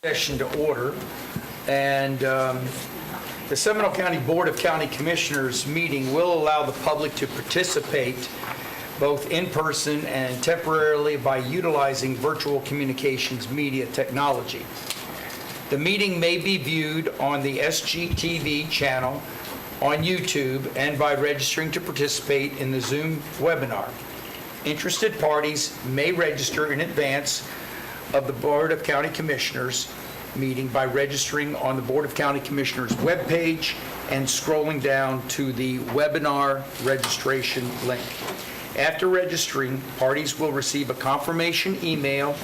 Session to order, and the Seminole County Board of County Commissioners meeting will allow the public to participate both in person and temporarily by utilizing virtual communications media technology. The meeting may be viewed on the SGTV channel on YouTube and by registering to participate in the Zoom webinar. Interested parties may register in advance of the Board of County Commissioners meeting by registering on the Board of County Commissioners webpage and scrolling down to the webinar registration link. After registering, parties will receive a confirmation email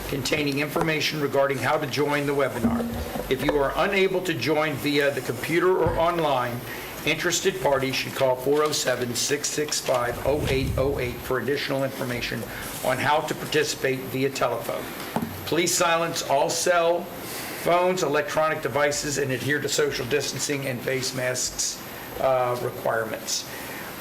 containing information regarding how to join the webinar. If you are unable to join via the computer or online, interested parties should call 407-665-0808 for additional information on how to participate via telephone. Please silence all cell phones, electronic devices, and adhere to social distancing and face masks requirements.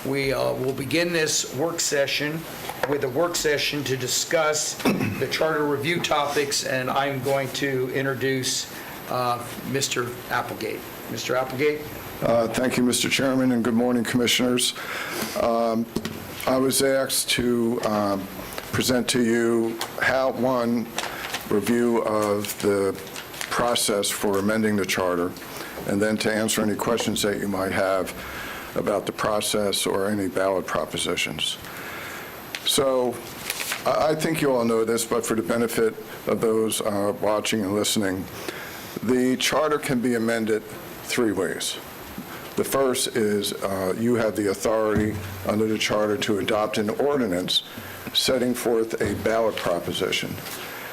We will begin this work session with a work session to discuss the charter review topics, and I'm going to introduce Mr. Applegate. Mr. Applegate? Thank you, Mr. Chairman, and good morning, Commissioners. I was asked to present to you one review of the process for amending the charter, and then to answer any questions that you might have about the process or any ballot propositions. So I think you all know this, but for the benefit of those watching and listening, the charter can be amended three ways. The first is you have the authority under the charter to adopt an ordinance setting forth a ballot proposition.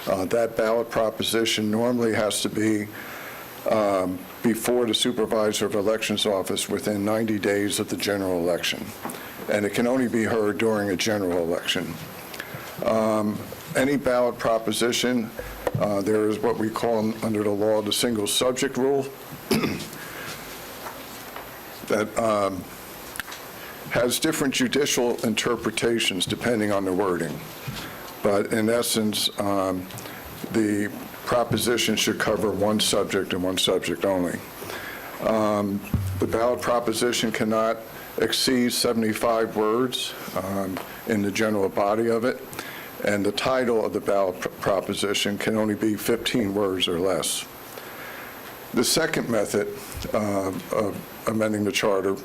That ballot proposition normally has to be before the Supervisor of Elections office within 90 days of the general election, and it can only be heard during a general election. Any ballot proposition, there is what we call under the law the single subject rule that has different judicial interpretations depending on the wording. But in essence, the proposition should cover one subject and one subject only. The ballot proposition cannot exceed 75 words in the general body of it, and the title of the ballot proposition can only be 15 words or less. The second method of amending the charter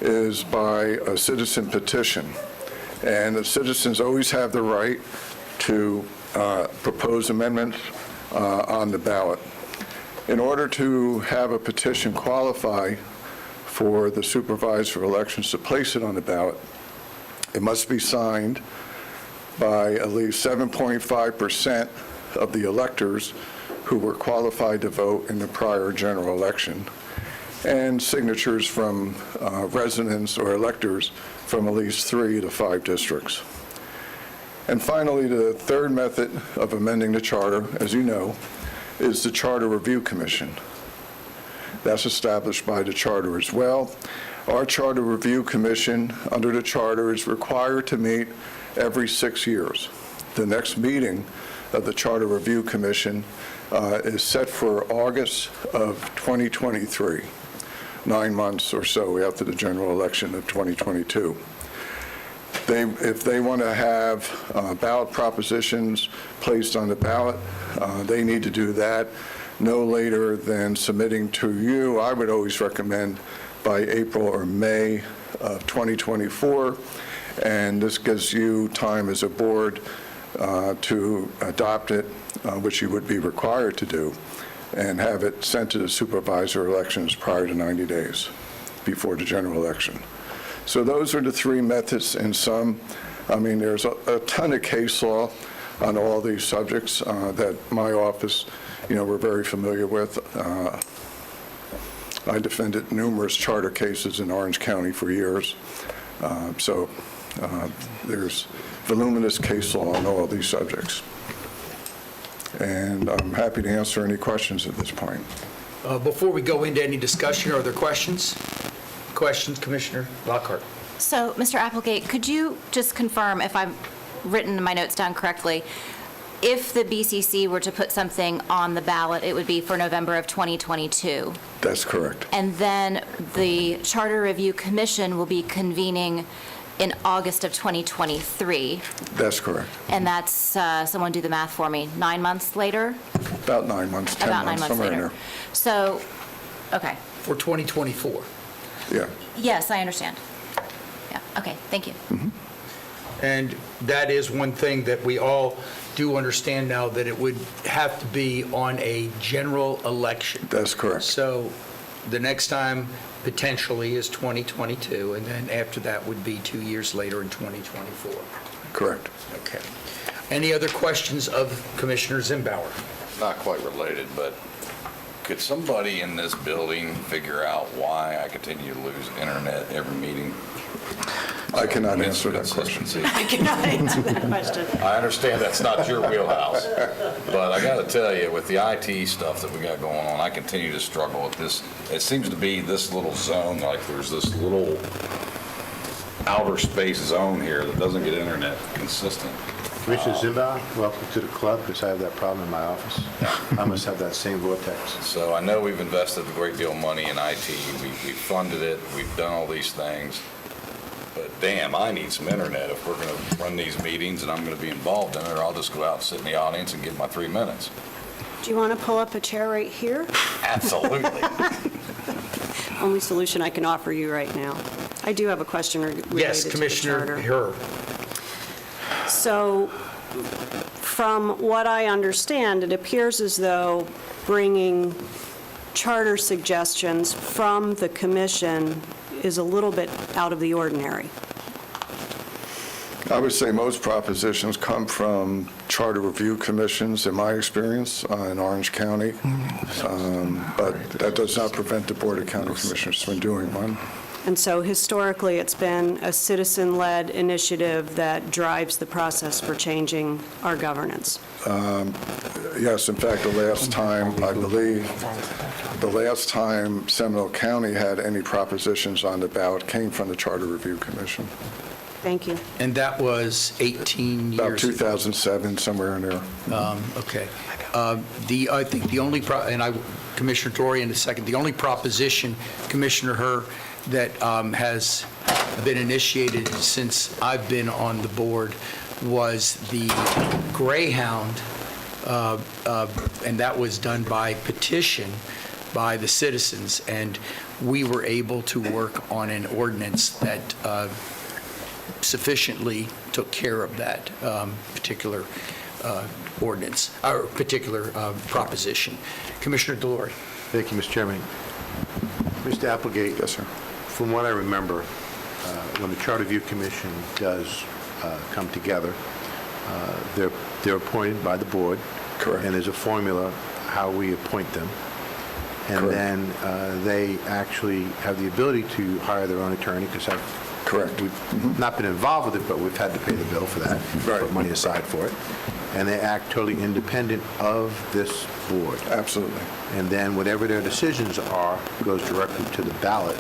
is by a citizen petition, and the citizens always have the right to propose amendments on the ballot. In order to have a petition qualify for the Supervisor of Elections to place it on the ballot, it must be signed by at least 7.5% of the electors who were qualified to vote in the prior general election, and signatures from residents or electors from at least 3 to 5 districts. And finally, the third method of amending the charter, as you know, is the Charter Review Commission. That's established by the charter as well. Our Charter Review Commission under the charter is required to meet every 6 years. The next meeting of the Charter Review Commission is set for August of 2023, 9 months or so after the general election of 2022. If they want to have ballot propositions placed on the ballot, they need to do that no later than submitting to you. I would always recommend by April or May of 2024, and this gives you time as a board to adopt it, which you would be required to do, and have it sent to the Supervisor of Elections prior to 90 days before the general election. So those are the three methods in sum. I mean, there's a ton of case law on all these subjects that my office, we're very familiar with. I defended numerous charter cases in Orange County for years. So there's voluminous case law on all these subjects. And I'm happy to answer any questions at this point. Before we go into any discussion, are there questions? Questions, Commissioner Lockhart? So, Mr. Applegate, could you just confirm if I've written my notes down correctly? if the BCC were to put something on the ballot, it would be for November of 2022. That's correct. And then the Charter Review Commission will be convening in August of 2023. That's correct. And that's, someone do the math for me, 9 months later? About 9 months, 10 About 9 months, months somewhere in later. there. So, okay. For 2024. Yeah. Yes, I understand. Yeah, okay, thank you. And that is one thing that we all do understand now, that it would have to be on a general election. That's correct. So the next time potentially is 2022, and then after that would be 2 years later in 2024. Correct. Okay. Any other questions of Commissioner Zimbauer? Not quite related, but could somebody in this building figure out why I continue to lose internet every meeting? I cannot answer that question. Consistency. I cannot answer that question. I understand that's not your wheelhouse, but I got to tell you, with the IT stuff that we got going on, I continue to struggle with this. It seems to be this little zone, like there's this little outer space zone here that doesn't get internet consistent. Commissioner Zimbauer, welcome to the club, because I have that problem in my office. I must have that same vortex. So I know we've invested a great deal of money in IT. We funded it. We've done all these things. But damn, I need some internet if we're going to run these meetings and I'm going to be involved in it, or I'll just go out and sit in the audience and get my 3 minutes. Do you want to pull up a chair right here? Absolutely. Only solution I can offer you right now. I do have a question related to the Yes, charter. Commissioner Herr. So, from what I understand, it appears as though bringing charter suggestions from the commission is a little bit out of the ordinary. I would say most propositions come from charter review commissions, in my experience, in Orange County. But that does not prevent the Board of County Commissioners from doing one. And so historically, it's been a citizen-led initiative that drives the process for changing our governance. Yes, in fact, the last time, I believe, the last time Seminole County had any propositions on the ballot came from the Charter Review Commission. Thank you. And that was 18 About years ago. 2007, somewhere in there. Okay. I think the only, Commissioner Tory in a second, the only proposition, Commissioner Herr, that has been initiated since I've been on the board was the Greyhound, and that was done by petition by the citizens, and we were able to work on an ordinance that sufficiently took care of that particular ordinance, or particular proposition. Commissioner Delory. Thank you, Mr. Chairman. Mr. Applegate. Yes, sir. From what I remember, when the Charter Review Commission does come together, they're appointed by the board. Correct. And there's a formula how we appoint them. And Correct. then they actually have the ability to hire their own attorney, because Correct. we've not been involved with it, but we've had to pay the bill for that, Right. put money aside for it. And they act totally independent of this board. Absolutely. And then whatever their decisions are goes directly to the ballot.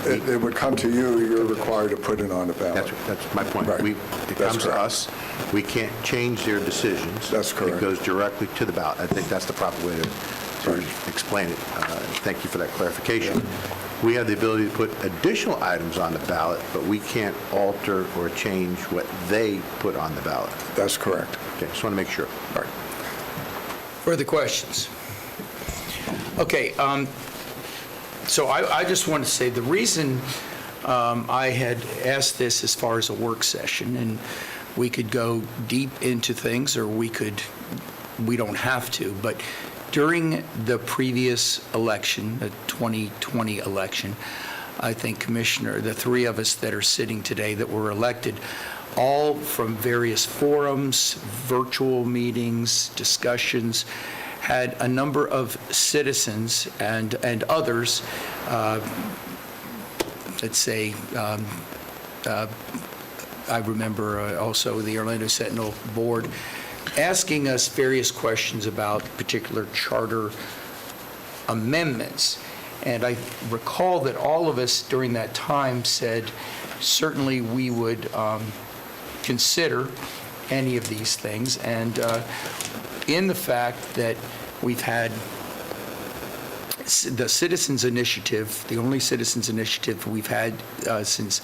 It would come to you, you're required to put it on the ballot. That's my point. Right. It That's comes to correct. us, we can't change their decisions. That's correct. It goes directly to the ballot. I think that's the proper way to Right. explain it. Thank you for that clarification. We have the ability to put additional items on the ballot, but we can't alter or change what they put on the ballot. That's correct. Okay, just want to make sure. Right. Further questions? Okay, so I just want to say, the reason I had asked this as far as a work session, and we could go deep into things, or we don't have to, but during the previous election, the 2020 election, I think, Commissioner, the three of us that are sitting today that were elected, all from various forums, virtual meetings, discussions, had a number of citizens and others, let's say, I remember also the Orlando Sentinel Board, asking us various questions about particular charter amendments. And I recall that all of us during that time said, certainly we would consider any of these things. And in the fact that we've had the Citizens Initiative, the only Citizens Initiative we've had since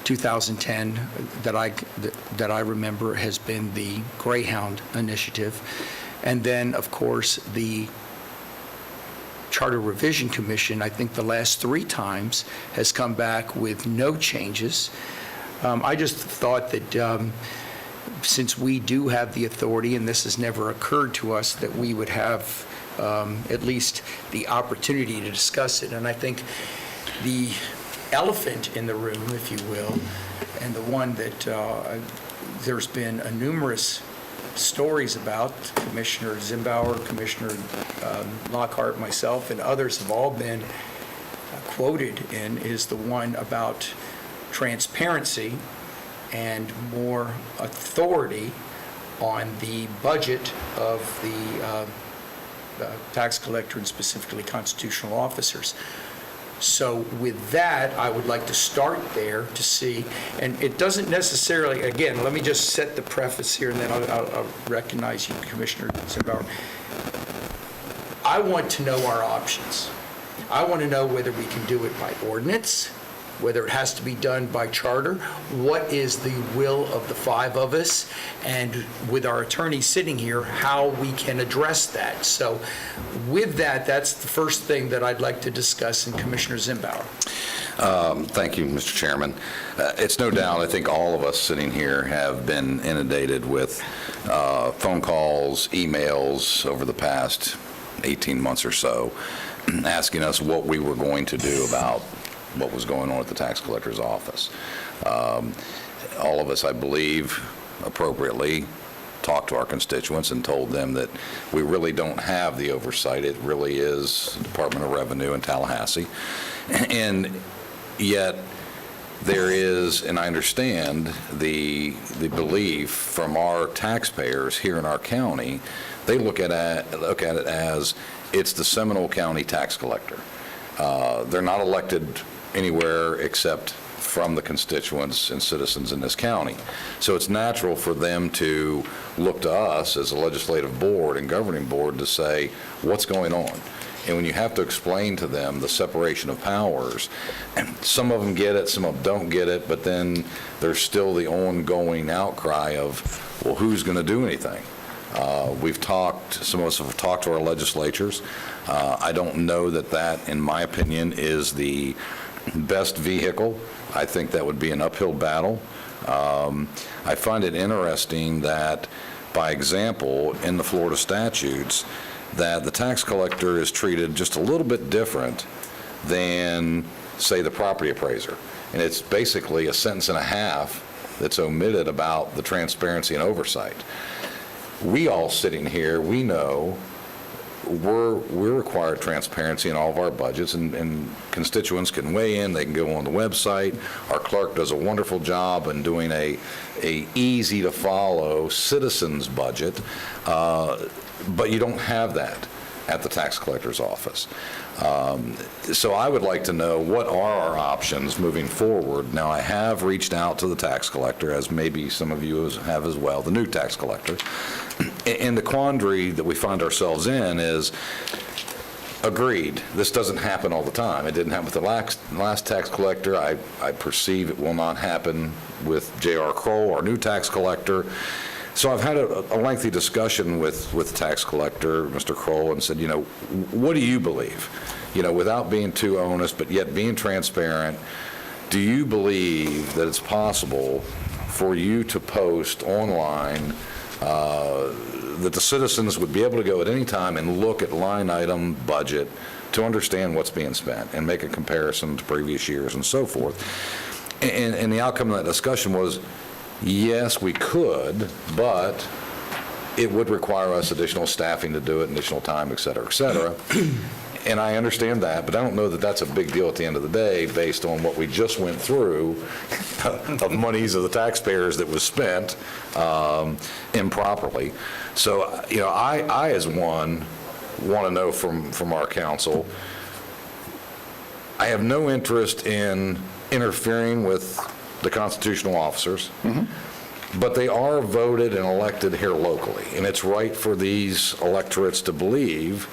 2010 that I remember has been the Greyhound Initiative. And then, of course, the Charter Revision Commission, I think the last 3 times, has come back with no changes. I just thought that since we do have the authority, and this has never occurred to us, that we would have at least the opportunity to discuss it. And I think the elephant in the room, if you will, and the one that there's been numerous stories about, Commissioner Zimbauer, Commissioner Lockhart, myself, and others have all been quoted in, is the one about transparency and more authority on the budget of the tax collector and specifically constitutional officers. So with that, I would like to start there to see, and it doesn't necessarily, again, let me just set the preface here, and then I'll recognize you, Commissioner Zimbauer. I want to know our options. I want to know whether we can do it by ordinance, whether it has to be done by charter, what is the will of the 5 of us, and with our attorney sitting here, how we can address that. So with that, that's the first thing that I'd like to discuss, and Commissioner Zimbauer. Thank you, Mr. Chairman. It's no doubt, I think all of us sitting here have been inundated with phone calls, emails over the past 18 months or so, asking us what we were going to do about what was going on at the tax collector's office. All of us, I believe, appropriately talked to our constituents and told them that we really don't have the oversight. It really is the Department of Revenue in Tallahassee. And yet there is, and I understand the belief from our taxpayers here in our county, they look at it as it's the Seminole County tax collector. They're not elected anywhere except from the constituents and citizens in this county. So it's natural for them to look to us as a legislative board and governing board to say, what's going on? And when you have to explain to them the separation of powers, and some of them get it, some of them don't get it, but then there's still the ongoing outcry of, well, who's going to do anything? Some of us have talked to our legislatures. I don't know that, in my opinion, is the best vehicle. I think that would be an uphill battle. I find it interesting that, by example, in the Florida statutes, that the tax collector is treated just a little bit different than, say, the property appraiser. And it's basically a sentence and a half that's omitted about the transparency and oversight. We all sitting here, we know we're required transparency in all of our budgets, and constituents can weigh in. They can go on the website. Our clerk does a wonderful job in doing a easy to follow citizens budget, but you don't have that at the tax collector's office. So I would like to know what are our options moving forward. Now, I have reached out to the tax collector, as maybe some of you have as well, the new tax collector. And the quandary that we find ourselves in is, agreed, this doesn't happen all the time. It didn't happen with the last tax collector. I perceive it will not happen with J.R. Kroll, our new tax collector. So I've had a lengthy discussion with the tax collector, Mr. Kroll, and said, what do you believe? Without being too honest, but yet being transparent, do you believe that it's possible for you to post online that the citizens would be able to go at any time and look at line item budget to understand what's being spent and make a comparison to previous years and so forth? And the outcome of that discussion was, yes, we could, but it would require us additional staffing to do it, additional time, et cetera, et cetera. And I understand that, but I don't know that that's a big deal at the end of the day based on what we just went through of monies of the taxpayers that was spent improperly. So, I as one want to know from our council, I have no interest in interfering with the constitutional officers. But they are voted and elected here locally, and it's right for these electorates to believe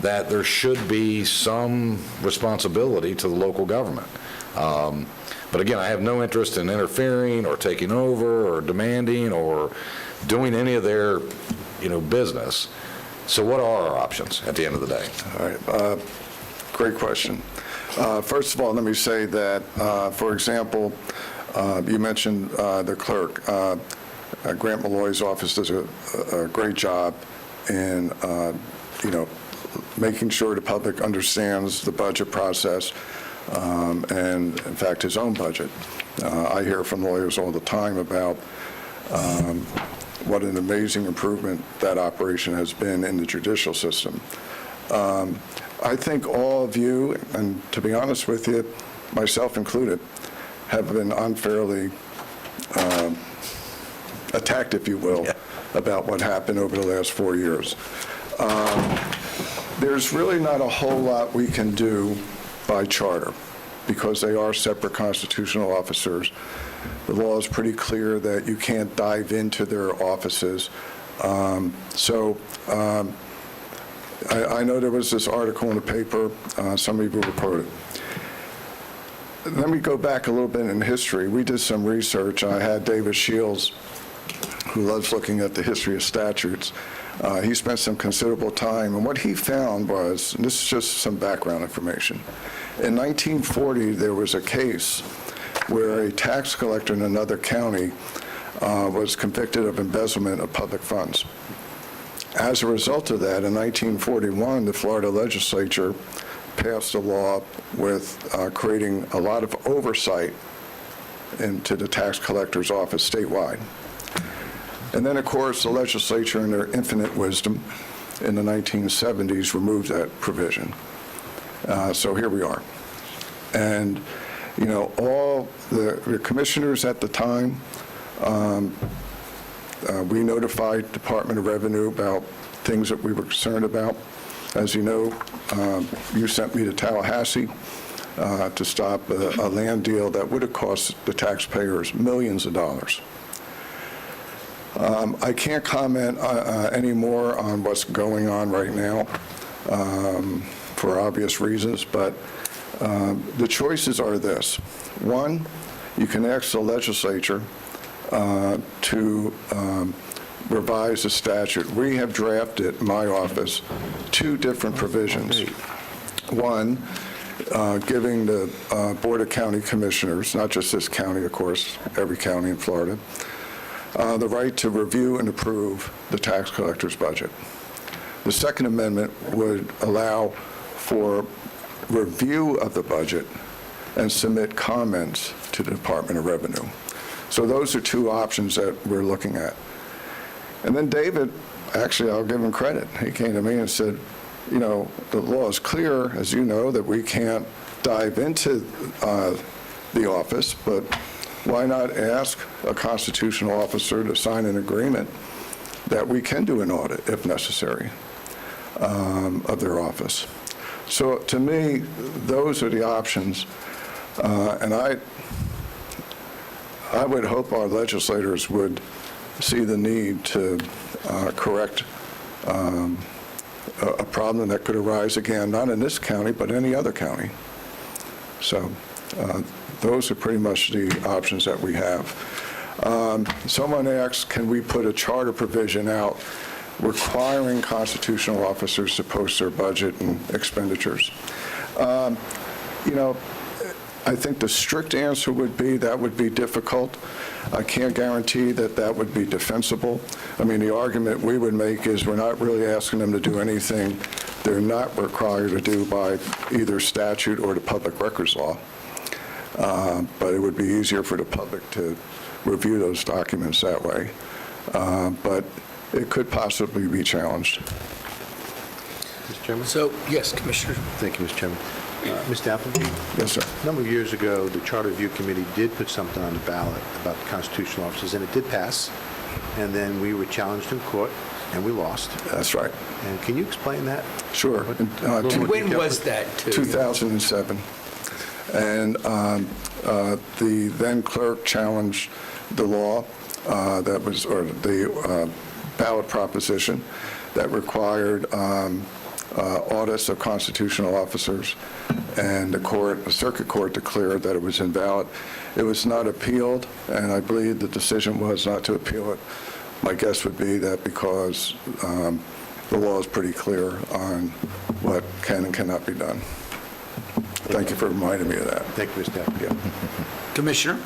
that there should be some responsibility to the local government. But again, I have no interest in interfering or taking over or demanding or doing any of their, business. So what are our options at the end of the day? All right, great question. First of all, let me say that, for example, you mentioned the clerk. Grant Malloy's office does a great job in, making sure the public understands the budget process, and in fact, his own budget. I hear from lawyers all the time about what an amazing improvement that operation has been in the judicial system. I think all of you, and to be honest with you, myself included, have been unfairly attacked, if you will, about what happened over the last 4 years. There's really not a whole lot we can do by charter because they are separate constitutional officers. The law is pretty clear that you can't dive into their offices. I know there was this article in the paper, some of you will quote it. Let me go back a little bit in history. We did some research. I had David Shields, who loves looking at the history of statutes. He spent some considerable time, and what he found was, and this is just some background information, in 1940 there was a case where a tax collector in another county was convicted of embezzlement of public funds. As a result of that, in 1941, the Florida legislature passed a law with creating a lot of oversight into the tax collector's office statewide. And then, of course, the legislature, in their infinite wisdom, in the 1970s, removed that provision. So here we are. And, all the commissioners at the time, we notified Department of Revenue about things that we were concerned about. As you know, you sent me to Tallahassee to stop a land deal that would have cost the taxpayers millions of dollars. I can't comment anymore on what's going on right now for obvious reasons, but the choices are this. One, you can ask the legislature to revise the statute. We have drafted, in my office, 2 different provisions. One, giving the Board of County Commissioners, not just this county, of course, every county in Florida, the right to review and approve the tax collector's budget. The Second Amendment would allow for review of the budget and submit comments to the Department of Revenue. So those are 2 options that we're looking at. And then David, actually, I'll give him credit. He came to me and said, the law is clear, as you know, that we can't dive into the office, but why not ask a constitutional officer to sign an agreement that we can do an audit, if necessary, of their office? So to me, those are the options. And I would hope our legislators would see the need to correct a problem that could arise again, not in this county, but any other county. So those are pretty much the options that we have. Someone asked, can we put a charter provision out requiring constitutional officers to post their budget and expenditures? I think the strict answer would be that would be difficult. I can't guarantee that that would be defensible. I mean, the argument we would make is we're not really asking them to do anything they're not required to do by either statute or the public records law. But it would be easier for the public to review those documents that way. But it could possibly be challenged. Mr. Chairman? So, yes, Commissioner. Thank you, Mr. Chairman. Mr. Appleton? Yes, sir. A number of years ago, the Charter Review Committee did put something on the ballot about the constitutional officers, and it did pass. And then we were challenged in court, and we lost. That's right. And can you explain that? Sure. When was that? 2007. And the then clerk challenged the law. that was, or the ballot proposition that required audits of constitutional officers, and the circuit court declared that it was invalid. It was not appealed, and I believe the decision was not to appeal it. My guess would be that because the law is pretty clear on what can and cannot be done. Thank you for reminding me of that. Thank you, Mr. Tapia. Commissioner?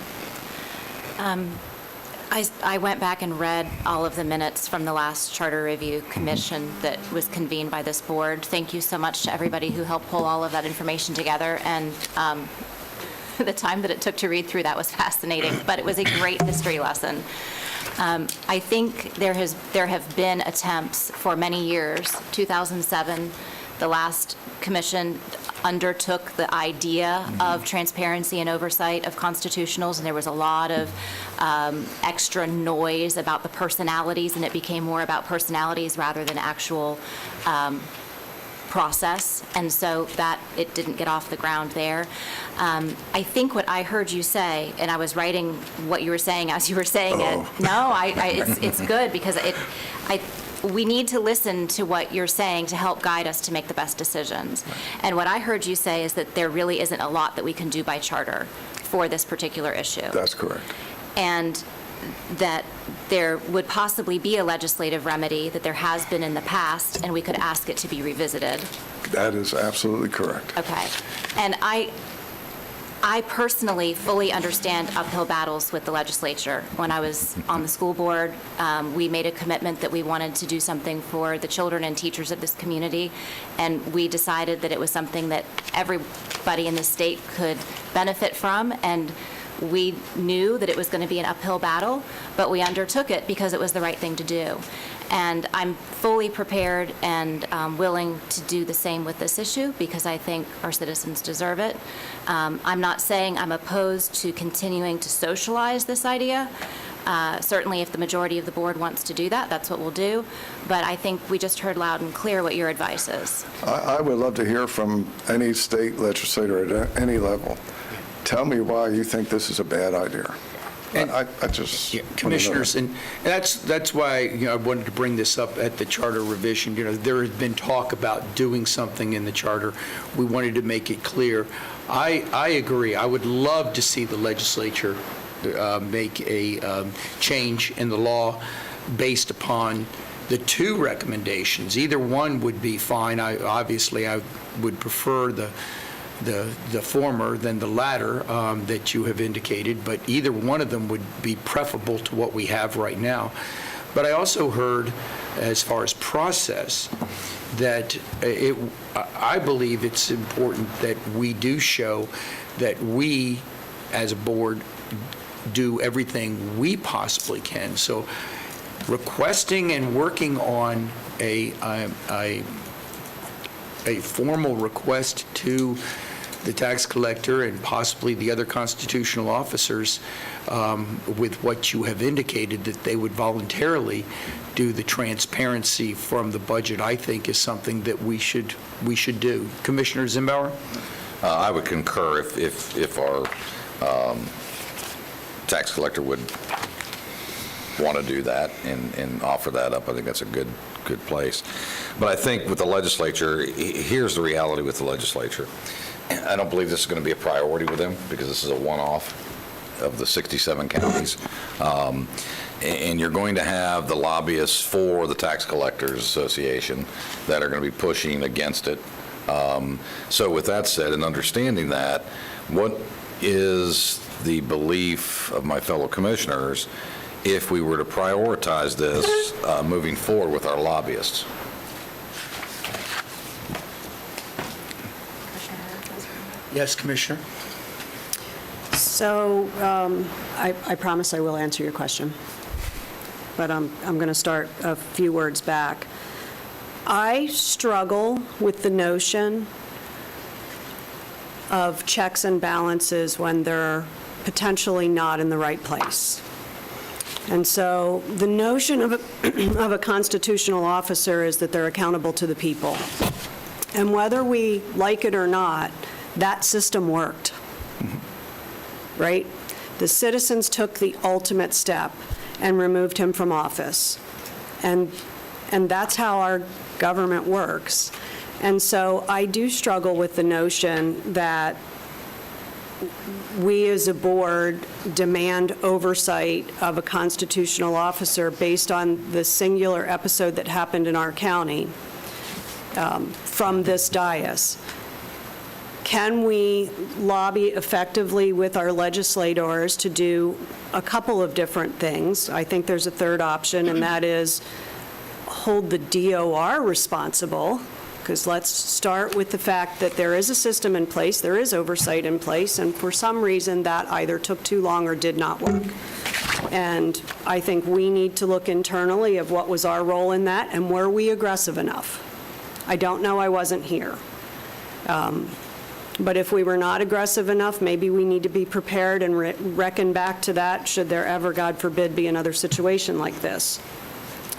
I went back and read all of the minutes from the last Charter Review Commission that was convened by this board. Thank you so much to everybody who helped pull all of that information together, and the time that it took to read through that was fascinating, but it was a great history lesson. I think there have been attempts for many years. 2007, the last commission undertook the idea of transparency and oversight of constitutionals, and there was a lot of extra noise about the personalities, and it became more about personalities rather than actual process, and so that it didn't get off the ground there. I think what I heard you say, and I was writing what you were saying as you were saying it. No, it's good, because we need to listen to what you're saying to help guide us to make the best decisions. And what I heard you say is that there really isn't a lot that we can do by charter for this particular issue. That's correct. And that there would possibly be a legislative remedy, that there has been in the past, and we could ask it to be revisited. That is absolutely correct. Okay. And I personally fully understand uphill battles with the legislature. When I was on the school board, we made a commitment that we wanted to do something for the children and teachers of this community, and we decided that it was something that everybody in the state could benefit from, and we knew that it was going to be an uphill battle, but we undertook it because it was the right thing to do. And I'm fully prepared and willing to do the same with this issue, because I think our citizens deserve it. I'm not saying I'm opposed to continuing to socialize this idea. Certainly, if the majority of the board wants to do that, that's what we'll do. But I think we just heard loud and clear what your advice is. I would love to hear from any state legislator at any level. Tell me why you think this is a bad idea. And- I just Yeah, wanna know. Commissioners, and that's why, I wanted to bring this up at the charter revision. There has been talk about doing something in the charter. We wanted to make it clear. I agree. I would love to see the legislature make a change in the law based upon the two recommendations. Either one would be fine. Obviously, I would prefer the former than the latter that you have indicated, but either one of them would be preferable to what we have right now. But I also heard, as far as process, that I believe it's important that we do show that we, as a board, do everything we possibly can. So requesting and working on a formal request to the tax collector and possibly the other constitutional officers with what you have indicated, that they would voluntarily do the transparency from the budget, I think is something that we should do. Commissioner Zimbauer? I would concur if our tax collector would want to do that and offer that up. I think that's a good place. But I think with the legislature, here's the reality with the legislature. I don't believe this is going to be a priority with them, because this is a one-off of the 67 counties. And you're going to have the lobbyists for the Tax Collectors Association that are going to be pushing against it. So with that said, and understanding that, what is the belief of my fellow commissioners if we were to prioritize this moving forward with our lobbyists? Yes, Commissioner? So I promise I will answer your question, but I'm going to start a few words back. I struggle with the notion of checks and balances when they're potentially not in the right place. And so the notion of a constitutional officer is that they're accountable to the people. And whether we like it or not, that system worked, right? The citizens took the ultimate step, and removed him from office. And that's how our government works. And so I do struggle with the notion that we as a board demand oversight of a constitutional officer based on the singular episode that happened in our county from this dais. Can we lobby effectively with our legislators to do a couple of different things? I think there's a third option, and that is hold the DOR responsible, because let's start with the fact that there is a system in place, there is oversight in place, and for some reason that either took too long or did not work. And I think we need to look internally of what was our role in that, and were we aggressive enough? I don't know, I wasn't here. But if we were not aggressive enough, maybe we need to be prepared and reckon back to that should there ever, God forbid, be another situation like this.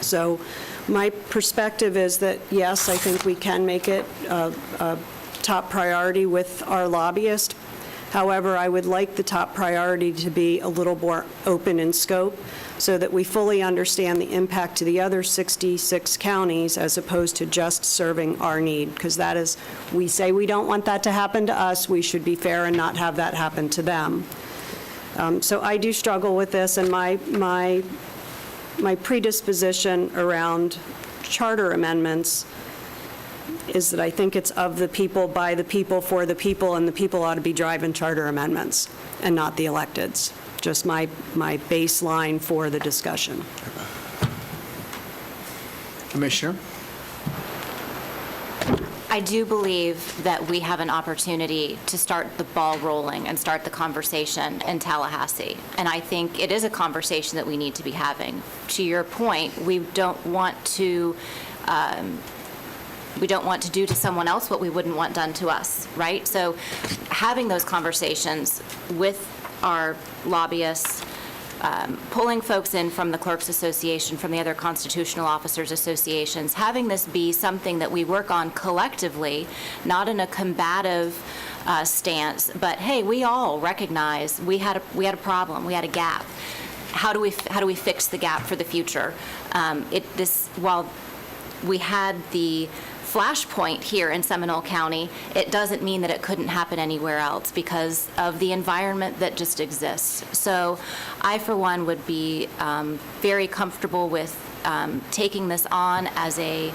So my perspective is that, yes, I think we can make it a top priority with our lobbyist. However, I would like the top priority to be a little more open in scope so that we fully understand the impact to the other 66 counties as opposed to just serving our need, because that is, we say we don't want that to happen to us, we should be fair and not have that happen to them. So I do struggle with this, and my predisposition around charter amendments is that I think it's of the people, by the people, for the people, and the people ought to be driving charter amendments and not the electeds. Just my baseline for the discussion. Commissioner? I do believe that we have an opportunity to start the ball rolling and start the conversation in Tallahassee. And I think it is a conversation that we need to be having. To your point, we don't want to do to someone else what we wouldn't want done to us, right? So having those conversations with our lobbyists, pulling folks in from the Clerks Association, from the other constitutional officers associations, having this be something that we work on collectively, not in a combative stance, but hey, we all recognize we had a problem, we had a gap. How do we fix the gap for the future? While we had the flashpoint here in Seminole County, it doesn't mean that it couldn't happen anywhere else because of the environment that just exists. So I, for one, would be very comfortable with taking this on as a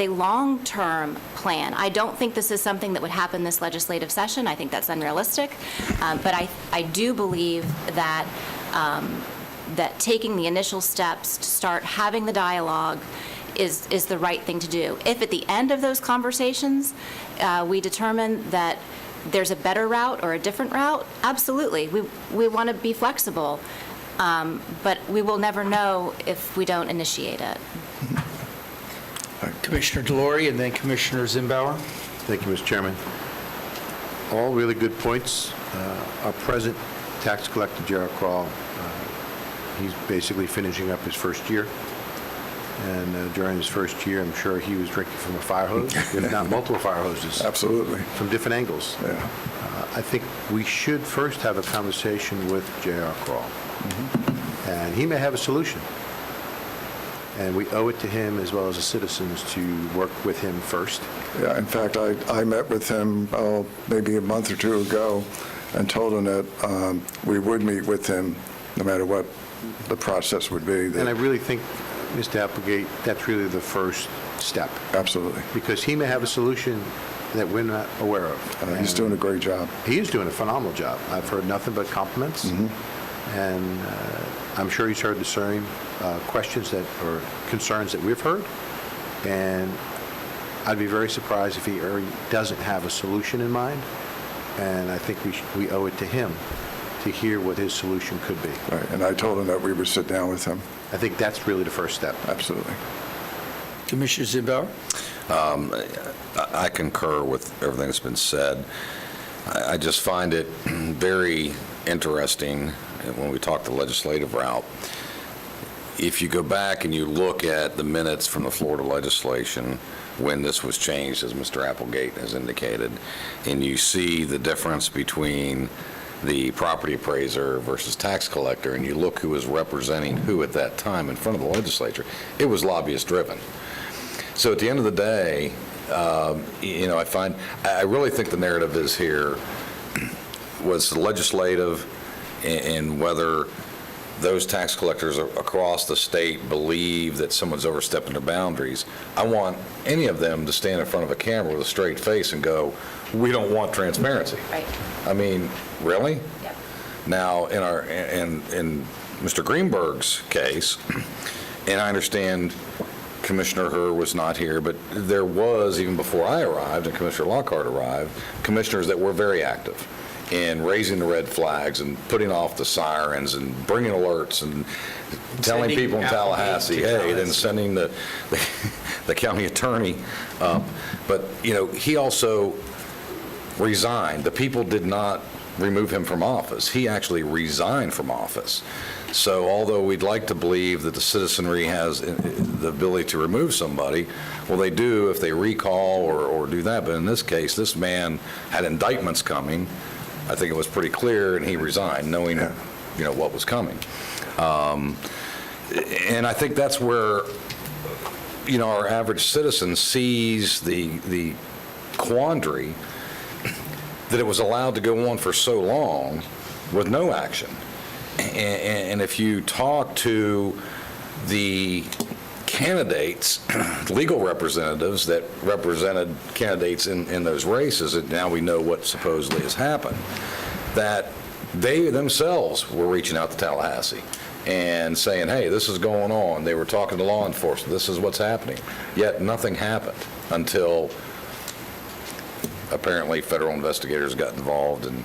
long-term plan. I don't think this is something that would happen this legislative session. I think that's unrealistic. But I do believe that that taking the initial steps to start having the dialogue is the right thing to do. If at the end of those conversations, we determine that there's a better route or a different route, absolutely. We want to be flexible, but we will never know if we don't initiate it. Commissioner Delory and then Commissioner Zimbauer. Thank you, Mr. Chairman. All really good points. Our present tax collector, Gerald Kroll, he's basically finishing up his first year. And during his first year, I'm sure he was drinking from a fire hose, if not multiple fire hoses. Absolutely. From different angles. Yeah. I think we should first have a conversation with J.R. Kroll. And he may have a solution. And we owe it to him as well as the citizens to work with him first. Yeah, in fact, I met with him maybe a month or two ago and told him that we would meet with him no matter what the process would be. And I really think, Mr. Applegate, that's really the first step. Absolutely. Because he may have a solution that we're not aware of. He's doing a great job. He is doing a phenomenal job. I've heard nothing but compliments. And I'm sure he's heard the same questions or concerns that we've heard. And I'd be very surprised if he already doesn't have a solution in mind. And I think we owe it to him to hear what his solution could be. Right. And I told him that we would sit down with him. I think that's really the first step. Absolutely. Commissioner Zimbauer. I concur with everything that's been said. I just find it very interesting when we talk the legislative route. If you go back and you look at the minutes from the Florida legislation when this was changed, as Mr. Applegate has indicated, and you see the difference between the property appraiser versus tax collector, and you look who was representing who at that time in front of the legislature, it was lobbyist-driven. So at the end of the day, I really think the narrative is here was legislative in whether those tax collectors across the state believe that someone's overstepping their boundaries. I want any of them to stand in front of a camera with a straight face and go, we don't want transparency. Right. I mean, really? Yep. Now, in Mr. Greenberg's case, and I understand Commissioner Herr was not here, but there was, even before I arrived and Commissioner Lockhart arrived, commissioners that were very active in raising the red flags and putting off the sirens and bringing alerts and telling Sending people in Tallahassee, Applegate to hey, then Tallahassee. sending the county attorney up. But, he also resigned. The people did not remove him from office. He actually resigned from office. So although we'd like to believe that the citizenry has the ability to remove somebody, well, they do if they recall or do that. But in this case, this man had indictments coming. I think it was pretty clear, and he resigned, knowing, what was coming. And I think that's where, our average citizen sees the quandary that it was allowed to go on for so long with no action. And if you talk to the candidates, legal representatives that represented candidates in those races, and now we know what supposedly has happened, that they themselves were reaching out to Tallahassee and saying, hey, this is going on. They were talking to law enforcement. This is what's happening. Yet nothing happened until apparently federal investigators got involved and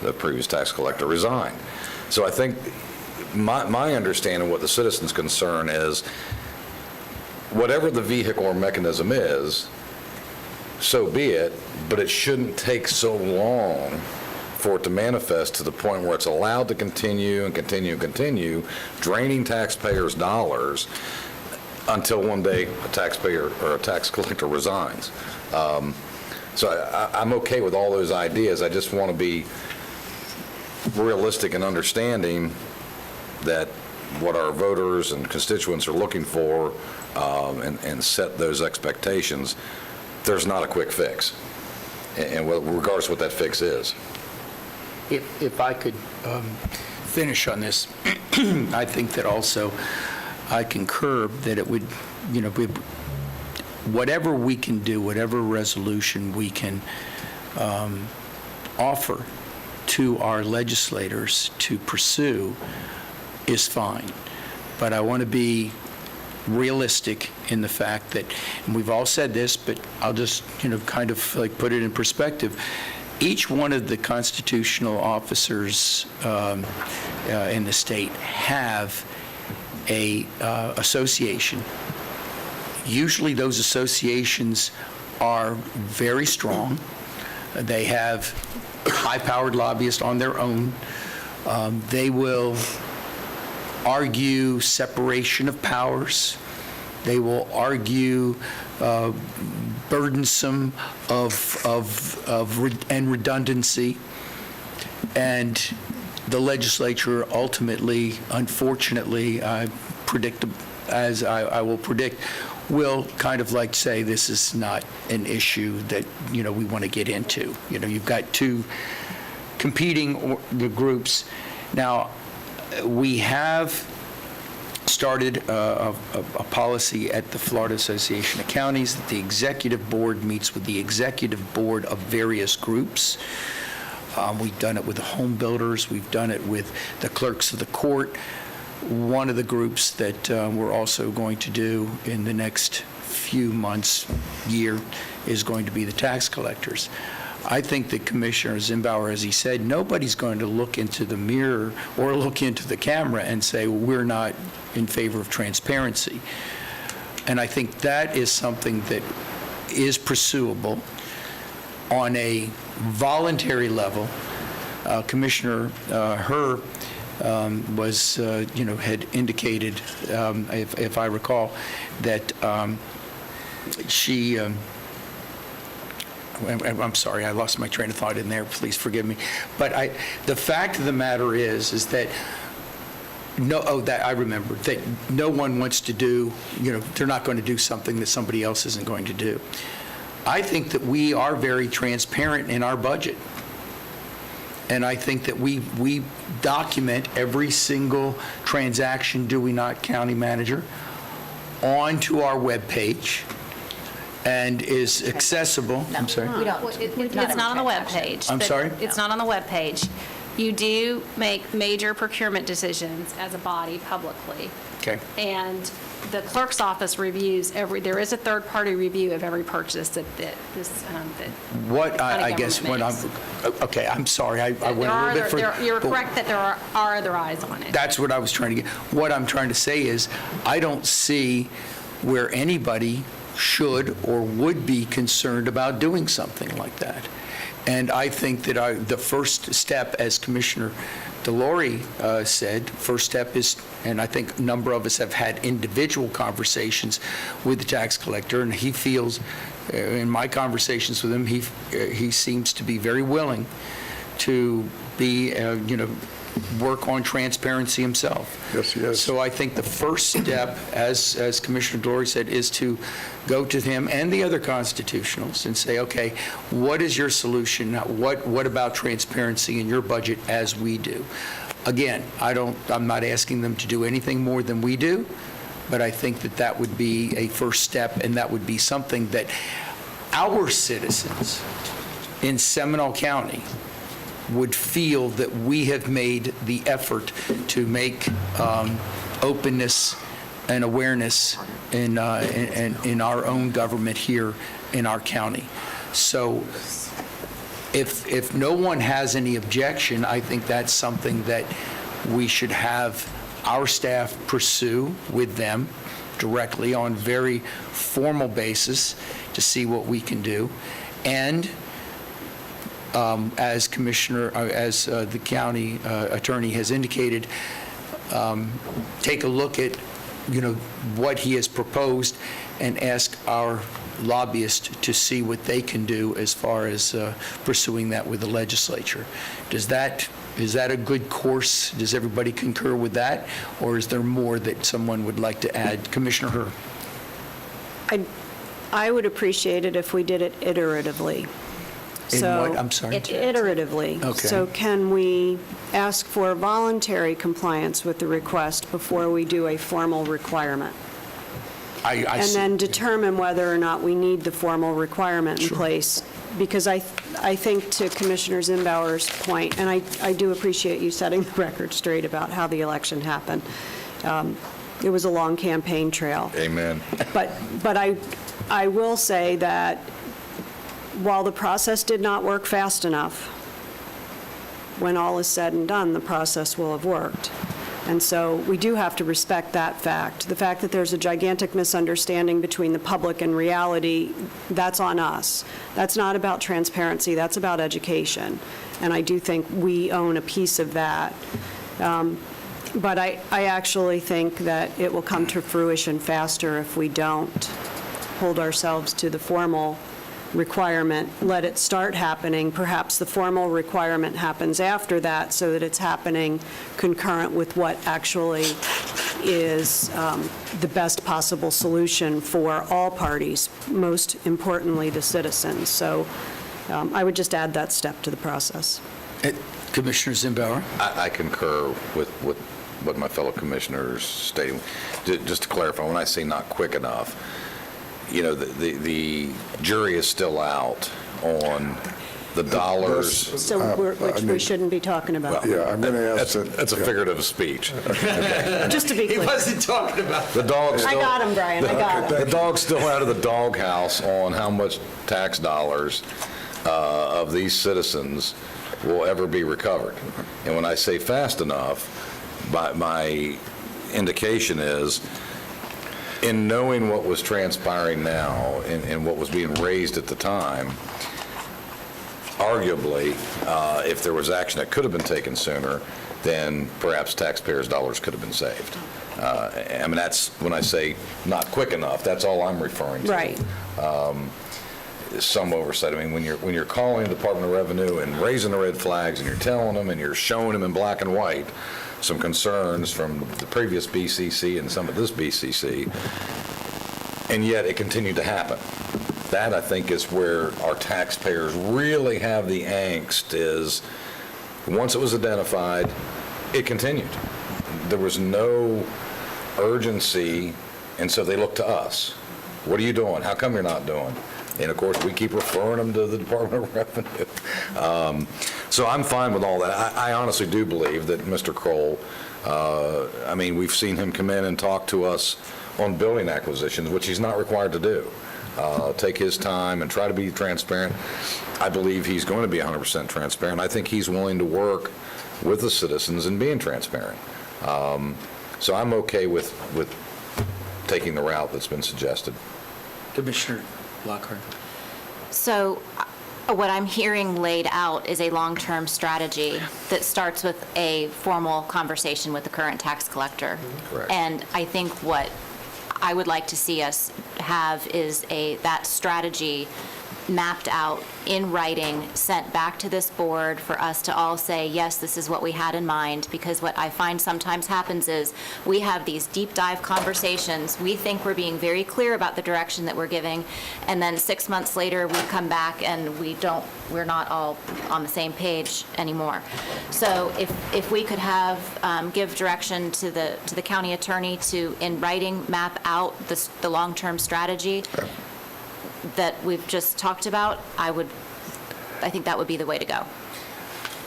the previous tax collector resigned. So I think my understanding of what the citizens' concern is, whatever the vehicle or mechanism is, so be it, but it shouldn't take so long for it to manifest to the point where it's allowed to continue and continue and continue, draining taxpayers' dollars until one day a taxpayer or a tax collector resigns. So I'm okay with all those ideas. I just want to be realistic and understanding that what our voters and constituents are looking for, and set those expectations. There's not a quick fix, and regardless of what that fix is. If I could finish on this, I think that also I concur that it would, whatever we can do, whatever resolution we can offer to our legislators to pursue is fine. But I want to be realistic in the fact that, and we've all said this, but I'll just, kind of like put it in perspective. Each one of the constitutional officers in the state have a association. Usually those associations are very strong. They have high-powered lobbyists on their own. They will argue separation of powers. They will argue burdensome and redundancy. And the legislature ultimately, unfortunately, I will predict, will kind of like say this is not an issue that, we want to get into. You've got two competing groups. Now, we have started a policy at the Florida Association of Counties that the executive board meets with the executive board of various groups. We've done it with the home builders. We've done it with the clerks of the court. One of the groups that we're also going to do in the next few months, year, is going to be the tax collectors. I think that Commissioner Zimbauer, as he said, nobody's going to look into the mirror or look into the camera and say, well, we're not in favor of transparency. And I think that is something that is pursuable on a voluntary level. Commissioner Herr was, had indicated, if I recall, that she and I'm sorry, I lost my train of thought in there, please forgive me. But the fact of the matter is that that I remember, that no one wants to do, they're not going to do something that somebody else isn't going to do. I think that we are very transparent in our budget. And I think that we document every single transaction, do we not, County Manager, onto our webpage and is accessible. I'm sorry. We don't. It's not on the webpage. I'm but sorry? It's not on the webpage. You do make major procurement decisions as a body publicly. Okay. And the clerk's office reviews there is a third-party review of every purchase that What I county guess what government I'm, okay, I'm sorry, I went a little bit further. You're but correct that there are other eyes on it. That's what I was trying to get. What I'm trying to say is, I don't see where anybody should or would be concerned about doing something like that. And I think that the first step, as Commissioner Delory said, first step is, and I think a number of us have had individual conversations with the tax collector, and he feels, in my conversations with him, he seems to be very willing to be, work on transparency himself. Yes, he is. So I think the first step, as Commissioner Delory said, is to go to him and the other constitutionals and say, okay, what is your solution? What about transparency in your budget as we do? Again, I'm not asking them to do anything more than we do, but I think that would be a first step, and that would be something that our citizens in Seminole County would feel that we have made the effort to make openness and awareness in our own government here in our county. So if no one has any objection, I think that's something that we should have our staff pursue with them directly on very formal basis to see what we can do. And as the county attorney has indicated, take a look at, what he has proposed and ask our lobbyist to see what they can do as far as pursuing that with the legislature. Is that a good course? Does everybody concur with that? Or is there more that someone would like to add? Commissioner Herr. I would appreciate it if we did it iteratively. In So- what? I'm sorry. Iteratively. Okay. So can we ask for voluntary compliance with the request before we do a formal requirement? I And see. then determine whether or not we need the formal requirement in place. Because I think, to Commissioner Zimbauer's point, and I do appreciate you setting the record straight about how the election happened. It was a long campaign trail. Amen. But I will say that while the process did not work fast enough, when all is said and done, the process will have worked. And so we do have to respect that fact. The fact that there's a gigantic misunderstanding between the public and reality, that's on us. That's not about transparency, that's about education. And I do think we own a piece of that. But I actually think that it will come to fruition faster if we don't hold ourselves to the formal requirement, let it start happening. Perhaps the formal requirement happens after that so that it's happening concurrent with what actually is the best possible solution for all parties, most importantly the citizens. So I would just add that step to the process. Commissioner Zimbauer. I concur with what my fellow commissioners stated. Just to clarify, when I say not quick enough, the jury is still out on the dollars. So which we shouldn't be talking about. Yeah, I'm going to ask that. That's a figurative speech. Just to be He clear. wasn't talking about The dog's I still, got him, Brian, I got him. the dog's still out of the doghouse on how much tax dollars of these citizens will ever be recovered. And when I say fast enough, my indication is, in knowing what was transpiring now and what was being raised at the time, arguably, if there was action that could have been taken sooner, then perhaps taxpayers' dollars could have been saved. I mean, that's, when I say not quick enough, that's all I'm referring to. Right. some oversight. I mean, when you're calling the Department of Revenue and raising the red flags, and you're telling them and you're showing them in black and white some concerns from the previous BCC and some of this BCC, and yet it continued to happen. That, I think, is where our taxpayers really have the angst, is once it was identified, it continued. There was no urgency, and so they looked to us. What are you doing? How come you're not doing? And of course, we keep referring them to the Department of Revenue. So I'm fine with all that. I honestly do believe that Mr. Kroll, I mean, we've seen him come in and talk to us on building acquisitions, which he's not required to do. Take his time and try to be transparent. I believe he's going to be 100% transparent. I think he's willing to work with the citizens and being transparent. So I'm okay with taking the route that's been suggested. Commissioner Lockhart. So what I'm hearing laid out is a long-term strategy that starts with a formal conversation with the current tax collector. Correct. And I think what I would like to see us have is that strategy mapped out in writing, sent back to this board for us to all say, yes, this is what we had in mind, because what I find sometimes happens is we have these deep dive conversations, we think we're being very clear about the direction that we're giving, and then 6 months later, we come back and we're not all on the same page anymore. So if we could give direction to the county attorney to, in writing, map out the long-term strategy that we've just talked about, I think that would be the way to go.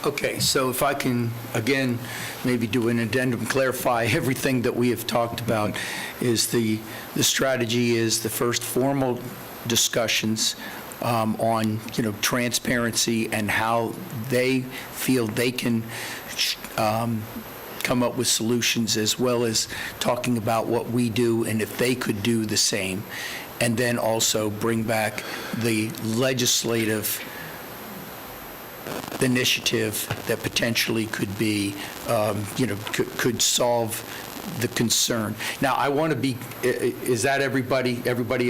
Okay, so if I can, again, maybe do an addendum, clarify everything that we have talked about, is the strategy is the first formal discussions on, transparency and how they feel they can come up with solutions, as well as talking about what we do and if they could do the same. And then also bring back the legislative initiative that potentially could be, could solve the concern. Now, I want to be, is that everybody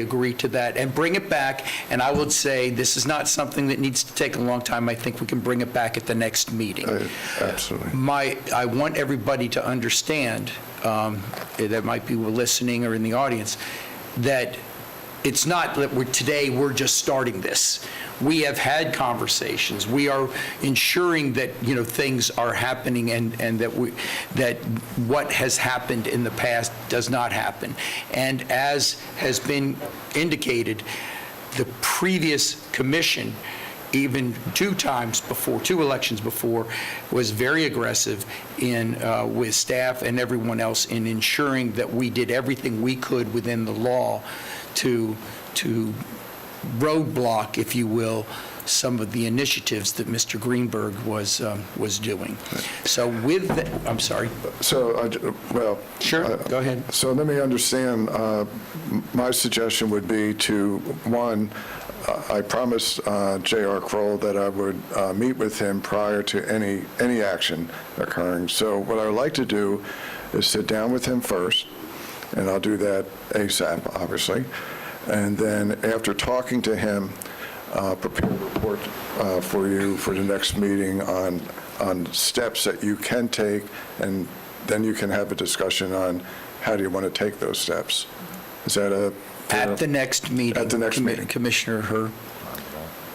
agree to that? And bring it back, and I would say this is not something that needs to take a long time. I think we can bring it back at the next meeting. Absolutely. I want everybody to understand, that might be listening or in the audience, that it's not that today we're just starting this. We have had conversations. We are ensuring that, things are happening and that what has happened in the past does not happen. And as has been indicated, the previous commission, even two elections before, was very aggressive with staff and everyone else in ensuring that we did everything we could within the law to roadblock, if you will, some of the initiatives that Mr. Greenberg was doing. So with that, I'm sorry. So, Sure, go ahead. So let me understand. My suggestion would be to, one, I promised J.R. Kroll that I would meet with him prior to any action occurring. So what I would like to do is sit down with him first, and I'll do that ASAP, obviously. And then after talking to him, prepare a report for you for the next meeting on steps that you can take, and then you can have a discussion on how do you want to take those steps. Is that a fair? At the next meeting. At the next meeting. Commissioner Herr.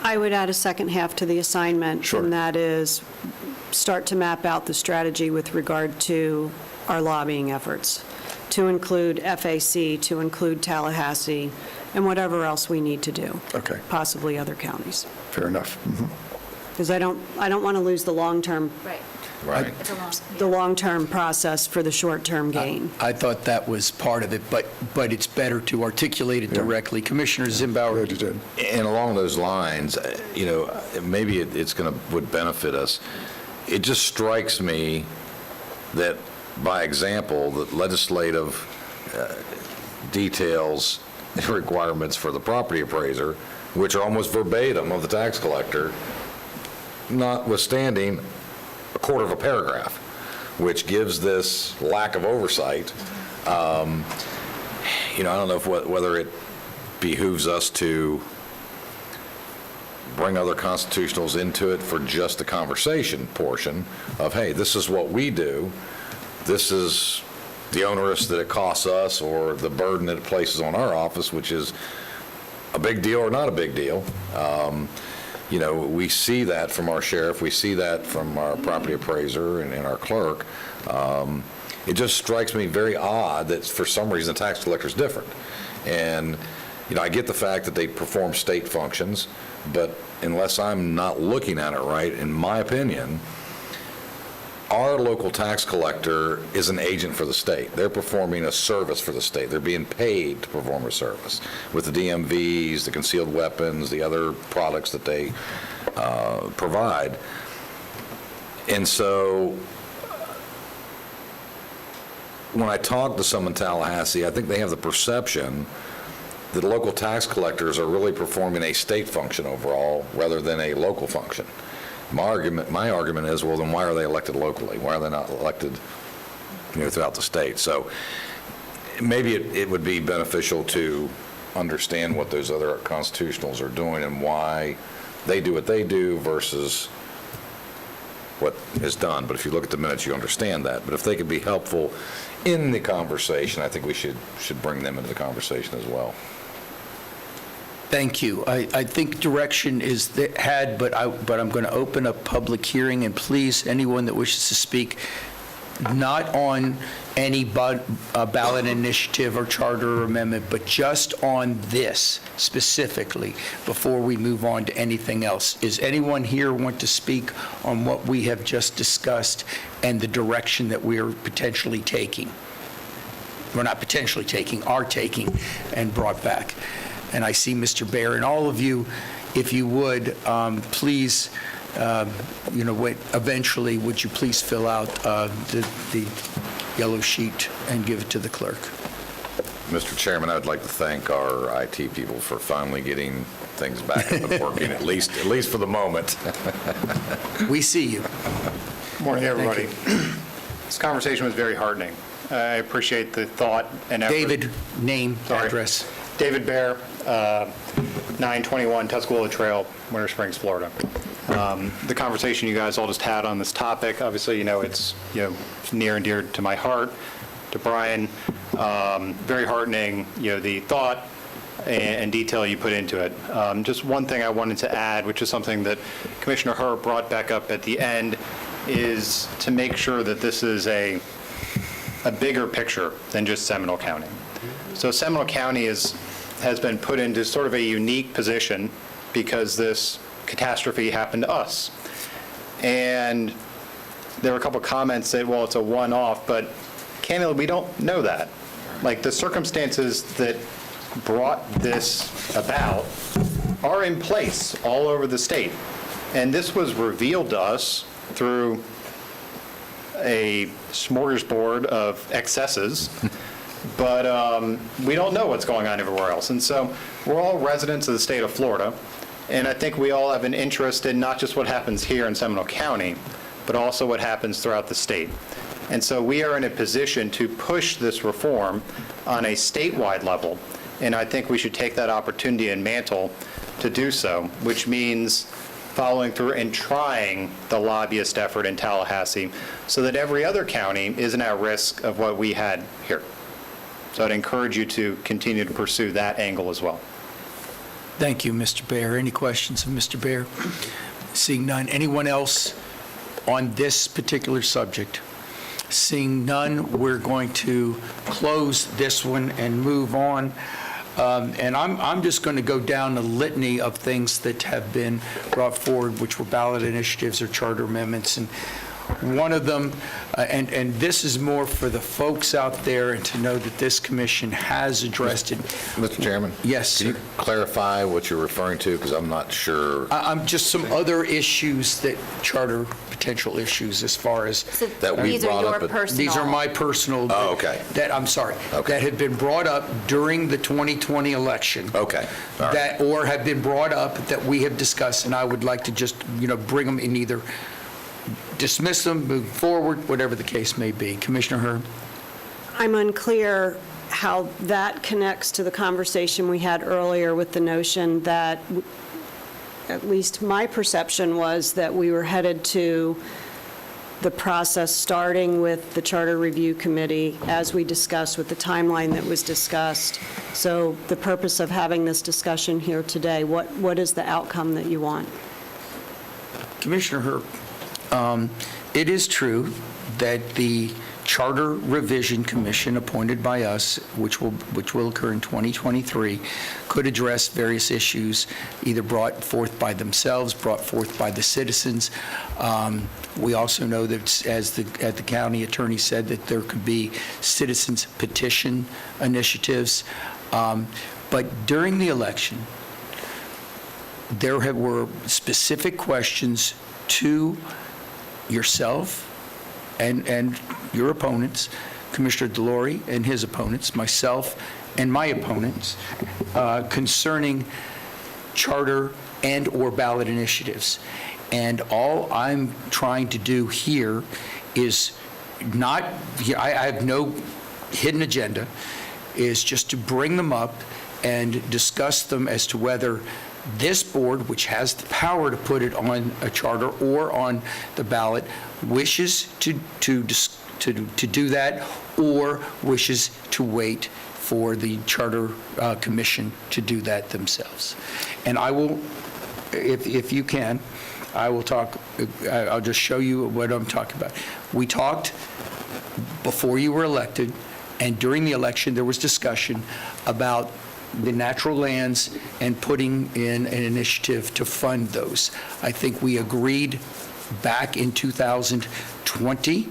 I would add a second half to the assignment. Sure. And that is start to map out the strategy with regard to our lobbying efforts, to include FAC, to include Tallahassee, and whatever else we need to do. Okay. Possibly other counties. Fair enough. Mhm. Because I don't want to lose the long-term Right. process for the short-term gain. I thought that was part of it, but it's better to articulate it directly. Commissioner Zimbauer. Glad you did. And along those lines, maybe would benefit us. It just strikes me that, by example, the legislative details requirements for the property appraiser, which are almost verbatim of the tax collector, notwithstanding a quarter of a paragraph, which gives this lack of oversight. I don't know whether it behooves us to bring other constitutionals into it for just the conversation portion of, hey, this is what we do, this is the onerous that it costs us or the burden that it places on our office, which is a big deal or not a big deal. We see that from our sheriff, we see that from our property appraiser and our clerk. It just strikes me very odd that for some reason the tax collector is different. And, I get the fact that they perform state functions, but unless I'm not looking at it right, in my opinion, our local tax collector is an agent for the state. They're performing a service for the state. They're being paid to perform a service with the DMVs, the concealed weapons, the other products that they provide. And so when I talk to someone in Tallahassee, I think they have the perception that local tax collectors are really performing a state function overall rather than a local function. My argument is, well, then why are they elected locally? Why are they not elected, throughout the state? So maybe it would be beneficial to understand what those other constitutionals are doing and why they do what they do versus what is done. But if you look at the minutes, you understand that. But if they could be helpful in the conversation, I think we should bring them into the conversation as well. Thank you. I think direction is had, but I'm going to open up public hearing, and please, anyone that wishes to speak, not on any ballot initiative or charter or amendment, but just on this specifically before we move on to anything else. Is anyone here want to speak on what we have just discussed and the direction that we are potentially taking? We're not potentially taking, are taking, and brought back. And I see Mr. Bear, and all of you, if you would, please, eventually, would you please fill out the yellow sheet and give it to the clerk? Mr. Chairman, I would like to thank our IT people for finally getting things back up and working, at least for the moment. We see you. Good morning, everybody. This conversation was very heartening. I appreciate the thought and effort. David, name, Sorry. address. David Bear, 921 Tuscaloosa Trail, Winter Springs, Florida. The conversation you guys all just had on this topic, obviously, it's near and dear to my heart. To Brian, very heartening, the thought and detail you put into it. Just one thing I wanted to add, which is something that Commissioner Hur brought back up at the end, is to make sure that this is a bigger picture than just Seminole County. So Seminole County has been put into sort of a unique position because this catastrophe happened to us. And there were a couple comments that, well, it's a one-off, but candidly, we don't know that. Like, the circumstances that brought this about are in place all over the state. And this was revealed to us through a smorgasbord of excesses, but we don't know what's going on everywhere else. And so we're all residents of the state of Florida, and I think we all have an interest in not just what happens here in Seminole County, but also what happens throughout the state. And so we are in a position to push this reform on a statewide level, and I think we should take that opportunity and mantle to do so, which means following through and trying the lobbyist effort in Tallahassee so that every other county isn't at risk of what we had here. So I'd encourage you to continue to pursue that angle as well. Thank you, Mr. Bear. Any questions of Mr. Bear? Seeing none. Anyone else on this particular subject? Seeing none, we're going to close this one and move on. And I'm just going to go down the litany of things that have been brought forward, which were ballot initiatives or charter amendments. And one of them, and this is more for the folks out there and to know that this commission has addressed it. Mr. Chairman? Yes, Can sir. you clarify what you're referring to, because I'm not sure. I'm just some other issues that charter potential issues as far as. So That we these are brought your up at- personal. These are my personal. Oh, okay. I'm sorry. Okay. That had been brought up during the 2020 election. Okay, all right. That, or have been brought up that we have discussed, and I would like to just, bring them in, either dismiss them, move forward, whatever the case may be. Commissioner Hurd? I'm unclear how that connects to the conversation we had earlier with the notion that at least my perception was that we were headed to the process starting with the Charter Review Committee, as we discussed, with the timeline that was discussed. So the purpose of having this discussion here today, what is the outcome that you want? Commissioner Herb, it is true that the Charter Revision Commission appointed by us, which will occur in 2023, could address various issues either brought forth by themselves, brought forth by the citizens. We also know that, as the county attorney said, that there could be citizens petition initiatives. But during the election, there were specific questions to yourself and your opponents, Commissioner Delory and his opponents, myself and my opponents, concerning charter and/or ballot initiatives. And all I'm trying to do here is not, I have no hidden agenda, is just to bring them up and discuss them as to whether this board, which has the power to put it on a charter or on the ballot, wishes to do that, or wishes to wait for the Charter Commission to do that themselves. And I will, if you can, I will talk, I'll just show you what I'm talking about. We talked before you were elected, and during the election, there was discussion about the natural lands and putting in an initiative to fund those. I think we agreed back in 2020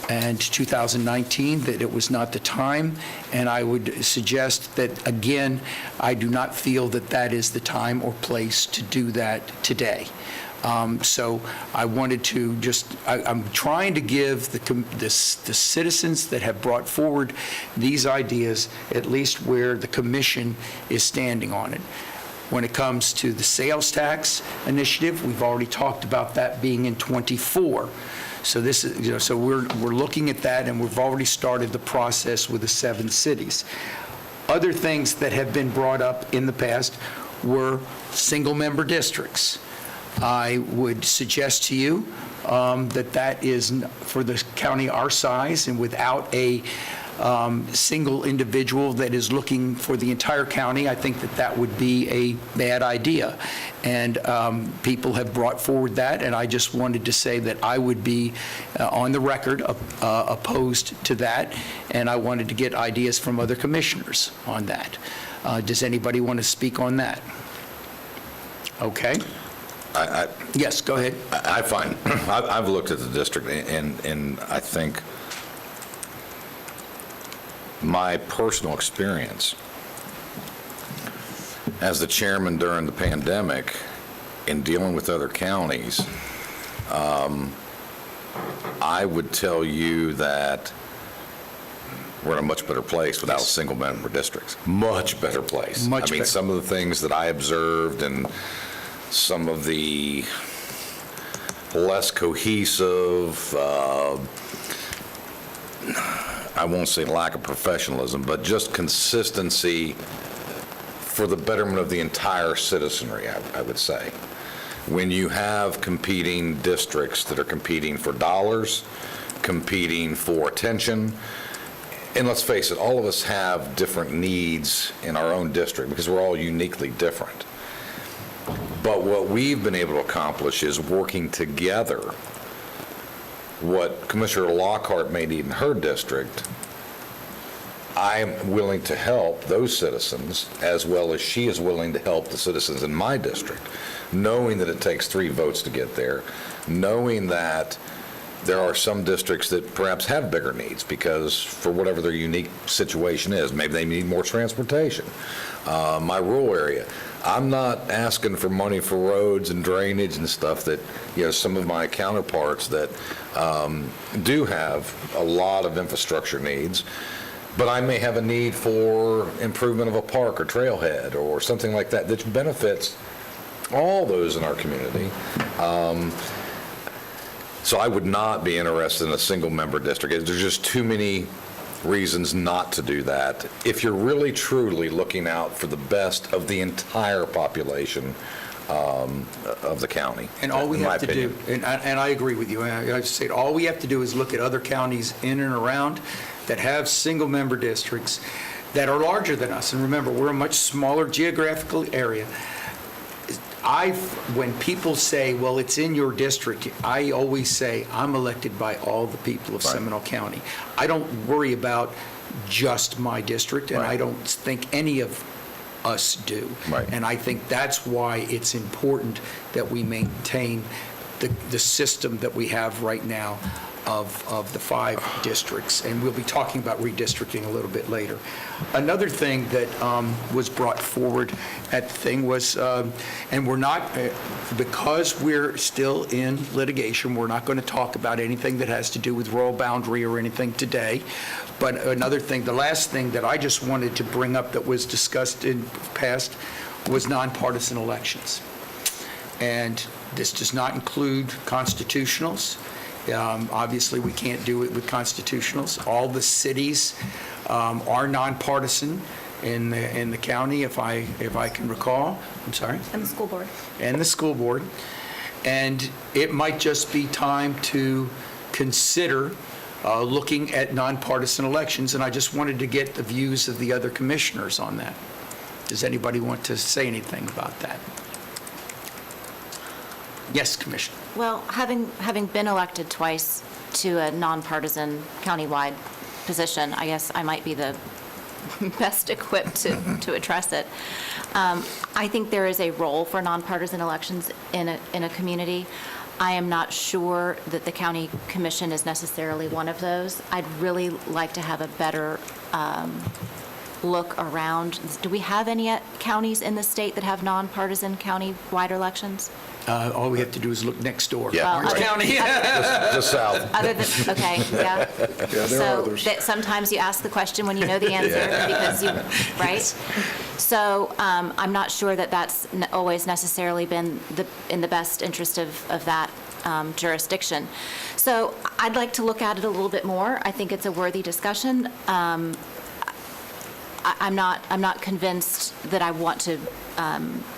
and 2019 that it was not the time, and I would suggest that, again, I do not feel that that is the time or place to do that today. So I wanted to just, I'm trying to give the citizens that have brought forward these ideas at least where the commission is standing on it. When it comes to the sales tax initiative, we've already talked about that being in '24. So this is, so we're looking at that, and we've already started the process with the 7 cities. Other things that have been brought up in the past were single-member districts. I would suggest to you that is, for the county our size and without a single individual that is looking for the entire county, I think that would be a bad idea. And people have brought forward that, and I just wanted to say that I would be on the record opposed to that, and I wanted to get ideas from other commissioners on that. Does anybody want to speak on that? Okay. Yes, go ahead. I find, I've looked at the district, and I think my personal experience as the chairman during the pandemic in dealing with other counties, I would tell you that we're in a much better place without single-member districts. Much better place. Much I mean, better. some of the things that I observed and some of the less cohesive, I won't say lack of professionalism, but just consistency for the betterment of the entire citizenry, I would say. When you have competing districts that are competing for dollars, competing for attention, and let's face it, all of us have different needs in our own district because we're all uniquely different. But what we've been able to accomplish is working together. What Commissioner Lockhart may need in her district, I'm willing to help those citizens as well as she is willing to help the citizens in my district, knowing that it takes 3 votes to get there, knowing that there are some districts that perhaps have bigger needs because for whatever their unique situation is, maybe they need more transportation. My rural area, I'm not asking for money for roads and drainage and stuff that, you know, some of my counterparts that do have a lot of infrastructure needs, but I may have a need for improvement of a park or trailhead or something like that that benefits all those in our community. So I would not be interested in a single-member district. There's just too many reasons not to do that. If you're really, truly looking out for the best of the entire population of the county. And all we in my have to do, opinion. and I agree with you, I just say, all we have to do is look at other counties in and around that have single-member districts that are larger than us. And remember, we're a much smaller geographical area. When people say, well, it's in your district, I always say, I'm elected by all the people of Seminole County. I don't worry about just my district, and I Right. don't think any of us do. Right. And I think that's why it's important that we maintain the system that we have right now of the 5 districts. And we'll be talking about redistricting a little bit later. Another thing that was brought forward at the thing was, and we're not, because we're still in litigation, we're not going to talk about anything that has to do with royal boundary or anything today. But another thing, the last thing that I just wanted to bring up that was discussed in past was nonpartisan elections. And this does not include constitutionals. Obviously, we can't do it with constitutionals. All the cities are nonpartisan in the county, if I can recall. I'm sorry? And the school board. And the school board. And it might just be time to consider looking at nonpartisan elections, and I just wanted to get the views of the other commissioners on that. Does anybody want to say anything about that? Yes, Commissioner. Well, having been elected twice to a nonpartisan countywide position, I guess I might be the best equipped to address it. I think there is a role for nonpartisan elections in a community. I am not sure that the county commission is necessarily one of those. I'd really like to have a better look around. Do we have any counties in the state that have nonpartisan county-wide elections? All we have to do is look next door. Yeah, Orange right. County. Just south. Other than, okay, yeah. there are So others. that sometimes you ask the question when you know the answer, because you, right? So I'm not sure that that's always necessarily been in the best interest of that jurisdiction. So I'd like to look at it a little bit more. I think it's a worthy discussion. I'm not convinced that I want to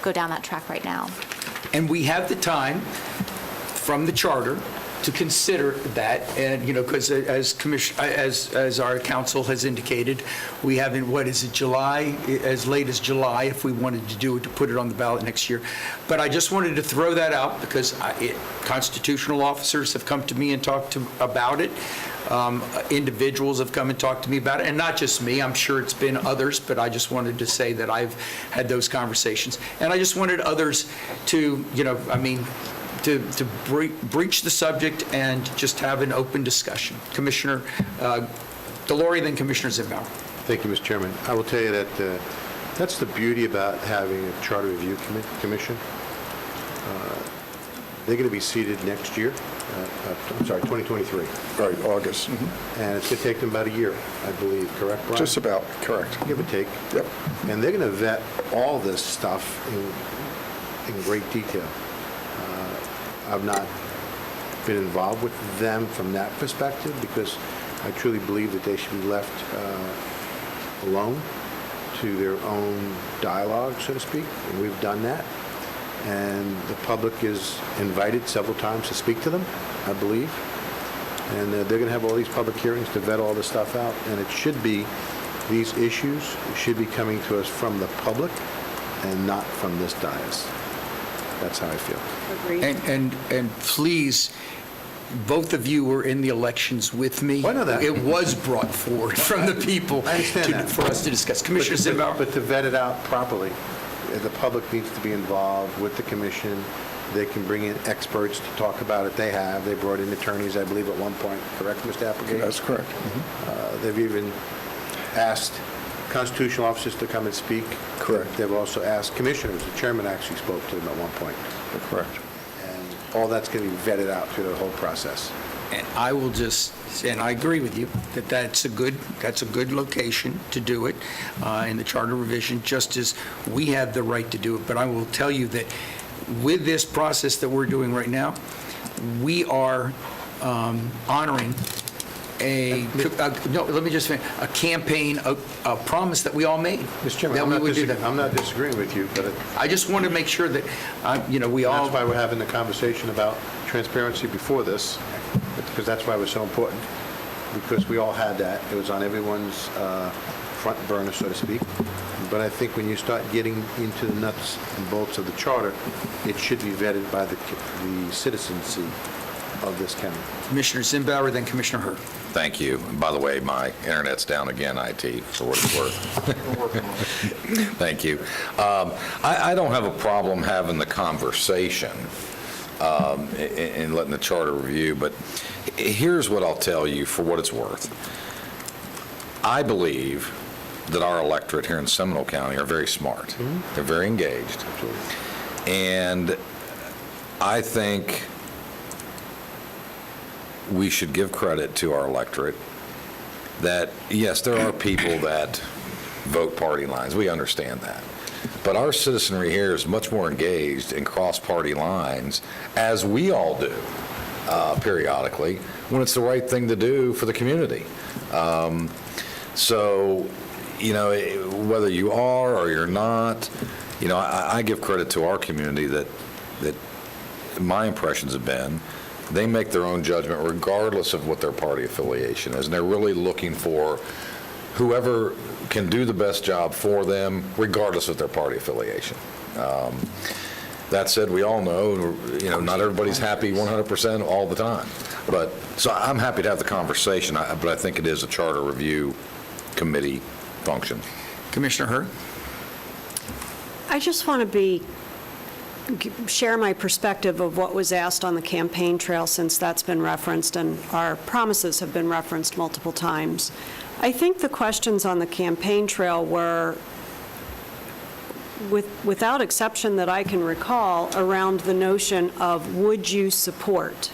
go down that track right now. And we have the time from the charter to consider that, and, you know, because as our council has indicated, we have in, what is it, July, as late as July, if we wanted to do it, to put it on the ballot next year. But I just wanted to throw that out because constitutional officers have come to me and talked about it. Individuals have come and talked to me about it, and not just me, I'm sure it's been others, but I just wanted to say that I've had those conversations. And I just wanted others to, you know, I mean, to breach the subject and just have an open discussion. Commissioner Delory, then Commissioner Zimbauer. Thank you, Mr. Chairman. I will tell you that that's the beauty about having a Charter Review Commission. They're going to be seated next year, 2023. Right, August. And it's going to take them about a year, I believe, correct, Brian? Just about, correct. Give or take. Yep. And they're going to vet all this stuff in great detail. I've not been involved with them from that perspective because I truly believe that they should be left alone to their own dialogue, so to speak, and we've done that. And the public is invited several times to speak to them, I believe. And they're going to have all these public hearings to vet all this stuff out. And it should be, these issues should be coming to us from the public and not from this dais. That's how I feel. Agreed. And please, both of you were in the elections with me. I know that. It was brought forward from the people I understand that. for us to discuss. Commissioner Zimbauer. But to vet it out properly, the public needs to be involved with the commission. They can bring in experts to talk about it. They have. They brought in attorneys, I believe, at one point. Correct, Mr. Applegate? That's correct. They've even asked constitutional officers to come and speak. Correct. They've also asked commissioners. The chairman actually spoke to them at one point. Correct. And all that's going to be vetted out through the whole process. And I will just, and I agree with you, that that's a good location to do it in the charter revision, just as we have the right to do it. But I will tell you that with this process that we're doing right now, we are honoring no, let me just finish, a campaign, a promise that we all made. Mr. Chairman, that I'm we not would do that. I'm not disagreeing with you, but I just wanted to make sure that, we all. that's why we're having the conversation about transparency before this, because that's why it was so important, because we all had that. It was on everyone's front burner, so to speak. But I think when you start getting into the nuts and bolts of the charter, it should be vetted by the citizens of this county. Commissioner Zimbauer, then Commissioner Hurd. Thank you. And by the way, my internet's down again, IT, for what it's worth. Thank you. I don't have a problem having the conversation and letting the charter review, but here's what I'll tell you for what it's worth. I believe that our electorate here in Seminole County are very smart. They're very engaged. And I think we should give credit to our electorate that, yes, there are people that vote party lines. We understand that. But our citizenry here is much more engaged in cross-party lines, as we all do periodically, when it's the right thing to do for the community. So, whether you are or you're not, I give credit to our community that my impressions have been they make their own judgment regardless of what their party affiliation is, and they're really looking for whoever can do the best job for them regardless of their party affiliation. That said, we all know, not everybody's happy 100% all the time. So I'm happy to have the conversation, but I think it is a charter review committee function. Commissioner Hurd? I just want to share my perspective of what was asked on the campaign trail, since that's been referenced and our promises have been referenced multiple times. I think the questions on the campaign trail were, without exception that I can recall, around the notion of would you support?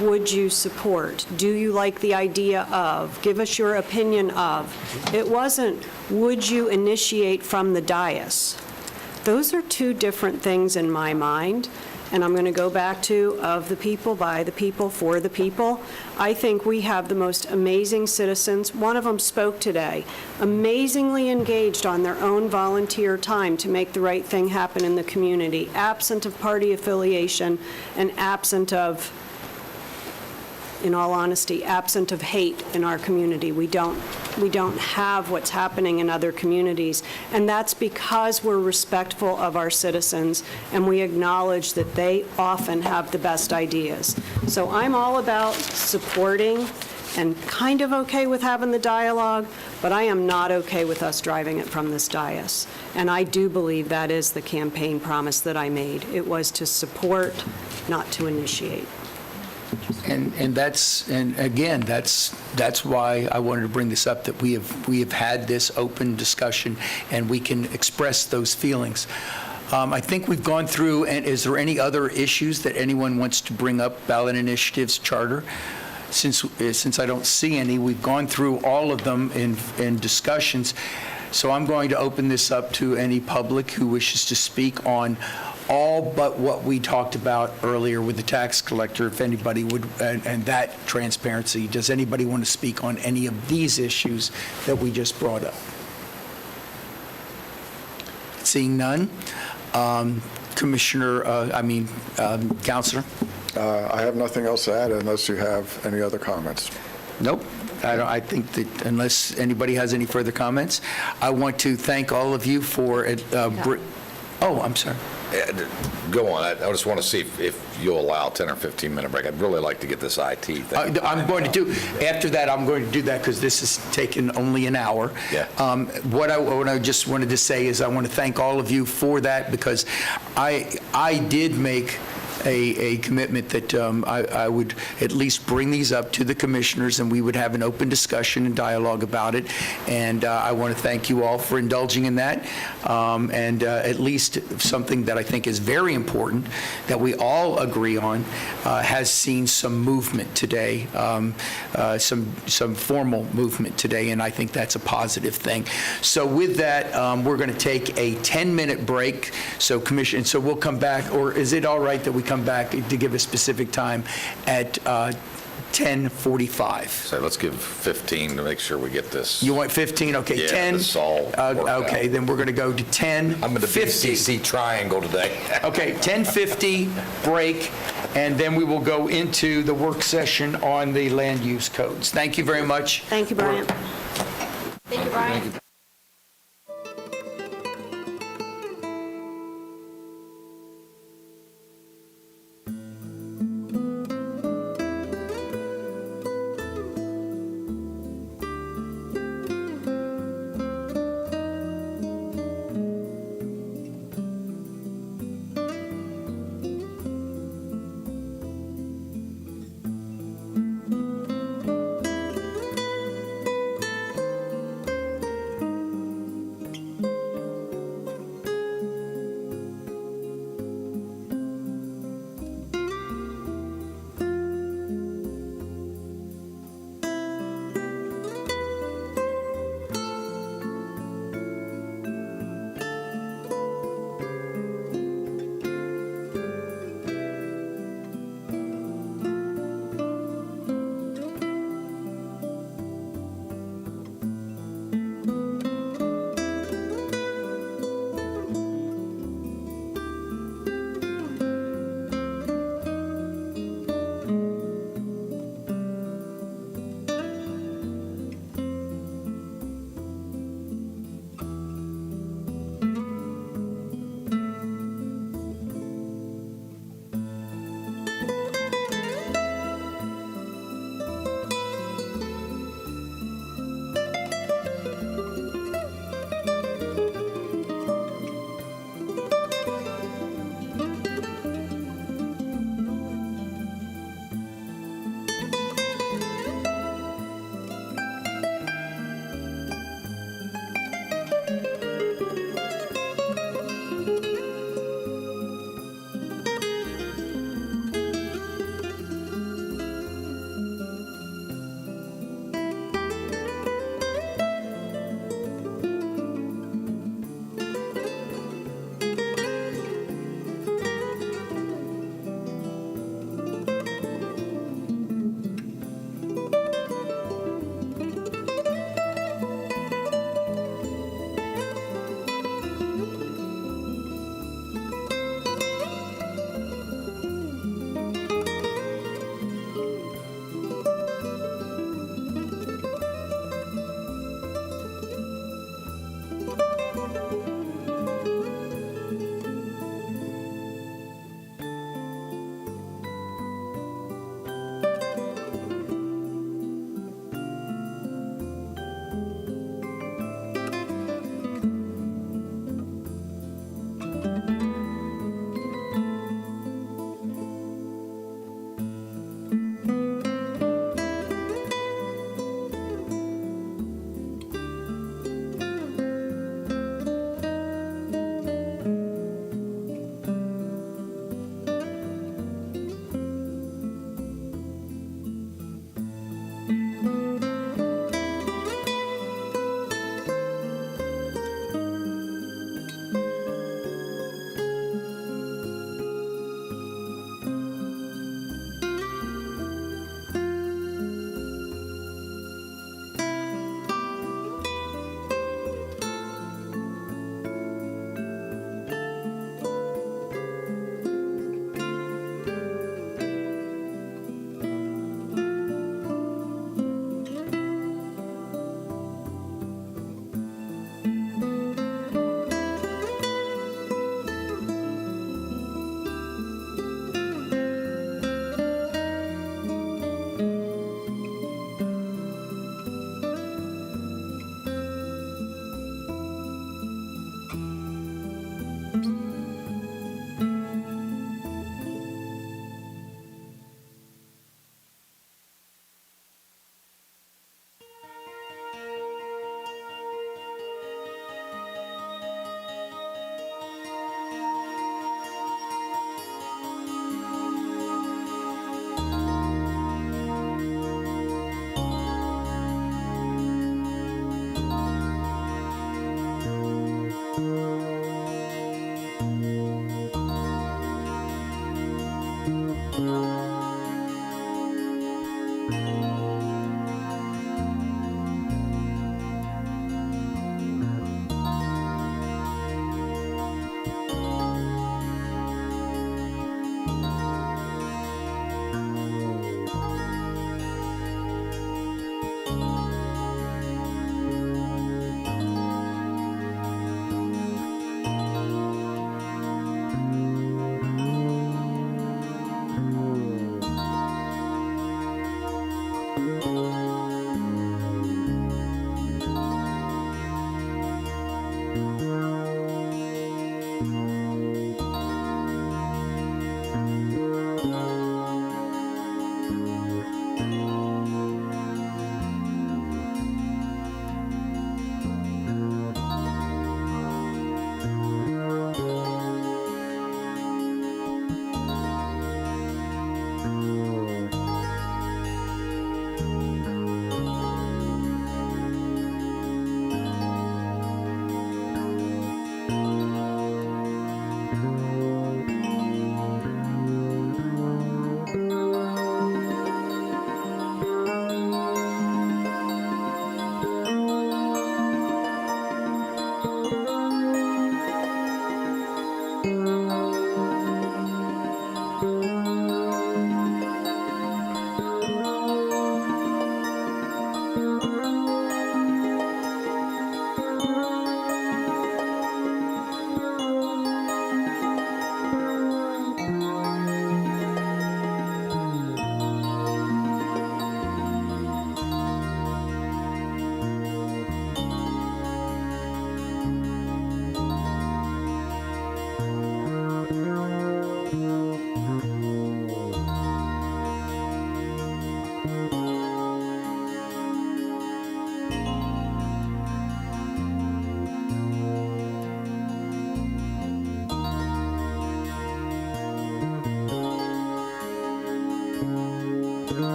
Would you support? Do you like the idea of? Give us your opinion of. It wasn't, would you initiate from the dais? Those are two different things in my mind, and I'm going to go back to of the people, by the people, for the people. I think we have the most amazing citizens. One of them spoke today, amazingly engaged on their own volunteer time to make the right thing happen in the community, absent of party affiliation and absent of, in all honesty, absent of hate in our community. We don't have what's happening in other communities, and that's because we're respectful of our citizens and we acknowledge that they often have the best ideas. So I'm all about supporting and kind of okay with having the dialogue, but I am not okay with us driving it from this dais. And I do believe that is the campaign promise that I made. It was to support, not to initiate. And again, that's why I wanted to bring this up, that we have had this open discussion and we can express those feelings. I think we've gone through, and is there any other issues that anyone wants to bring up, ballot initiatives, charter? Since I don't see any, we've gone through all of them in discussions. So I'm going to open this up to any public who wishes to speak on all but what we talked about earlier with the tax collector, if anybody would, and that transparency. Does anybody want to speak on any of these issues that we just brought up? Seeing none. Counselor? I have nothing else to add unless you have any other comments. Nope. I think that unless anybody has any further comments, I want to thank all of you for I'm sorry. Go on. I just want to see if you'll allow a 10 or 15-minute break. I'd really like to get this IT thing. I'm going to do, after that, I'm going to do that because this has taken only an hour. Yeah. What I just wanted to say is I want to thank all of you for that, because I did make a commitment that I would at least bring these up to the commissioners and we would have an open discussion and dialogue about it. And I want to thank you all for indulging in that. And at least something that I think is very important that we all agree on has seen some movement today, some formal movement today, and I think that's a positive thing. So with that, we're going to take a 10-minute break. So we'll come back, or is it all right that we come come back to give a specific time at 10:45. So let's give 15 to make sure we get this. You want 15? Okay, Yeah, 10? this is all worked Okay, out. then we're going to go to 10:50. I'm in the BCC triangle today. Okay, 10:50 break, and then we will go into the work session on the land use codes. Thank you very much. Thank you, Brian. Thank you, Brian.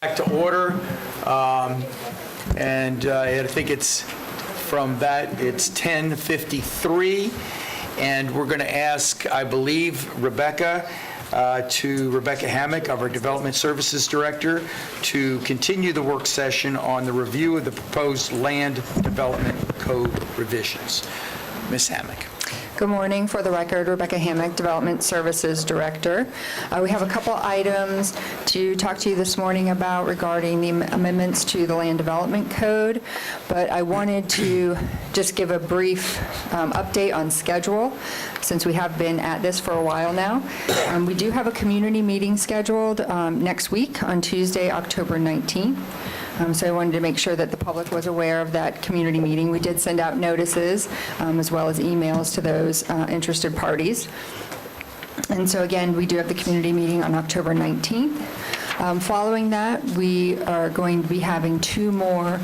back to order. And I think it's from that, it's 10:53. And we're going to ask, I believe, Rebecca Hammock, of our Development Services Director, to continue the work session on the review of the proposed Land Development Code revisions. Ms. Hammock. Good morning. For the record, Rebecca Hammock, Development Services Director. We have a couple items to talk to you this morning about regarding the amendments to the Land Development Code, but I wanted to just give a brief update on schedule, since we have been at this for a while now. We do have a community meeting scheduled next week on Tuesday, October 19th. So I wanted to make sure that the public was aware of that community meeting. We did send out notices as well as emails to those interested parties. And so again, we do have the community meeting on October 19th. Following that, we are going to be having 2 more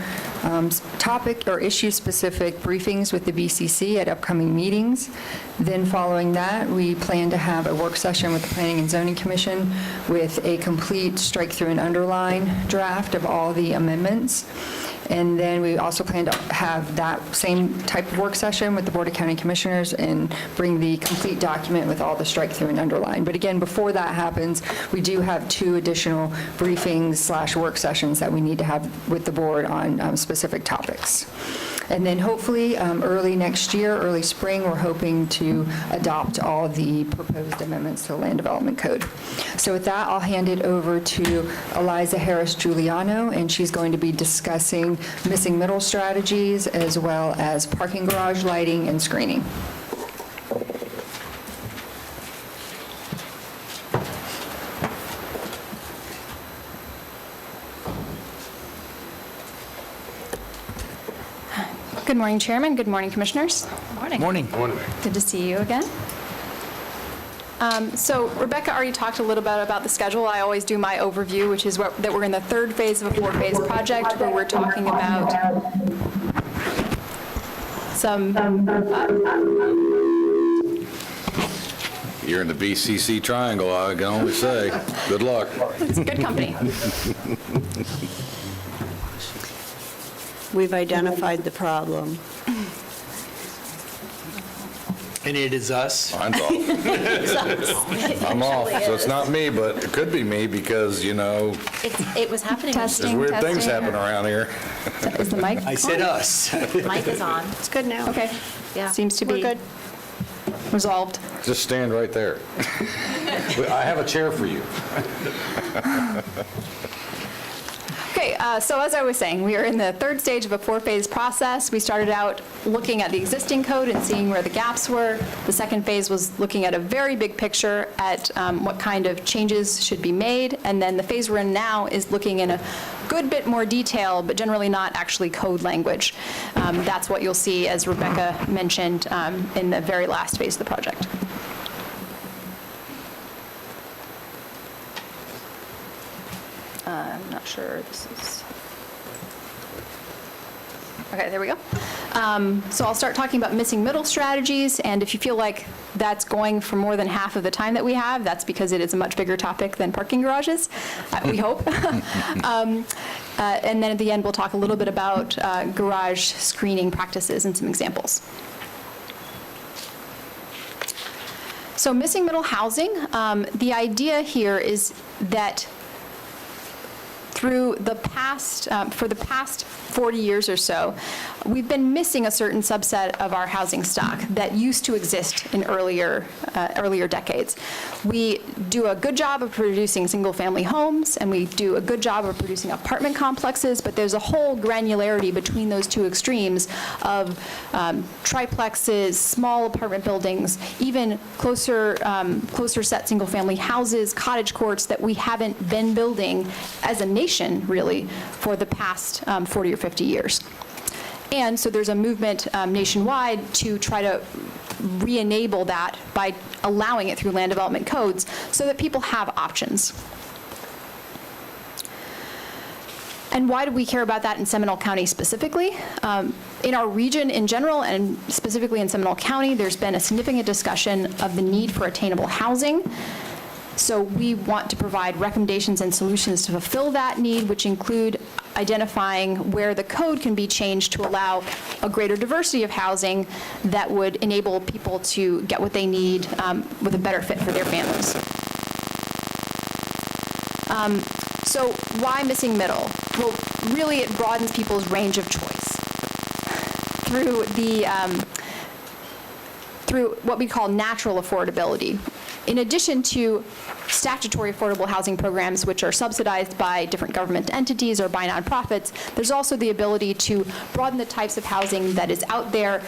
topic or issue-specific briefings with the BCC at upcoming meetings. Then following that, we plan to have a work session with the Planning and Zoning Commission with a complete strike-through and underline draft of all the amendments. And then we also plan to have that same type of work session with the Board of County Commissioners and bring the complete document with all the strike-through and underline. But again, before that happens, we do have 2 additional briefings/work sessions that we need to have with the board on specific topics. And then hopefully, early next year, early spring, we're hoping to adopt all the proposed amendments to the Land Development Code. So with that, I'll hand it over to Eliza Harris-Giuliano, and she's going to be discussing missing middle strategies as well as parking garage lighting and screening. Good morning, Chairman. Good morning, Commissioners. Morning. Good to see you again. So Rebecca already talked a little bit about the schedule. I always do my overview, which is that we're in the 3rd phase of a 4-phase project where we're talking about some, You're in the BCC triangle, I can only say. Good luck. it's good company. We've identified the problem. And it is us. Mine's off. I'm off, so it's not me, but it could be me because, you know, It was happening. there's weird things happen around here. Is the mic I said on? us. Mic is on. It's good now. Okay. Yeah. Seems to We're be good. resolved. Just stand right there. I have a chair for you. Okay, so as I was saying, we are in the 3rd stage of a 4-phase process. We started out looking at the existing code and seeing where the gaps were. The 2nd phase was looking at a very big picture at what kind of changes should be made. And then the phase we're in now is looking in a good bit more detail, but generally not actually code language. That's what you'll see, as Rebecca mentioned, in the very last phase of the project. I'm not sure this is... Okay, there we go. So I'll start talking about missing middle strategies, and if you feel like that's going for more than half of the time that we have, that's because it is a much bigger topic than parking garages, we hope. And then at the end, we'll talk a little bit about garage screening practices and some examples. So missing middle housing, the idea here is that through the past, for the past 40 years or so, we've been missing a certain subset of our housing stock that used to exist in earlier decades. We do a good job of producing single-family homes, and we do a good job of producing apartment complexes, but there's a whole granularity between those 2 extremes of triplexes, small apartment buildings, even closer set single-family houses, cottage courts that we haven't been building as a nation, really, for the past 40 or 50 years. And so there's a movement nationwide to try to re-enable that by allowing it through land development codes so that people have options. And why do we care about that in Seminole County specifically? In our region in general, and specifically in Seminole County, there's been a significant discussion of the need for attainable housing. So we want to provide recommendations and solutions to fulfill that need, which include identifying where the code can be changed to allow a greater diversity of housing that would enable people to get what they need with a better fit for their families. So why missing middle? Well, really, it broadens people's range of choice through what we call natural affordability. In addition to statutory affordable housing programs, which are subsidized by different government entities or by nonprofits, there's also the ability to broaden the types of housing that is out there,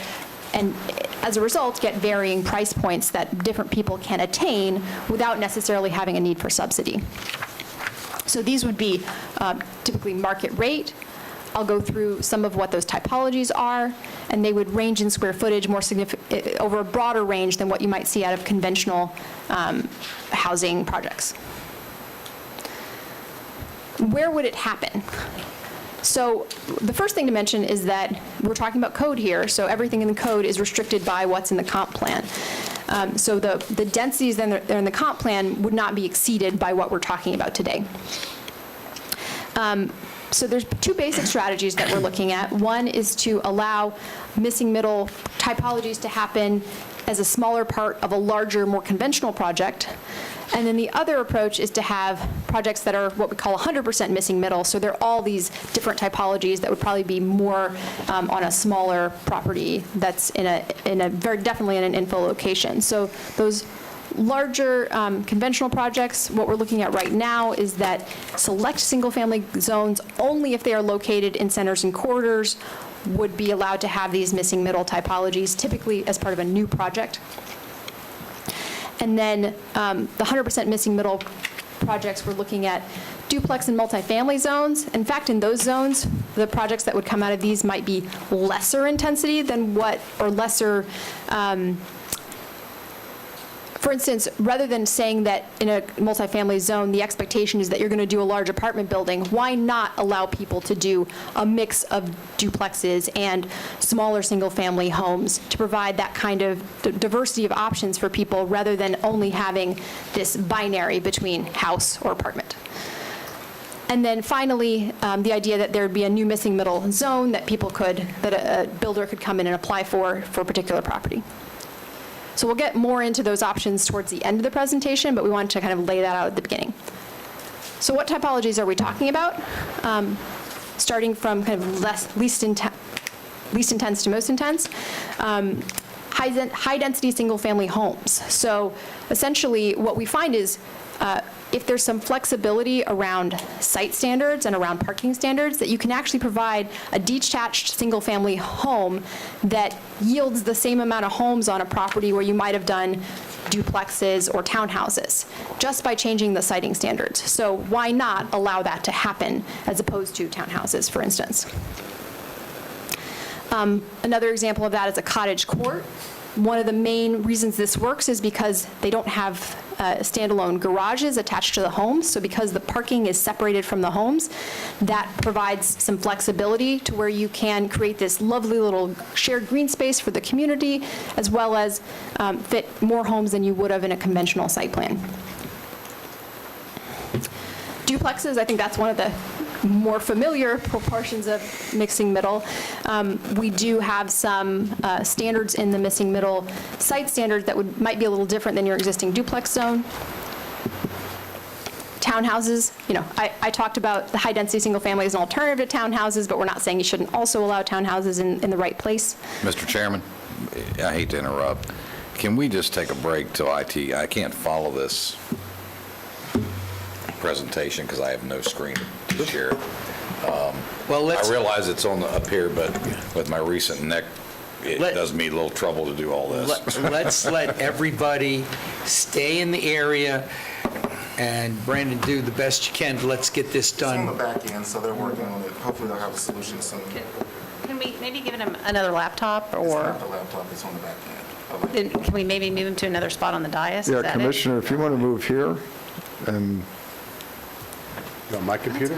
and as a result, get varying price points that different people can attain without necessarily having a need for subsidy. So these would be typically market rate. I'll go through some of what those typologies are, and they would range in square footage more significant, over a broader range than what you might see out of conventional housing projects. Where would it happen? So the first thing to mention is that we're talking about code here, so everything in the code is restricted by what's in the comp plan. So the densities that are in the comp plan would not be exceeded by what we're talking about today. So there's two basic strategies that we're looking at. One is to allow missing middle typologies to happen as a smaller part of a larger, more conventional project. And then the other approach is to have projects that are what we call 100% missing middle. So they're all these different typologies that would probably be more on a smaller property that's in a very definitely in an infill location. So those larger conventional projects, what we're looking at right now is that select single-family zones, only if they are located in centers and corridors, would be allowed to have these missing middle typologies, typically as part of a new project. And then the 100% missing middle projects, we're looking at duplex and multifamily zones. In fact, in those zones, the projects that would come out of these might be lesser intensity than what, or lesser, for instance, rather than saying that in a multifamily zone, the expectation is that you're going to do a large apartment building, why not allow people to do a mix of duplexes and smaller single-family homes to provide that kind of diversity of options for people rather than only having this binary between house or apartment? And then finally, the idea that there would be a new missing middle zone that people could, that a builder could come in and apply for a particular property. So we'll get more into those options towards the end of the presentation, but we wanted to kind of lay that out at the beginning. So what typologies are we talking about? Starting from kind of least intense to most intense. High-density single-family homes. So essentially what we find is if there's some flexibility around site standards and around parking standards, that you can actually provide a detached single-family home that yields the same amount of homes on a property where you might have done duplexes or townhouses, just by changing the siting standards. So why not allow that to happen as opposed to townhouses, for instance? Another example of that is a cottage court. One of the main reasons this works is because they don't have standalone garages attached to the homes. So because the parking is separated from the homes, that provides some flexibility to where you can create this lovely little shared green space for the community, as well as fit more homes than you would have in a conventional site plan. Duplexes, I think that's one of the more familiar proportions of mixing middle. We do have some standards in the missing middle site standards that might be a little different than your existing duplex zone. Townhouses, I talked about the high-density single-family as an alternative to townhouses, but we're not saying you shouldn't also allow townhouses in the right place. Mr. Chairman, I hate to interrupt. Can we just take a break till I can't follow this presentation because I have no screen to share. Well, I realize it's on up here, but with my recent neck, it does me a little trouble to do all this. Let's let everybody stay in the area, and Brandon, do the best you can. Let's get this It's on the done. back end, so they're working on it. Hopefully they'll have a solution soon. Can we maybe give him another laptop, It's or not the laptop, it's on the back end. then can we maybe move him to another spot on the dais? Is Yeah, that it? Commissioner, if you want to move here, and You want my computer?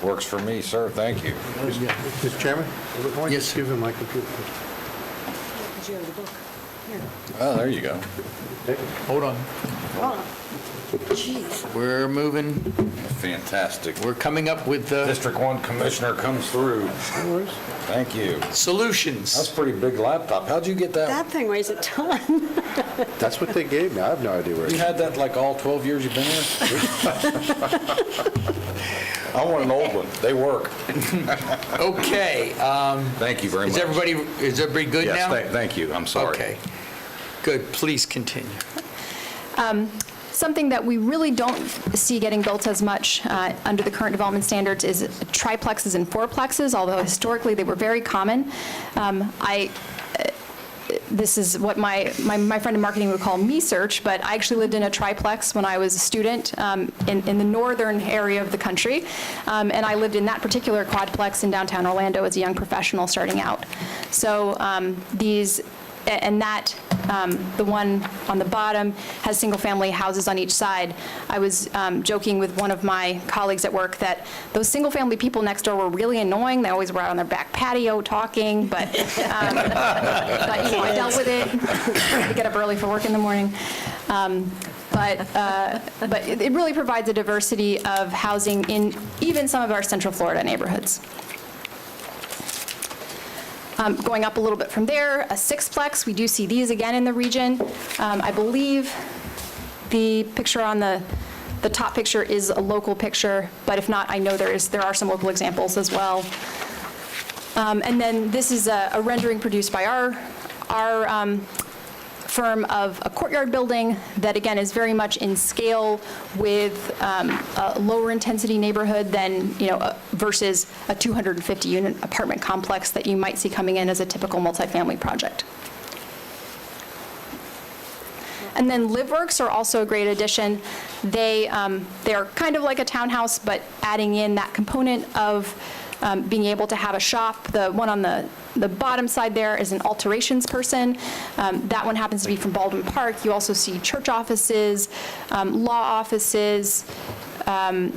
Works for me, sir. Thank you. Mr. Chairman? Why don't you Yes. give him my computer? Oh, there you go. Hold on. We're moving, Fantastic. we're coming up with District 1 Commissioner comes through. Thank you. That's solutions. a pretty big laptop. How'd you get that? That thing weighs a ton. That's what they gave me. I have no idea where it You is. had that like all 12 years you've been here? I want an old one. They work. Okay, Thank you very much. is everybody good Yes, now? thank you. I'm sorry. Okay, good, please continue. Something that we really don't see getting built as much under the current development standards is triplexes and fourplexes, although historically they were very common. This is what my friend in marketing would call me search, but I actually lived in a triplex when I was a student in the northern area of the country, and I lived in that particular quadplex in downtown Orlando as a young professional starting out. So the one on the bottom has single-family houses on each side. I was joking with one of my colleagues at work that those single-family people next door were really annoying. They always were out on their back patio talking, but I dealt with it. I had to get up early for work in the morning. But it really provides a diversity of housing in even some of our Central Florida neighborhoods. Going up a little bit from there, a sixplex, we do see these again in the region. I believe the picture on the top picture is a local picture, but if not, I know there are some local examples as well. And then this is a rendering produced by our firm of a courtyard building that, again, is very much in scale with a lower intensity neighborhood than, versus a 250-unit apartment complex that you might see coming in as a typical multifamily project. And then LiveWorks are also a great addition. They are kind of like a townhouse, but adding in that component of being able to have a shop. The one on the bottom side there is an alterations person. That one happens to be from Baldwin Park. You also see church offices, law offices, I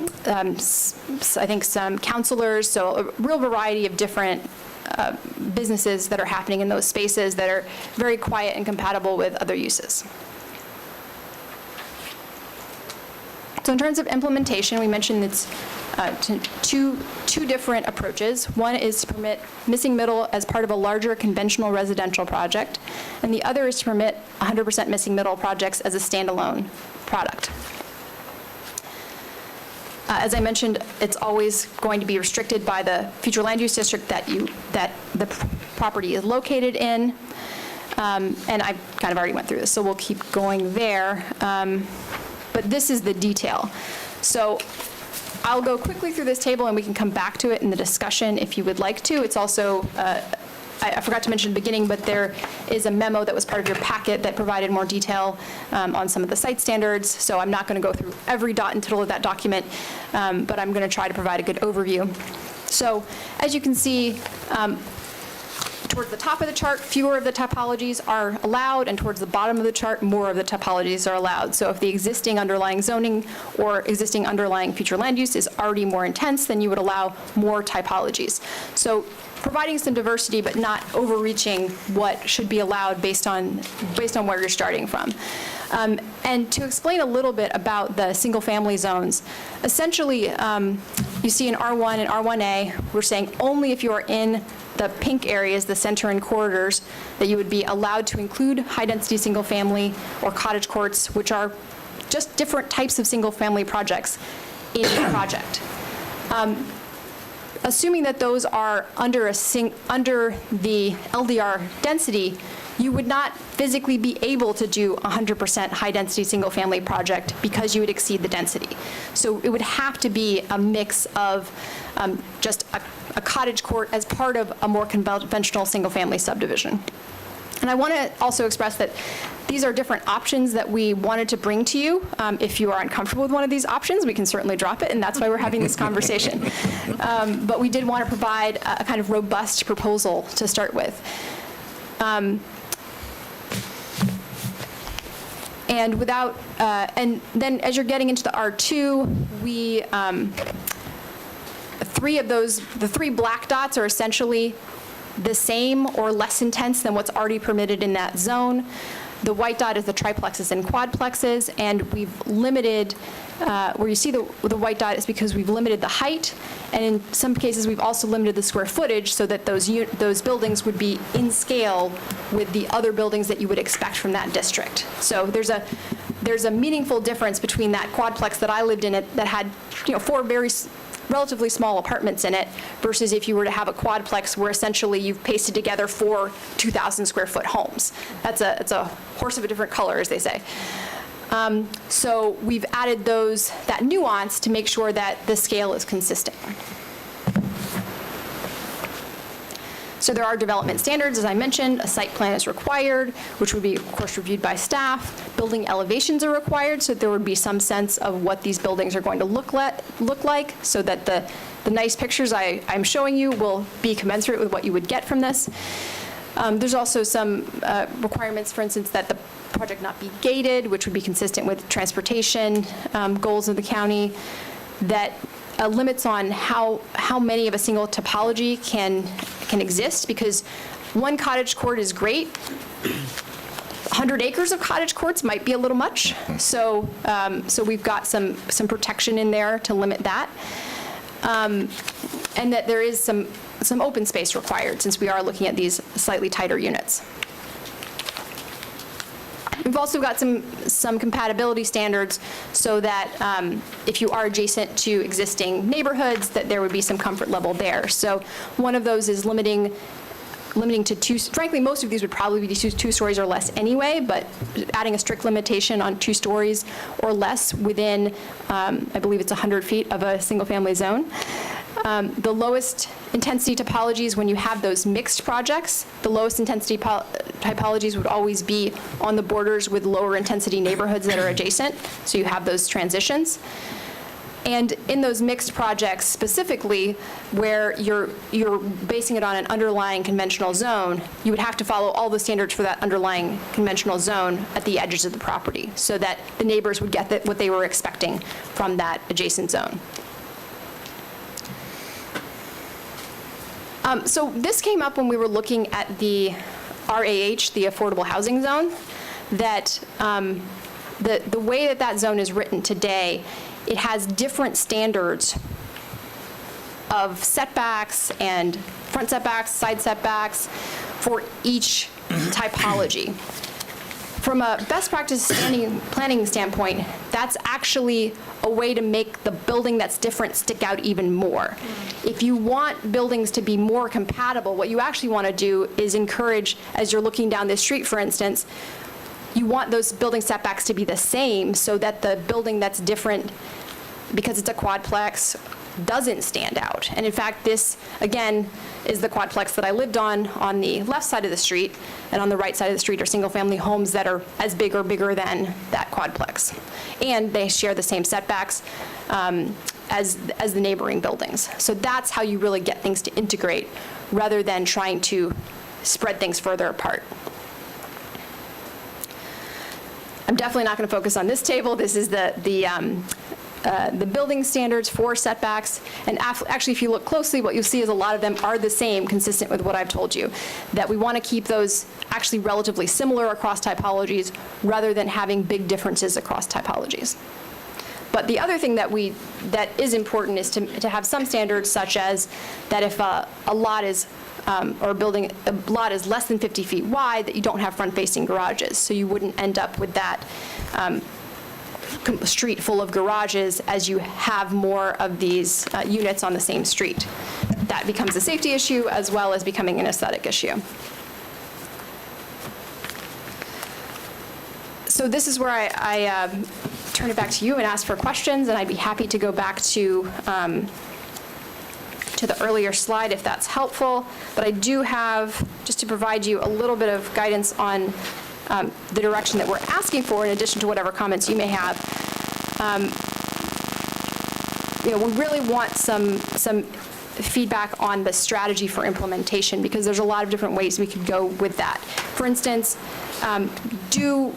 think some counselors, so a real variety of different businesses that are happening in those spaces that are very quiet and compatible with other uses. So in terms of implementation, we mentioned it's two different approaches. One is to permit missing middle as part of a larger conventional residential project, and the other is to permit 100% missing middle projects as a standalone product. As I mentioned, it's always going to be restricted by the future land use district that the property is located in, and I kind of already went through this, so we'll keep going there. But this is the detail. So I'll go quickly through this table and we can come back to it in the discussion if you would like to. It's also, I forgot to mention at the beginning, but there is a memo that was part of your packet that provided more detail on some of the site standards. So I'm not going to go through every dot and tittle of that document, but I'm going to try to provide a good overview. So as you can see, towards the top of the chart, fewer of the typologies are allowed, and towards the bottom of the chart, more of the typologies are allowed. So if the existing underlying zoning or existing underlying future land use is already more intense, then you would allow more typologies. So providing some diversity, but not overreaching what should be allowed based on where you're starting from. And to explain a little bit about the single-family zones, essentially, you see in R1 and R1A, we're saying only if you are in the pink areas, the center and corridors, that you would be allowed to include high-density single-family or cottage courts, which are just different types of single-family projects in the project. Assuming that those are under the LDR density, you would not physically be able to do 100% high-density single-family project because you would exceed the density. So it would have to be a mix of just a cottage court as part of a more conventional single-family subdivision. And I want to also express that these are different options that we wanted to bring to you. If you are uncomfortable with one of these options, we can certainly drop it, and that's why we're having this conversation. But we did want to provide a kind of robust proposal to start with. And then as you're getting into the R2, the three black dots are essentially the same or less intense than what's already permitted in that zone. The white dot is the triplexes and quadplexes, and we've limited, where you see the white dot is because we've limited the height, and in some cases, we've also limited the square footage so that those buildings would be in scale with the other buildings that you would expect from that district. So there's a meaningful difference between that quadplex that I lived in that had, 4 very relatively small apartments in it versus if you were to have a quadplex where essentially you've pasted together 4 2,000 square foot homes. It's a horse of a different color, as they say. So we've added that nuance to make sure that the scale is consistent. So there are development standards, as I mentioned. A site plan is required, which would be, of course, reviewed by staff. Building elevations are required, so there would be some sense of what these buildings are going to look like, so that the nice pictures I'm showing you will be commensurate with what you would get from this. There's also some requirements, for instance, that the project not be gated, which would be consistent with transportation goals of the county, that limits on how many of a single topology can exist, because one cottage court is great. 100 acres of cottage courts might be a little much. So we've got some protection in there to limit that. And that there is some open space required, since we are looking at these slightly tighter units. We've also got some compatibility standards so that if you are adjacent to existing neighborhoods, that there would be some comfort level there. So one of those is limiting to 2, frankly, most of these would probably be 2 stories or less anyway, but adding a strict limitation on 2 stories or less within, I believe it's 100 feet of a single-family zone. The lowest intensity topologies, when you have those mixed projects, the lowest intensity typologies would always be on the borders with lower intensity neighborhoods that are adjacent, so you have those transitions. And in those mixed projects specifically, where you're basing it on an underlying conventional zone, you would have to follow all the standards for that underlying conventional zone at the edges of the property, so that the neighbors would get what they were expecting from that adjacent zone. So this came up when we were looking at the RAH, the Affordable Housing Zone, that the way that zone is written today, it has different standards of setbacks and front setbacks, side setbacks for each typology. From a best practice planning standpoint, that's actually a way to make the building that's different stick out even more. If you want buildings to be more compatible, what you actually want to do is encourage, as you're looking down this street, for instance, you want those building setbacks to be the same so that the building that's different, because it's a quadplex, doesn't stand out. And in fact, this, again, is the quadplex that I lived on the left side of the street, and on the right side of the street are single-family homes that are as big or bigger than that quadplex. And they share the same setbacks as the neighboring buildings. So that's how you really get things to integrate, rather than trying to spread things further apart. I'm definitely not going to focus on this table. This is the building standards for setbacks. And actually, if you look closely, what you'll see is a lot of them are the same, consistent with what I've told you, that we want to keep those actually relatively similar across typologies rather than having big differences across typologies. But the other thing that is important is to have some standards, such as that if a lot is or a lot is less than 50 feet wide, that you don't have front-facing garages. So you wouldn't end up with that street full of garages as you have more of these units on the same street. That becomes a safety issue as well as becoming an aesthetic issue. So this is where I turn it back to you and ask for questions, and I'd be happy to go back to the earlier slide if that's helpful. But I do have, just to provide you a little bit of guidance on the direction that we're asking for, in addition to whatever comments you may have. We really want some feedback on the strategy for implementation, because there's a lot of different ways we could go with that. For instance, do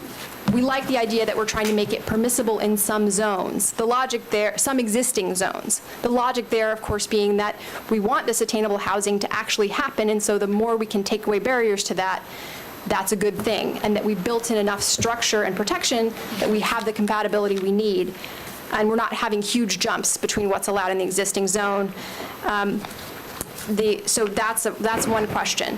we like the idea that we're trying to make it permissible in some zones. The logic there, some existing zones. The logic there, of course, being that we want this attainable housing to actually happen, and so the more we can take away barriers to that, that's a good thing, and that we built in enough structure and protection that we have the compatibility we need, and we're not having huge jumps between what's allowed in the existing zone. So that's one question.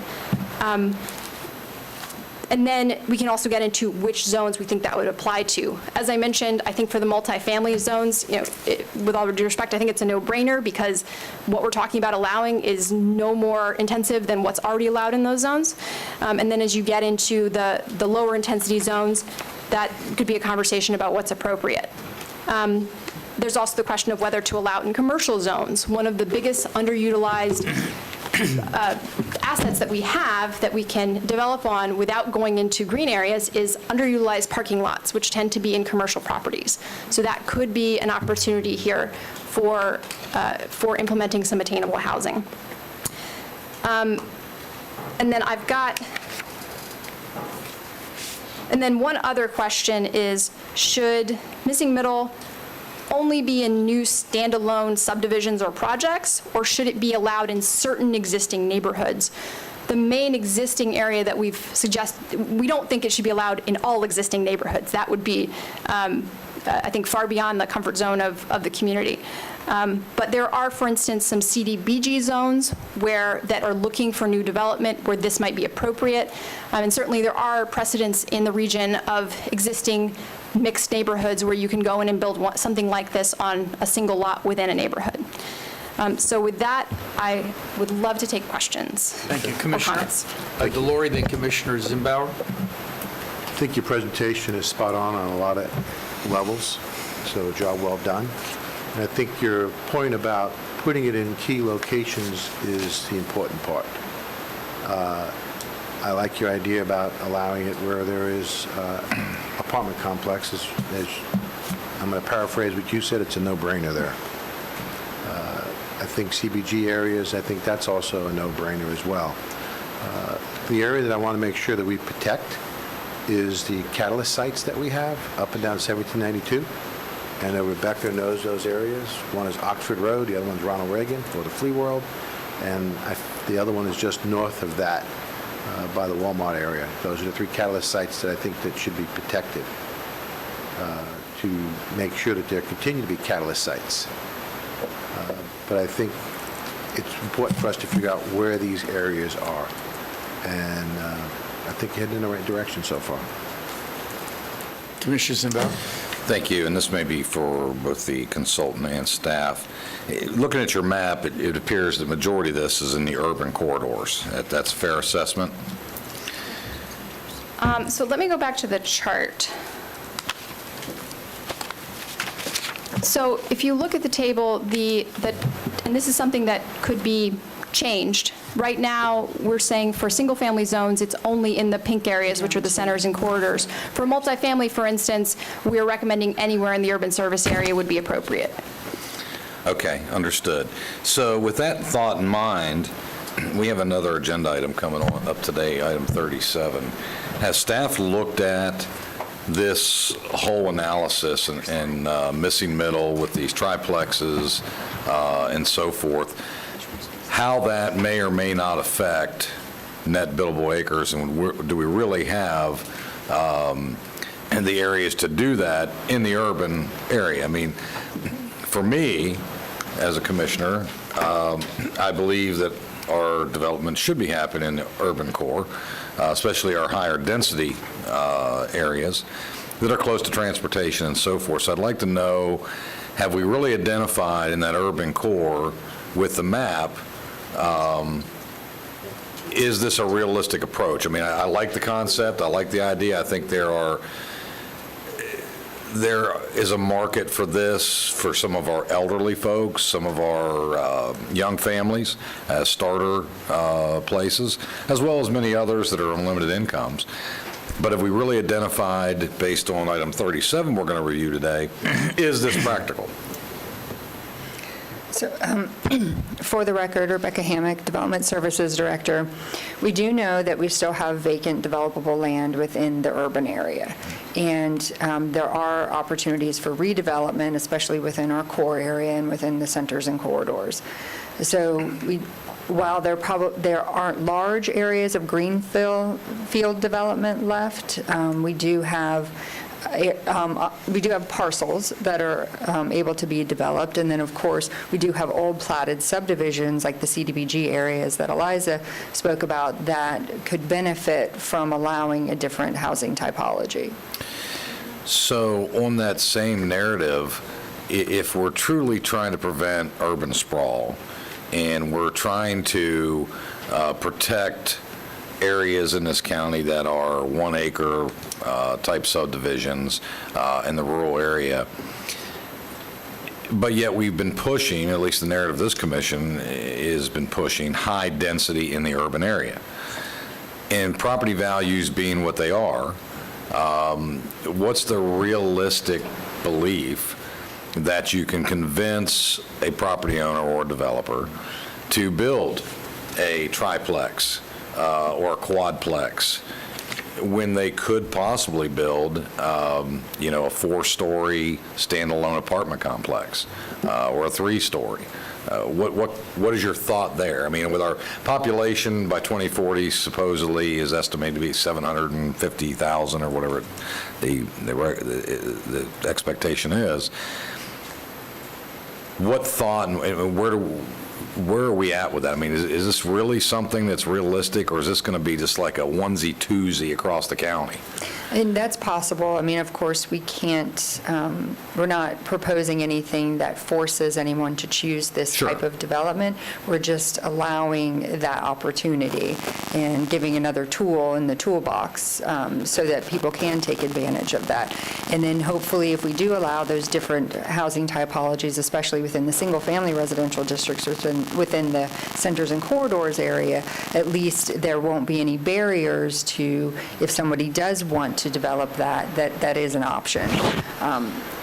And then we can also get into which zones we think that would apply to. As I mentioned, I think for the multifamily zones, with all due respect, I think it's a no-brainer because what we're talking about allowing is no more intensive than what's already allowed in those zones. And then as you get into the lower intensity zones, that could be a conversation about what's appropriate. There's also the question of whether to allow it in commercial zones. One of the biggest underutilized assets that we have that we can develop on without going into green areas is underutilized parking lots, which tend to be in commercial properties. So that could be an opportunity here for implementing some attainable housing. And then one other question is, should missing middle only be in new standalone subdivisions or projects, or should it be allowed in certain existing neighborhoods? The main existing area that we've suggested, we don't think it should be allowed in all existing neighborhoods. That would be, I think, far beyond the comfort zone of the community. But there are, for instance, some CDBG zones that are looking for new development where this might be appropriate. And certainly there are precedents in the region of existing mixed neighborhoods where you can go in and build something like this on a single lot within a neighborhood. So with that, I would love to take questions. Thank you, or Commissioner. comments. Delory, then Commissioner Zimbauer. I think your presentation is spot on a lot of levels, so job well done. And I think your point about putting it in key locations is the important part. I like your idea about allowing it where there is apartment complexes. I'm going to paraphrase what you said, it's a no-brainer there. I think CBG areas, I think that's also a no-brainer as well. The area that I want to make sure that we protect is the catalyst sites that we have up and down 1792. And Rebecca knows those areas. One is Oxford Road, the other one's Ronald Reagan, or the Flea World, and the other one is just north of that by the Walmart area. Those are the three catalyst sites that I think that should be protected to make sure that there continue to be catalyst sites. But I think it's important for us to figure out where these areas are. And I think you're heading in the right direction so far. Commissioner Zimbauer. Thank you, and this may be for both the consultant and staff. Looking at your map, it appears the majority of this is in the urban corridors. That's a fair assessment? So let me go back to the chart. So if you look at the table, and this is something that could be changed. Right now, we're saying for single-family zones, it's only in the pink areas, which are the centers and corridors. For multifamily, for instance, we're recommending anywhere in the urban service area would be appropriate. Okay, understood. So with that thought in mind, we have another agenda item coming on up today, item 37. Has staff looked at this whole analysis and missing middle with these triplexes and so forth, how that may or may not affect net buildable acres, and do we really have and the areas to do that in the urban area? I mean, for me, as a commissioner, I believe that our development should be happening in the urban core, especially our higher density areas that are close to transportation and so forth. So I'd like to know, have we really identified in that urban core with the map, is this a realistic approach? I mean, I like the concept, I like the idea. I think there is a market for this for some of our elderly folks, some of our young families as starter places, as well as many others that are on limited incomes. But have we really identified, based on item 37 we're going to review today, is this practical? For the record, Rebecca Hammock, Development Services Director. We do know that we still have vacant developable land within the urban area, and there are opportunities for redevelopment, especially within our core area and within the centers and corridors. So while there aren't large areas of greenfield development left, we do have parcels that are able to be developed, and then, of course, we do have old platted subdivisions like the CDBG areas that Eliza spoke about that could benefit from allowing a different housing typology. So on that same narrative, if we're truly trying to prevent urban sprawl, and we're trying to protect areas in this county that are 1 acre type subdivisions in the rural area, but yet we've been pushing, at least the narrative of this commission has been pushing, high density in the urban area. And property values being what they are, what's the realistic belief that you can convince a property owner or a developer to build a triplex or a quadplex when they could possibly build, a 4-story standalone apartment complex or a 3-story? What is your thought there? I mean, with our population by 2040 supposedly is estimated to be 750,000 or whatever the expectation is. What thought and where are we at with that? I mean, is this really something that's realistic, or is this going to be just like a onesie-twosie across the county? And that's possible. I mean, of course, we can't, we're not proposing anything that forces anyone to choose this type of development. We're just allowing that opportunity and giving another tool in the toolbox so that people can take advantage of that. And then hopefully, if we do allow those different housing typologies, especially within the single-family residential districts within the centers and corridors area, at least there won't be any barriers to, if somebody does want to develop that is an option.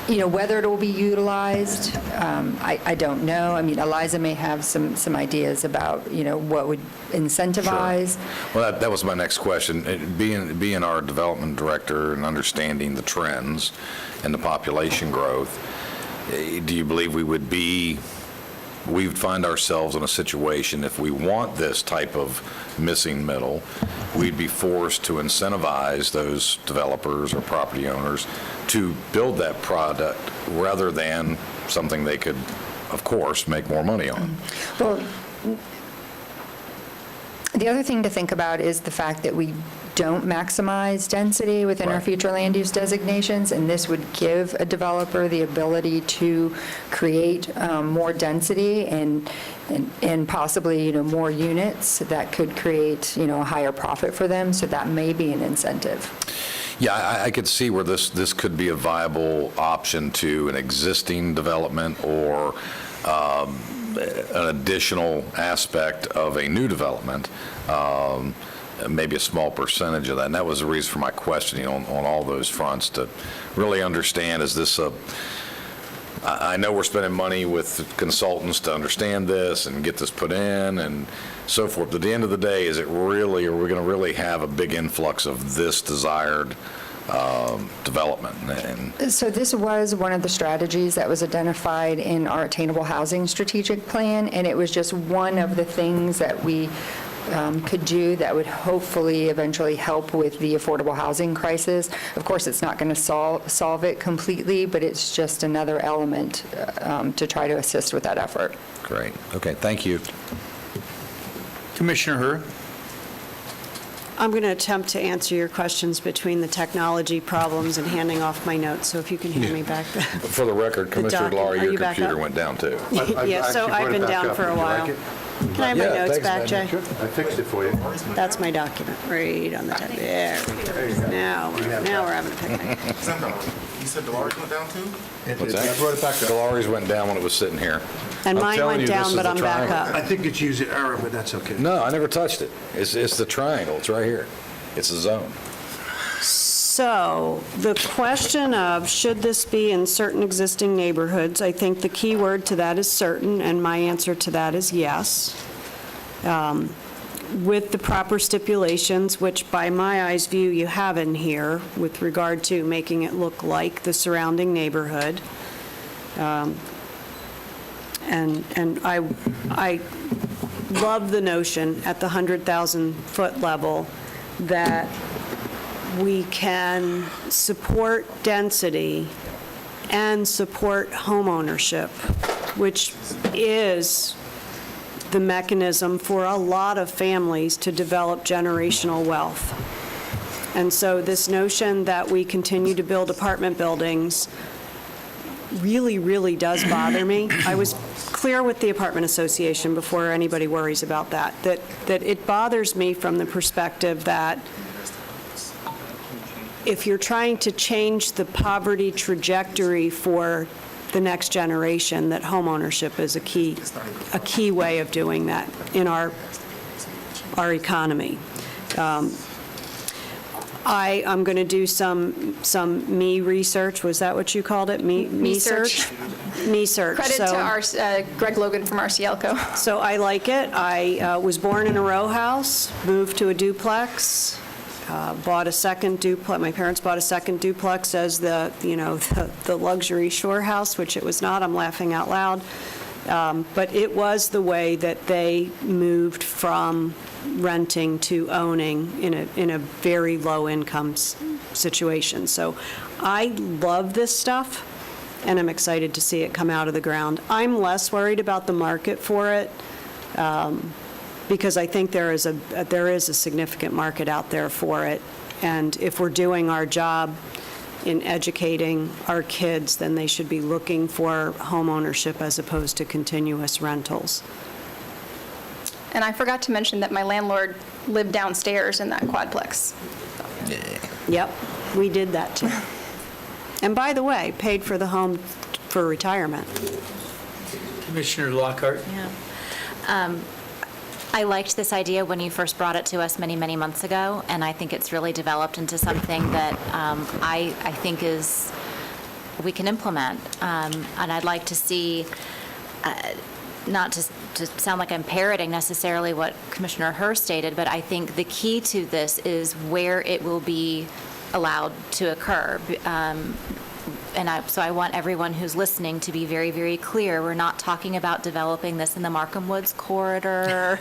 Whether it will be utilized, I don't know. I mean, Eliza may have some ideas about, what would incentivize. Sure. Well, that was my next question. Being our development director and understanding the trends and the population growth, do you believe we would find ourselves in a situation, if we want this type of missing middle, we'd be forced to incentivize those developers or property owners to build that product rather than something they could, of course, make more money on? Well, the other thing to think about is the fact that we don't maximize density within our future land use designations, and this would give a developer the ability to create more density and possibly, more units that could create, a higher profit for them, so that may be an incentive. Yeah, I could see where this could be a viable option to an existing development or an additional aspect of a new development, maybe a small percentage of that. And that was the reason for my questioning on all those fronts, to really understand, is this I know we're spending money with consultants to understand this and get this put in and so forth, but at the end of the day, are we going to really have a big influx of this desired development? And so this was one of the strategies that was identified in our Attainable Housing Strategic Plan, and it was just one of the things that we could do that would hopefully eventually help with the affordable housing crisis. Of course, it's not going to solve it completely, but it's just another element to try to assist with that effort. Great. Okay, thank you. Commissioner Herr? I'm going to attempt to answer your questions between the technology problems and handing off my notes, so if you can hand me back the... For the record, Commissioner document. Laurie, Are your you back computer up? went down too. Yeah, so I've been down for a while. Can I have my Yeah, notes thanks, back, Jay? Megan. I fixed it for you. That's my document, right on the top. There we go. Now we're having a picnic. You said Dolores went down too? What's that? I brought it back up. Dolores went down when it was sitting here. And I'm mine telling went you, this down, is but the I'm back triangle. up. I think it's user error, but that's okay. No, I never touched it. It's the triangle. It's right here. It's the zone. So the question of should this be in certain existing neighborhoods, I think the key word to that is certain, and my answer to that is yes. With the proper stipulations, which by my eyes view you have in here with regard to making it look like the surrounding neighborhood. And I love the notion at the 100,000-foot level that we can support density and support homeownership, which is the mechanism for a lot of families to develop generational wealth. And so this notion that we continue to build apartment buildings really, really does bother me. I was clear with the apartment association before anybody worries about that it bothers me from the perspective that if you're trying to change the poverty trajectory for the next generation, that homeownership is a key way of doing that in our economy. I'm going to do some me research. Was that what you called it? Me search? Me search. Credit to our Greg Logan from RCLCO. So I like it. I was born in a row house, moved to a duplex, bought a second duplex. My parents bought a second duplex as the luxury shore house, which it was not. I'm laughing out loud. But it was the way that they moved from renting to owning in a very low income situation. So I love this stuff, and I'm excited to see it come out of the ground. I'm less worried about the market for it, because I think there is a significant market out there for it. And if we're doing our job in educating our kids, then they should be looking for home ownership as opposed to continuous rentals. And I forgot to mention that my landlord lived downstairs in that quadplex. Yep, we did that too. And by the way, paid for the home for retirement. Commissioner Lockhart? Yeah. I liked this idea when you first brought it to us many, many months ago, and I think it's really developed into something that I think we can implement. And I'd like to see, not to sound like I'm parroting necessarily what Commissioner Hurst stated, but I think the key to this is where it will be allowed to occur. So I want everyone who's listening to be very, very clear. We're not talking about developing this in the Markham Woods corridor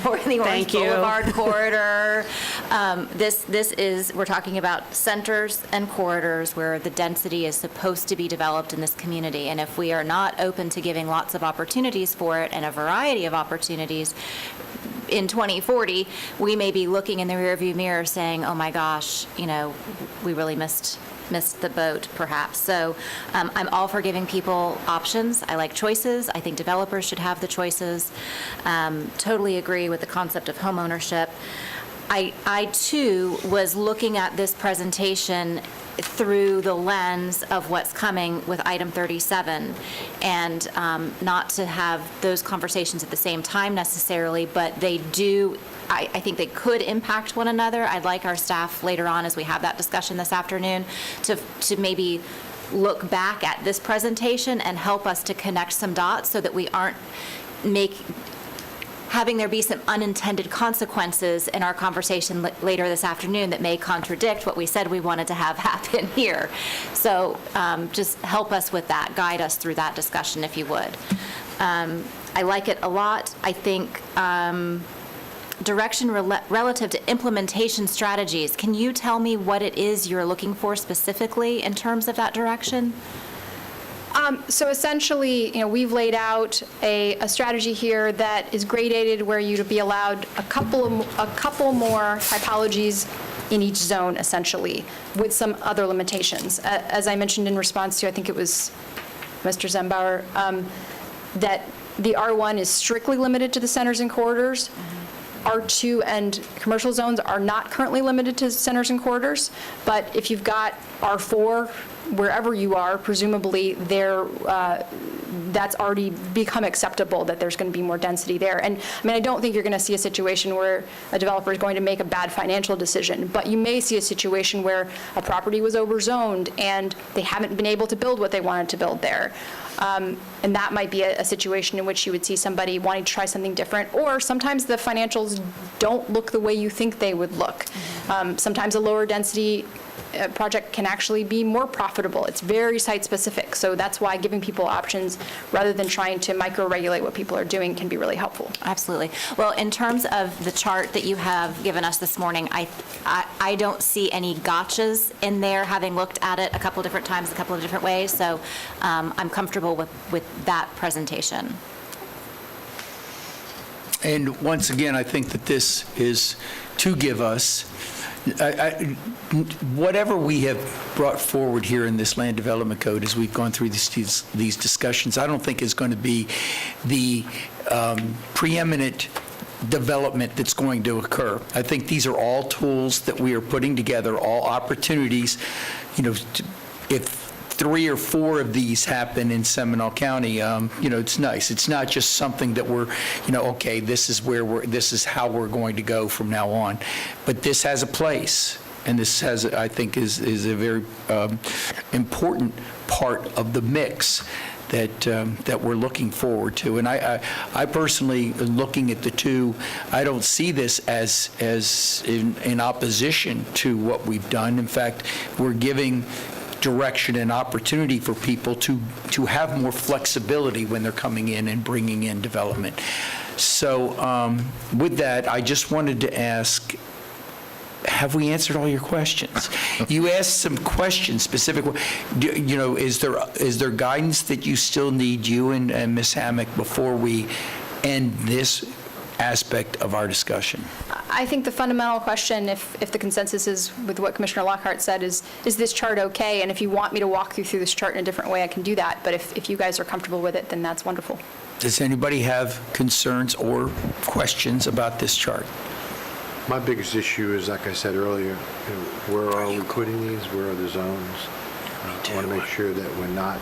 or the Orange Boulevard corridor. We're talking about centers and corridors where the density is supposed to be developed in this community. And if we are not open to giving lots of opportunities for it and a variety of opportunities, in 2040, we may be looking in the rearview mirror saying, oh my gosh, we really missed the boat, perhaps. So I'm all for giving people options. I like choices. I think developers should have the choices. Totally agree with the concept of home ownership. I too was looking at this presentation through the lens of what's coming with item 37, and not to have those conversations at the same time necessarily, but they do. I think they could impact one another. I'd like our staff later on, as we have that discussion this afternoon, to maybe look back at this presentation and help us to connect some dots so that we aren't having there be some unintended consequences in our conversation later this afternoon that may contradict what we said we wanted to have happen here. So just help us with that, guide us through that discussion if you would. I like it a lot. I think direction relative to implementation strategies. Can you tell me what it is you're looking for specifically in terms of that direction? So essentially, we've laid out a strategy here that is gradated where you'd be allowed a couple more typologies in each zone, essentially, with some other limitations. As I mentioned in response to, I think it was Mr. Zembauer, that the R1 is strictly limited to the centers and corridors. R2 and commercial zones are not currently limited to centers and corridors, but if you've got R4, wherever you are, presumably that's already become acceptable, that there's going to be more density there. And I mean, I don't think you're going to see a situation where a developer is going to make a bad financial decision, but you may see a situation where a property was overzoned and they haven't been able to build what they wanted to build there. And that might be a situation in which you would see somebody wanting to try something different, or sometimes the financials don't look the way you think they would look. Sometimes a lower density project can actually be more profitable. It's very site-specific, so that's why giving people options rather than trying to micro-regulate what people are doing can be really helpful. Absolutely. Well, in terms of the chart that you have given us this morning, I don't see any gotchas in there, having looked at it a couple different times, a couple of different ways, so I'm comfortable with that presentation. And once again, I think that this is to give us, whatever we have brought forward here in this land development code as we've gone through these discussions, I don't think is going to be the preeminent development that's going to occur. I think these are all tools that we are putting together, all opportunities. If 3 or 4 of these happen in Seminole County, it's nice. It's not just something that we're, okay, this is how we're going to go from now on. But this has a place, and this has, I think, is a very important part of the mix that we're looking forward to. And I personally, looking at the two, I don't see this as in opposition to what we've done. In fact, we're giving direction and opportunity for people to have more flexibility when they're coming in and bringing in development. So with that, I just wanted to ask, have we answered all your questions? You asked some questions specifically. Is there guidance that you still need, you and Ms. Hammack, before we end this aspect of our discussion? I think the fundamental question, if the consensus is with what Commissioner Lockhart said, is this chart okay? And if you want me to walk you through this chart in a different way, I can do that. But if you guys are comfortable with it, then that's wonderful. Does anybody have concerns or questions about this chart? My biggest issue is, like I said earlier, where are we putting these? Where are the zones? I want to make sure that we're not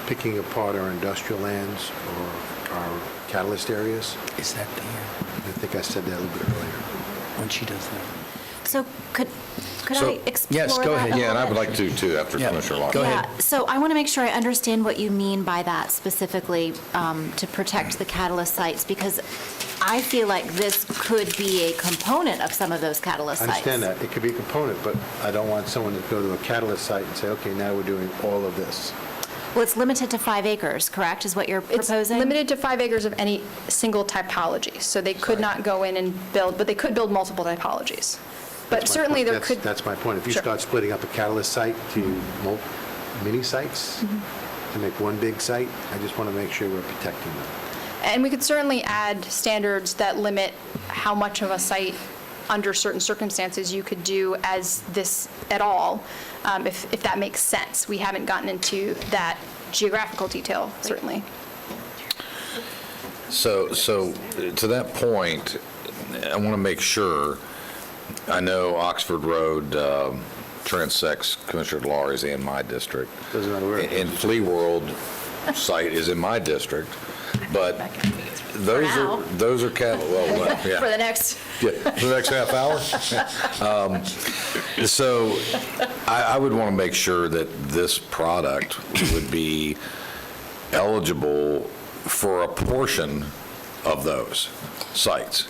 picking apart our industrial lands or our catalyst areas. Is that there? I think I said that a little bit earlier. When she does that. So could I explore yes, go that ahead. a Yeah, and I little would bit? like to, too, after Yeah, Commissioner Lockhart. go ahead. Yeah, so I want to make sure I understand what you mean by that specifically, to protect the catalyst sites, because I feel like this could be a component of some of those catalyst I sites. understand that. It could be a component, but I don't want someone to go to a catalyst site and say, okay, now we're doing all of this. Well, it's limited to 5 acres, correct, is what you're It's proposing? limited to 5 acres of any single typology. So they could not go in and build, but they could build multiple typologies. But That's my certainly point. there could. That's my point. If you Sure. start splitting up a catalyst site to mini sites, to make one big site, I just want to make sure we're protecting them. And we could certainly add standards that limit how much of a site, under certain circumstances, you could do as this at all, if that makes sense. We haven't gotten into that geographical detail, certainly. So to that point, I want to make sure, I know Oxford Road transects Commissioner Delarie's in my district. Doesn't matter where it And Flea World site is in my district, but now. those are well, yeah. For the next, Yeah, for the next half hour? So I would want to make sure that this product would be eligible for a portion of those sites.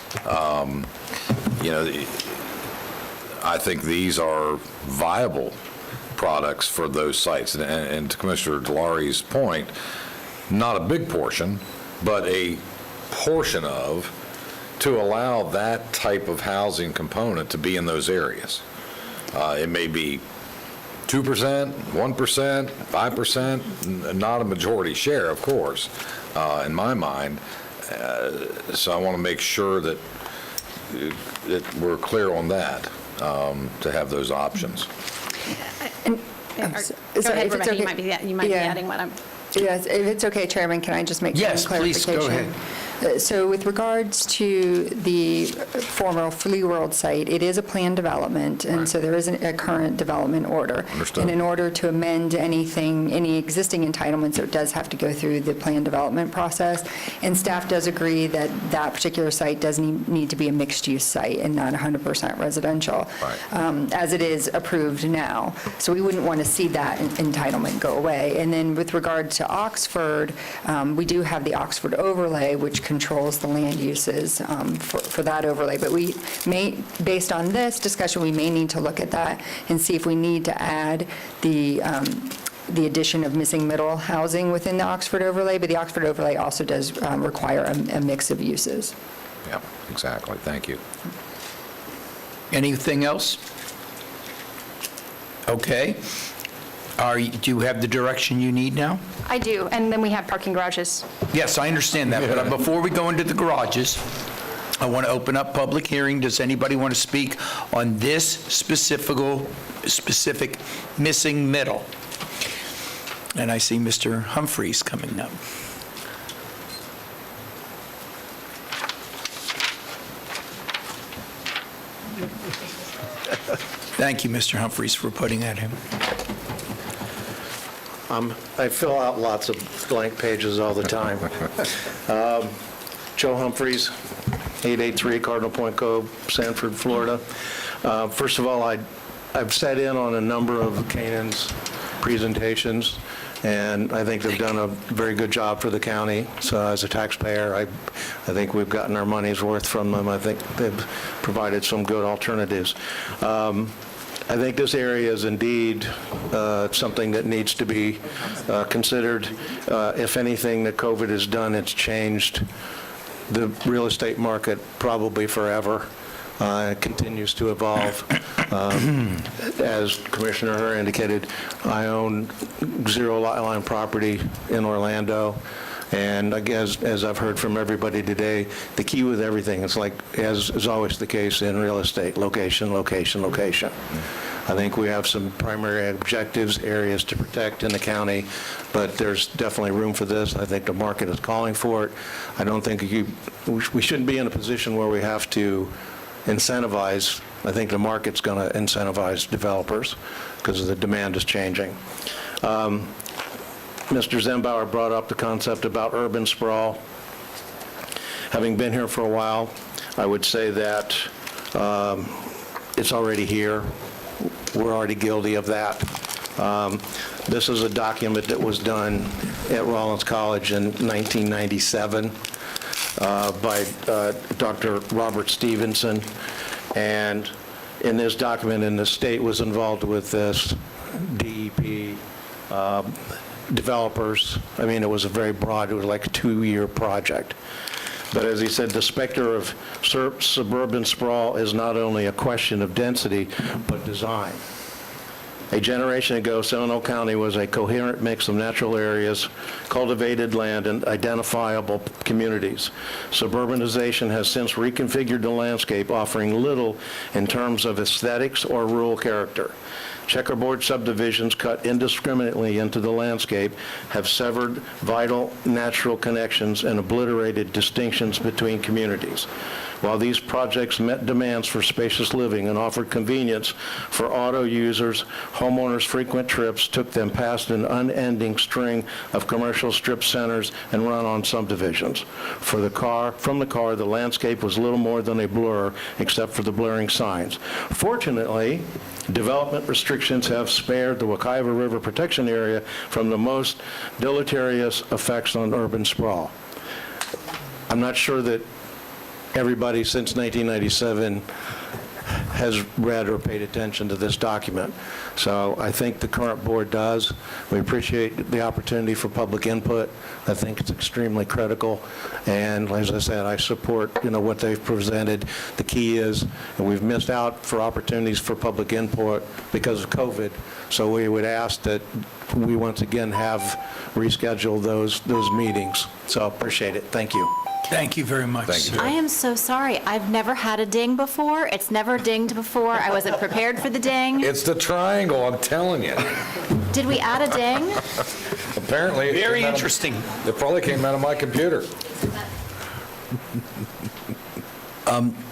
I think these are viable products for those sites. And to Commissioner Delarie's point, not a big portion, but a portion of, to allow that type of housing component to be in those areas. It may be 2%, 1%, 5%, not a majority share, of course, in my mind. So I want to make sure that we're clear on that, to have those options. Go So ahead, if it's Rebecca, you okay- might be Yeah. adding what I'm. Yes, if it's okay, Chairman, can I just make some Yes, please, clarification? go ahead. So with regards to the former Flea World site, it is a planned development, and so there isn't a current development order. Understood. And in order to amend anything, any existing entitlements, it does have to go through the planned development process. And staff does agree that that particular site does need to be a mixed-use site and not 100% residential, as it is approved now. So we wouldn't want to see that entitlement go away. And then with regard to Oxford, we do have the Oxford overlay, which controls the land uses for that overlay. But we may, based on this discussion, we may need to look at that and see if we need to add the addition of missing middle housing within the Oxford overlay. But the Oxford overlay also does require a mix of uses. Yeah, exactly. Thank you. Anything else? Okay. Do you have the direction you need now? I do, and then we have parking garages. Yes, I understand that, but before we go into the garages, I want to open up public hearing. Does anybody want to speak on this specific missing middle? And I see Mr. Humphreys coming up. Thank you, Mr. Humphreys, for putting that in. I fill out lots of blank pages all the time. Joe Humphreys, 883 Cardinal Point Cove, Sanford, Florida. First of all, I've sat in on a number of Canaan's presentations, and I think they've done a very good job for the county. So as a taxpayer, I think we've gotten our money's worth from them. I think they've provided some good alternatives. I think this area is indeed something that needs to be considered. If anything that COVID has done, it's changed the real estate market probably forever. It continues to evolve. As Commissioner Herr indicated, I own zero lot line property in Orlando. And I guess, as I've heard from everybody today, the key with everything, it's like, as is always the case in real estate, location, location, location. I think we have some primary objectives, areas to protect in the county, but there's definitely room for this. I think the market is calling for it. I don't think we shouldn't be in a position where we have to incentivize. I think the market's going to incentivize developers because the demand is changing. Mr. Zembauer brought up the concept about urban sprawl. Having been here for a while, I would say that it's already here. We're already guilty of that. This is a document that was done at Rollins College in 1997 by Dr. Robert Stevenson. And in this document, and the state was involved with this, DEP, developers. I mean, it was a very broad, it was like a 2-year project. But as he said, the specter of suburban sprawl is not only a question of density, but design. A generation ago, Seminole County was a coherent mix of natural areas, cultivated land, and identifiable communities. Suburbanization has since reconfigured the landscape, offering little in terms of aesthetics or rural character. Checkerboard subdivisions cut indiscriminately into the landscape have severed vital natural connections and obliterated distinctions between communities. While these projects met demands for spacious living and offered convenience for auto users, homeowners' frequent trips took them past an unending string of commercial strip centers and run-on subdivisions. From the car, the landscape was little more than a blur, except for the blurring signs. Fortunately, development restrictions have spared the Wekiva River Protection Area from the most deleterious effects on urban sprawl. I'm not sure that everybody since 1997 has read or paid attention to this document. So I think the current board does. We appreciate the opportunity for public input. I think it's extremely critical. And as I said, I support, what they've presented. The key is, and we've missed out for opportunities for public input because of COVID. So we would ask that we once again have rescheduled those meetings. So appreciate it. Thank you. Thank you very much. Thank you. I am so sorry. I've never had a ding before. It's never dinged before. I wasn't prepared for the ding. It's the triangle, I'm telling you. Did we add a ding? Apparently. Very interesting. It probably came out of my computer.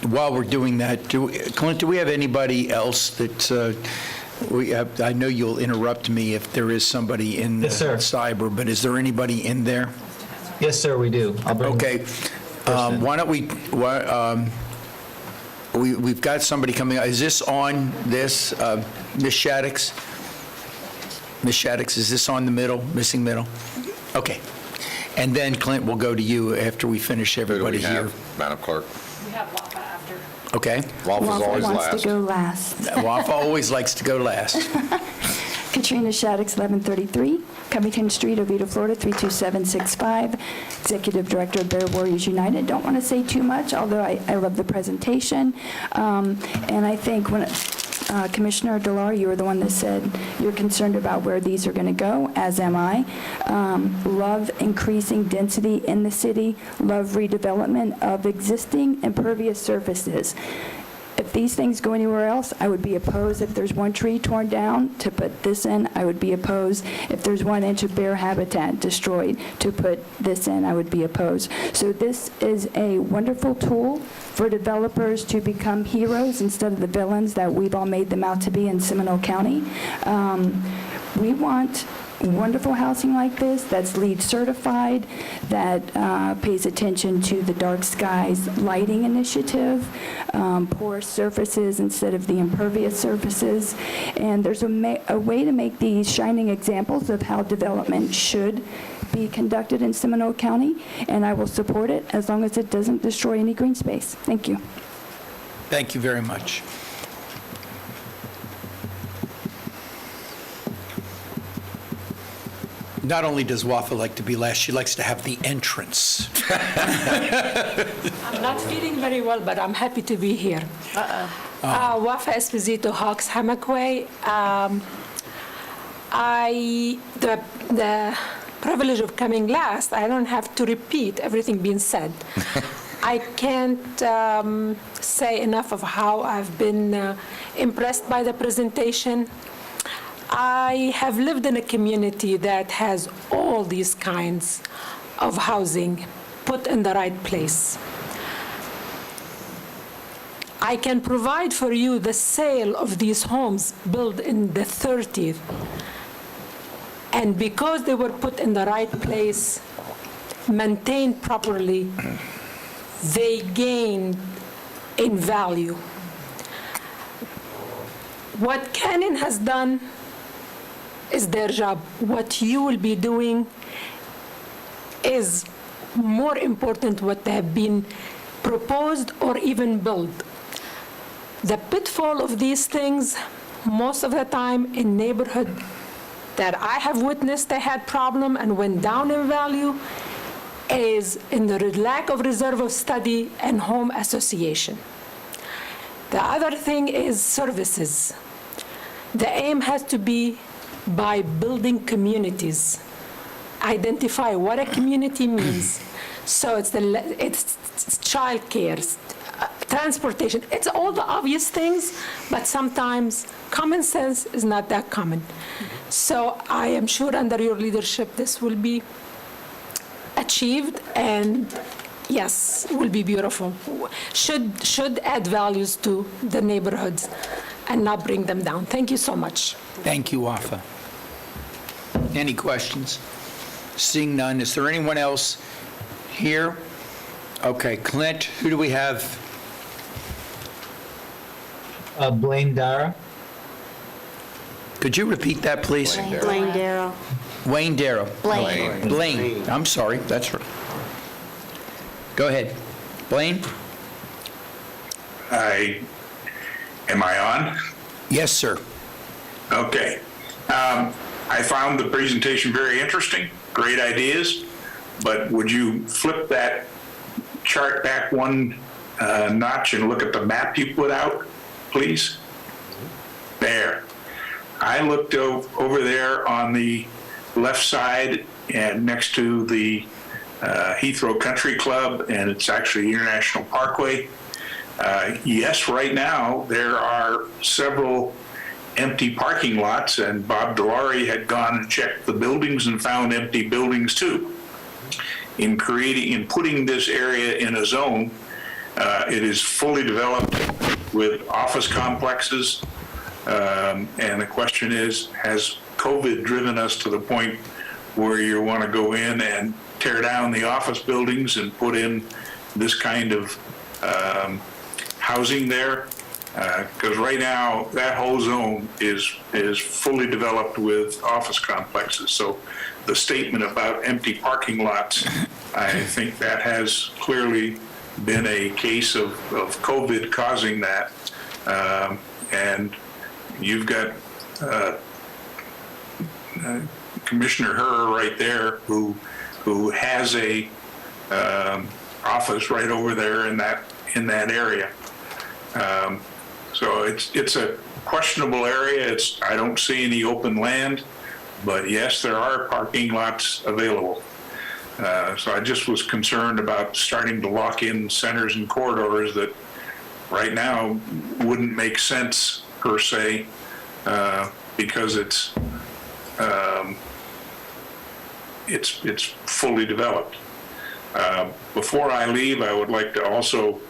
While we're doing that, Clint, do we have anybody else that we have? I know you'll interrupt me if there is somebody in Yes, sir. cyber, but is there anybody in there? Yes, sir, we do. I'll bring Okay. Why don't we've got somebody coming. Is this on this, Ms. Shaddix? Ms. Shaddix, is this on the middle, missing middle? Okay. And then Clint, we'll go to you after we finish Who do we everybody here. have, Madam Clerk? We have WAPA after. Okay? Waffle's always wants last. to go last. WAFA always likes to go last. Katrina Shaddix, 1133 Covington Street, Oviedo, Florida, 32765. Executive Director of Bear Warriors United. Don't want to say too much, although I love the presentation. And I think when Commissioner Delary, you were the one that said you're concerned about where these are going to go, as am I. Love increasing density in the city, love redevelopment of existing impervious surfaces. If these things go anywhere else, I would be opposed. If there's one tree torn down, to put this in, I would be opposed. If there's 1 inch of bear habitat destroyed, to put this in, I would be opposed. So this is a wonderful tool for developers to become heroes instead of the villains that we've all made them out to be in Seminole County. We want wonderful housing like this that's LEED certified, that pays attention to the dark skies lighting initiative, porous surfaces instead of the impervious surfaces. And there's a way to make these shining examples of how development should be conducted in Seminole County, and I will support it as long as it doesn't destroy any green space. Thank you. Thank you very much. Not only does WAFA like to be last, she likes to have the entrance. I'm not feeling very well, but I'm happy to be here. WAFA Esposito Hawks Hammock-Way. The privilege of coming last, I don't have to repeat everything being said. I can't say enough of how I've been impressed by the presentation. I have lived in a community that has all these kinds of housing put in the right place. I can provide for you the sale of these homes built in the 30s. And because they were put in the right place, maintained properly, they gained in value. What Canon has done is their job. What you will be doing is more important what they have been proposed or even built. The pitfall of these things, most of the time in neighborhood that I have witnessed they had problem and went down in value, is in the lack of reserve of study and home association. The other thing is services. The aim has to be by building communities. Identify what a community means. So it's childcare, transportation. It's all the obvious things, but sometimes common sense is not that common. So I am sure under your leadership this will be achieved, and yes, will be beautiful. Should add values to the neighborhoods and not bring them down. Thank you so much. Thank you, WAFA. Any questions? Seeing none, is there anyone else here? Okay, Clint, who do we have? Blaine Dara. Could you repeat that, please? Blaine Darrow. Wayne Darrow. Blaine. Blaine, I'm sorry, that's right. Go ahead. Blaine? Am I on? Yes, sir. Okay. I found the presentation very interesting, great ideas, but would you flip that chart back one notch and look at the map you put out, please? There. I looked over there on the left side and next to the Heathrow Country Club, and it's actually International Parkway. Yes, right now there are several empty parking lots, and Bob Delary had gone and checked the buildings and found empty buildings too. in putting this area in a zone. It is fully developed with office complexes. And the question is, has COVID driven us to the point where you want to go in and tear down the office buildings and put in this kind of housing there? Because right now, that whole zone is fully developed with office complexes. So the statement about empty parking lots, I think that has clearly been a case of COVID causing that. And you've got Commissioner Herr right there who has a office right over there in that area. So it's a questionable area. I don't see any open land, but yes, there are parking lots available. So I just was concerned about starting to lock in centers and corridors that right now wouldn't make sense per se, because it's fully developed. Before I leave, I would like to also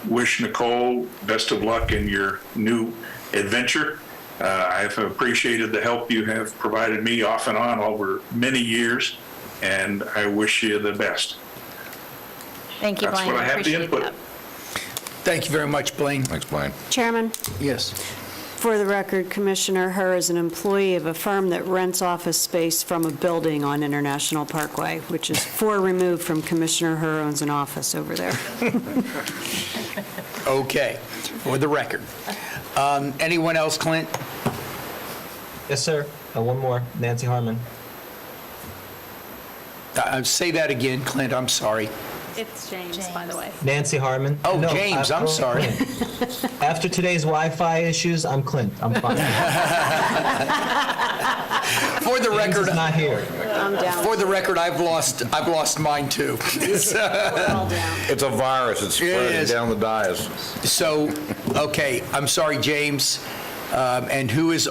wish Nicole best of luck in your new adventure. I've appreciated the help you have provided me off and on over many years, and I wish you the best. Thank you, Blaine. That's what I have to appreciate input. that. Thank you very much, Blaine. Thanks, Blaine. Chairman, Yes. for the record, Commissioner Herr is an employee of a firm that rents office space from a building on International Parkway, which is 4 removed from Commissioner Herr owns an office over there. Okay, for the record. Anyone else, Clint? Yes, sir. One more. Nancy Harmon. Say that again, Clint, I'm sorry. It's James, by the way. Nancy Harmon. Oh, No, James, I'm sorry. Clint. After today's Wi-Fi issues, I'm Clint. I'm fine. For the James record, is not here. I'm down. for the record, I've lost mine too. We're all down. It's a virus. It's spreading is. down the dais. So, okay, I'm sorry, James. And who is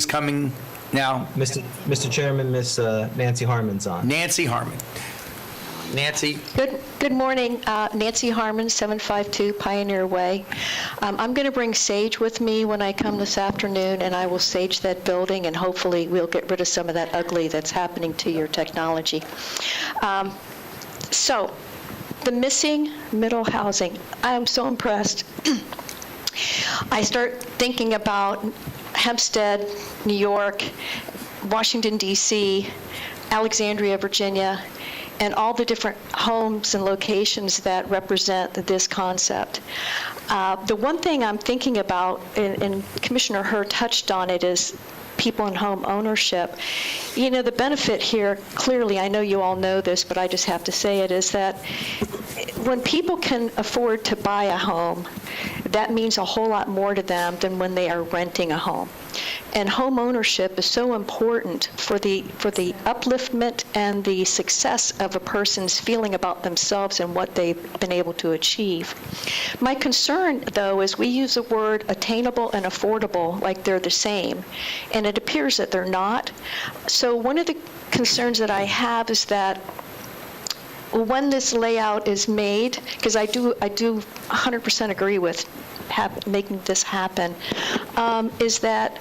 coming now? Mr. Chairman, Miss Nancy Harmon's on. Nancy Harmon. Nancy? Good morning. Nancy Harmon, 752 Pioneer Way. I'm going to bring sage with me when I come this afternoon, and I will sage that building, and hopefully we'll get rid of some of that ugly that's happening to your technology. So, the missing middle housing. I am so impressed. I start thinking about Hempstead, New York, Washington, D.C., Alexandria, Virginia, and all the different homes and locations that represent this concept. The one thing I'm thinking about, and Commissioner Herr touched on it, is people in home ownership. You know, the benefit here, clearly, I know you all know this, but I just have to say it, is that when people can afford to buy a home, that means a whole lot more to them than when they are renting a home. And home ownership is so important for the upliftment and the success of a person's feeling about themselves and what they've been able to achieve. My concern, though, is we use the word attainable and affordable like they're the same, and it appears that they're not. So one of the concerns that I have is that when this layout is made, because I do 100% agree with making this happen, is that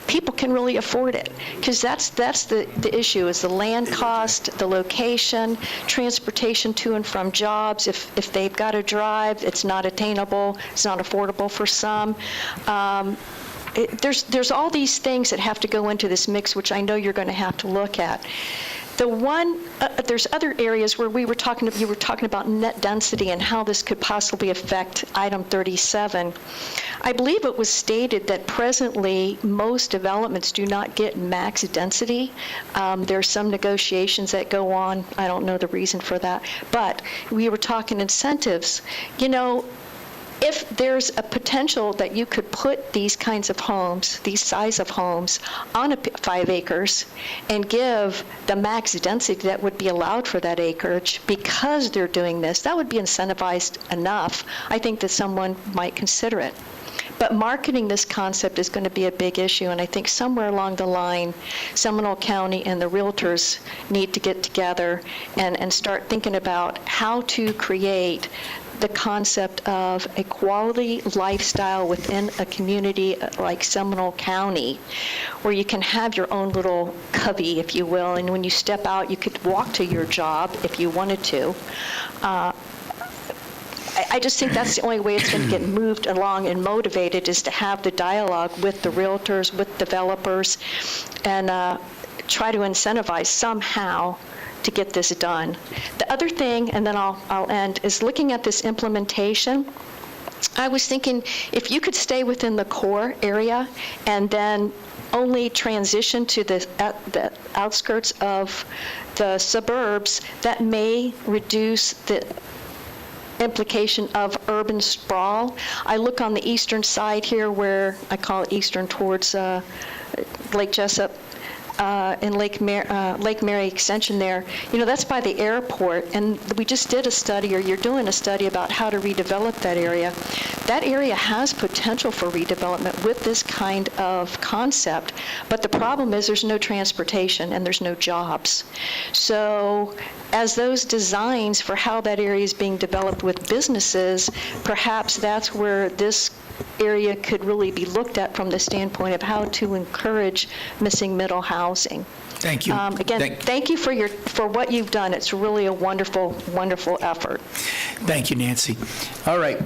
people can really afford it, because that's the issue, is the land cost, the location, transportation to and from jobs. If they've got to drive, it's not attainable, it's not affordable for some. There's all these things that have to go into this mix, which I know you're going to have to look at. There's other areas where you were talking about net density and how this could possibly affect item 37. I believe it was stated that presently most developments do not get max density. There's some negotiations that go on. I don't know the reason for that. But we were talking incentives. You know, if there's a potential that you could put these kinds of homes, these size of homes, on 5 acres and give the max density that would be allowed for that acreage because they're doing this, that would be incentivized enough, I think, that someone might consider it. But marketing this concept is going to be a big issue, and I think somewhere along the line, Seminole County and the realtors need to get together and start thinking about how to create the concept of a quality lifestyle within a community like Seminole County, where you can have your own little cubby, if you will, and when you step out, you could walk to your job if you wanted to. I just think that's the only way it's going to get moved along and motivated, is to have the dialogue with the realtors, with developers, and try to incentivize somehow to get this done. The other thing, and then I'll end, is looking at this implementation. I was thinking if you could stay within the core area and then only transition to the outskirts of the suburbs, that may reduce the implication of urban sprawl. I look on the eastern side here, where I call it eastern, towards Lake Jessup, in Lake Mary Extension there. That's by the airport, and we just did a study, or you're doing a study about how to redevelop that area. That area has potential for redevelopment with this kind of concept, but the problem is there's no transportation and there's no jobs. So as those designs for how that area is being developed with businesses, perhaps that's where this area could really be looked at from the standpoint of how to encourage missing middle housing. Thank you. Again, thank you for what you've done. It's really a wonderful, wonderful effort. Thank you, Nancy. All right,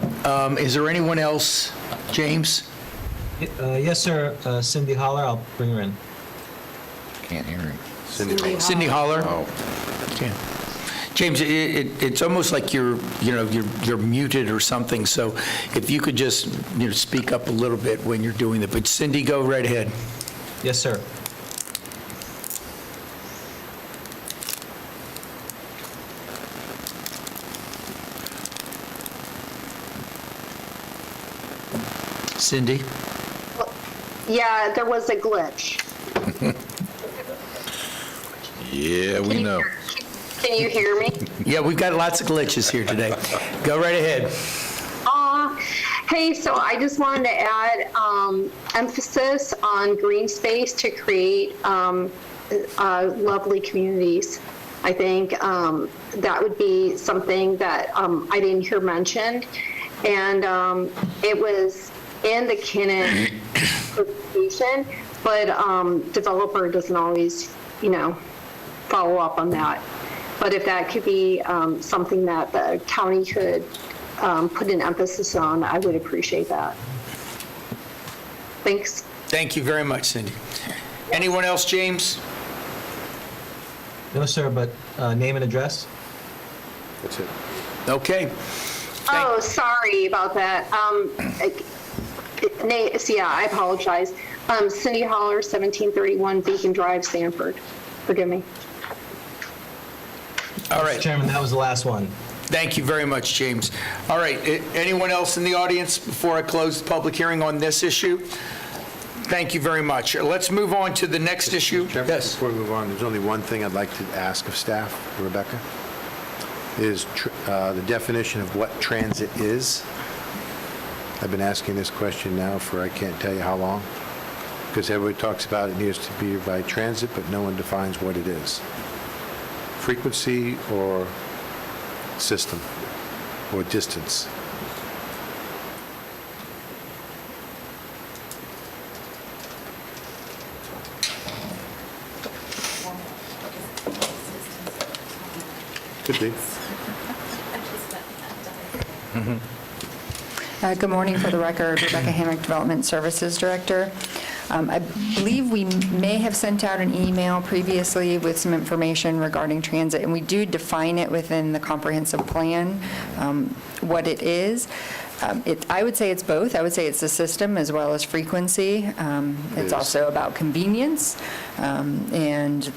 is there anyone else? James? Yes, sir. Cindy Holler, I'll bring her in. Can't hear him. Cindy Holler? Oh. Okay. James, it's almost like you're muted or something, so if you could just, speak up a little bit when you're doing that. But Cindy, go right ahead. Yes, sir. Cindy? Yeah, there was a glitch. Yeah, we know. Can you hear me? Yeah, we've got lots of glitches here today. Go right ahead. Hey, so I just wanted to add emphasis on green space to create lovely communities. I think that would be something that I didn't hear mentioned. And it was in the Kinnan presentation, but developer doesn't always, follow up on that. But if that could be something that the county could put an emphasis on, I would appreciate that. Thanks. Thank you very much, Cindy. Anyone else, James? No, sir, but name and address? That's it. Okay. Oh, sorry about that. I apologize. Cindy Holler, 1731 Beacon Drive, Sanford. Forgive me. All right. Mr. Chairman, that was the last one. Thank you very much, James. All right, anyone else in the audience before I close the public hearing on this issue? Thank you very much. Let's move on to the next issue. Chairman, Yes. before we move on, there's only one thing I'd like to ask of staff, Rebecca, is the definition of what transit is. I've been asking this question now for I can't tell you how long, because everybody talks about it needs to be by transit, but no one defines what it is. Frequency or system or distance. Could be. Good morning. For the record, Rebecca Hammock, Development Services Director. I believe we may have sent out an email previously with some information regarding transit, and we do define it within the comprehensive plan, what it is. I would say it's both. I would say it's the system as well as frequency. It's also about convenience and,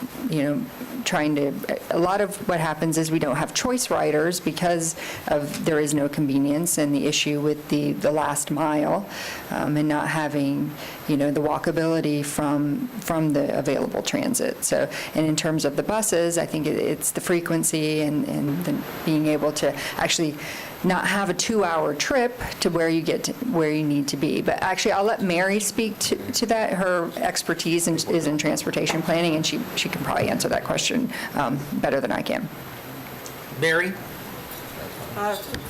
trying to, a lot of what happens is we don't have choice riders because of there is no convenience and the issue with the last mile and not having, the walkability from the available transit. So, and in terms of the buses, I think it's the frequency and being able to actually not have a 2-hour trip to where you get to where you need to be. But actually, I'll let Mary speak to that. Her expertise is in transportation planning, and she can probably answer that question better than I can. Mary?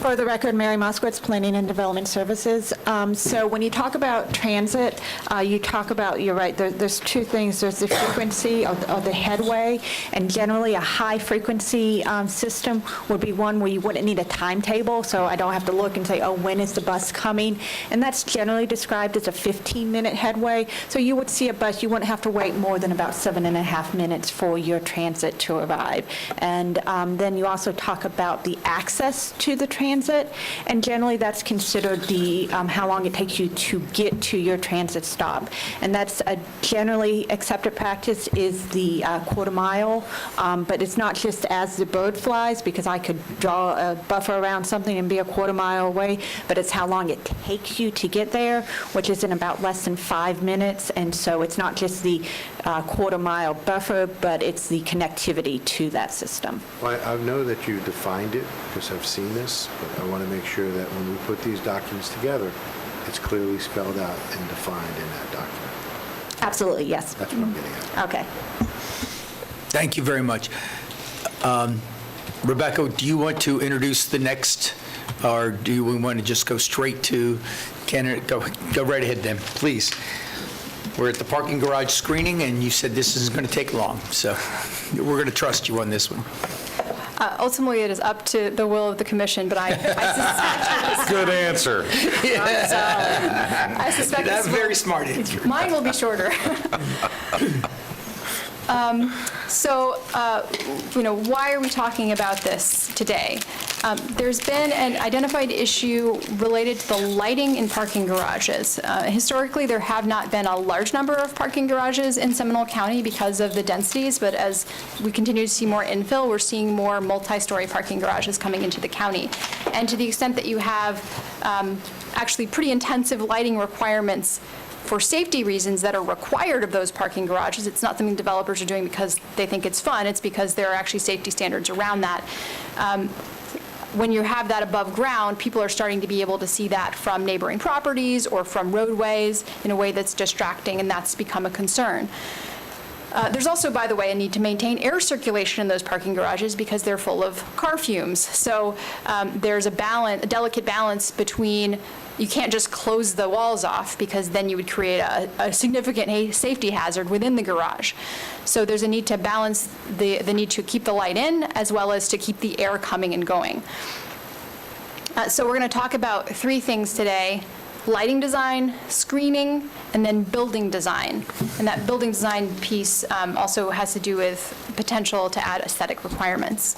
For the record, Mary Moskowitz, Planning and Development Services. So when you talk about transit, you talk about, you're right, there's two things. There's the frequency of the headway, and generally a high-frequency system would be one where you wouldn't need a timetable, so I don't have to look and say, oh, when is the bus coming? And that's generally described as a 15-minute headway. So you would see a bus, you wouldn't have to wait more than about 7.5 minutes for your transit to arrive. And then you also talk about the access to the transit, and generally that's considered the how long it takes you to get to your transit stop. And that's a generally accepted practice is the quarter mile, but it's not just as the bird flies, because I could draw a buffer around something and be a quarter mile away, but it's how long it takes you to get there, which is in about less than 5 minutes. And so it's not just the quarter mile buffer, but it's the connectivity to that system. Well, I know that you defined it, because I've seen this, but I want to make sure that when we put these documents together, it's clearly spelled out and defined in that document. Absolutely, yes. That's what I'm getting at. Okay. Thank you very much. Rebecca, do you want to introduce the next, or do we want to just go straight to candidate? Go right ahead then, please. We're at the parking garage screening, and you said this isn't going to take long, so we're going to trust you on this one. Ultimately, it is up to the will of the commission, but I suspect... Good answer. I suspect That's a very smart answer. Mine will be shorter. Why are we talking about this today? There's been an identified issue related to the lighting in parking garages. Historically, there have not been a large number of parking garages in Seminole County because of the densities, but as we continue to see more infill, we're seeing more multi-story parking garages coming into the county. And to the extent that you have actually pretty intensive lighting requirements for safety reasons that are required of those parking garages. It's not something developers are doing because they think it's fun. It's because there are actually safety standards around that. When you have that above ground, people are starting to be able to see that from neighboring properties or from roadways in a way that's distracting, and that's become a concern. There's also, by the way, a need to maintain air circulation in those parking garages because they're full of car fumes. So there's a delicate balance between, you can't just close the walls off because then you would create a significant safety hazard within the garage. So there's a need to balance the need to keep the light in as well as to keep the air coming and going. So we're going to talk about 3 things today: lighting design, screening, and then building design. And that building design piece also has to do with potential to add aesthetic requirements.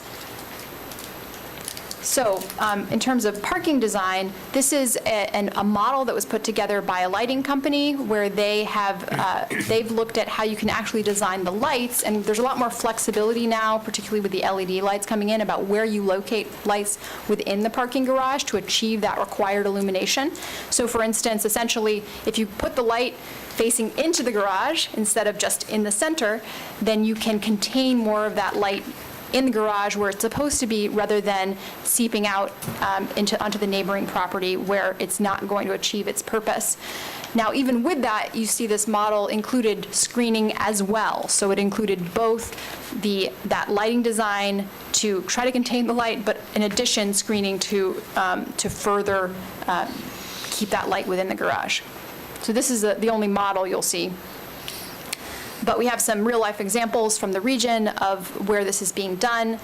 So in terms of parking design, this is a model that was put together by a lighting company where they've looked at how you can actually design the lights, and there's a lot more flexibility now, particularly with the LED lights coming in, about where you locate lights within the parking garage to achieve that required illumination. So for instance, essentially, if you put the light facing into the garage instead of just in the center, then you can contain more of that light in the garage where it's supposed to be, rather than seeping out onto the neighboring property where it's not going to achieve its purpose. Now, even with that, you see this model included screening as well. So it included both that lighting design to try to contain the light, but in addition, screening to further keep that light within the garage. So this is the only model you'll see. But we have some real-life examples from the region of where this is being done.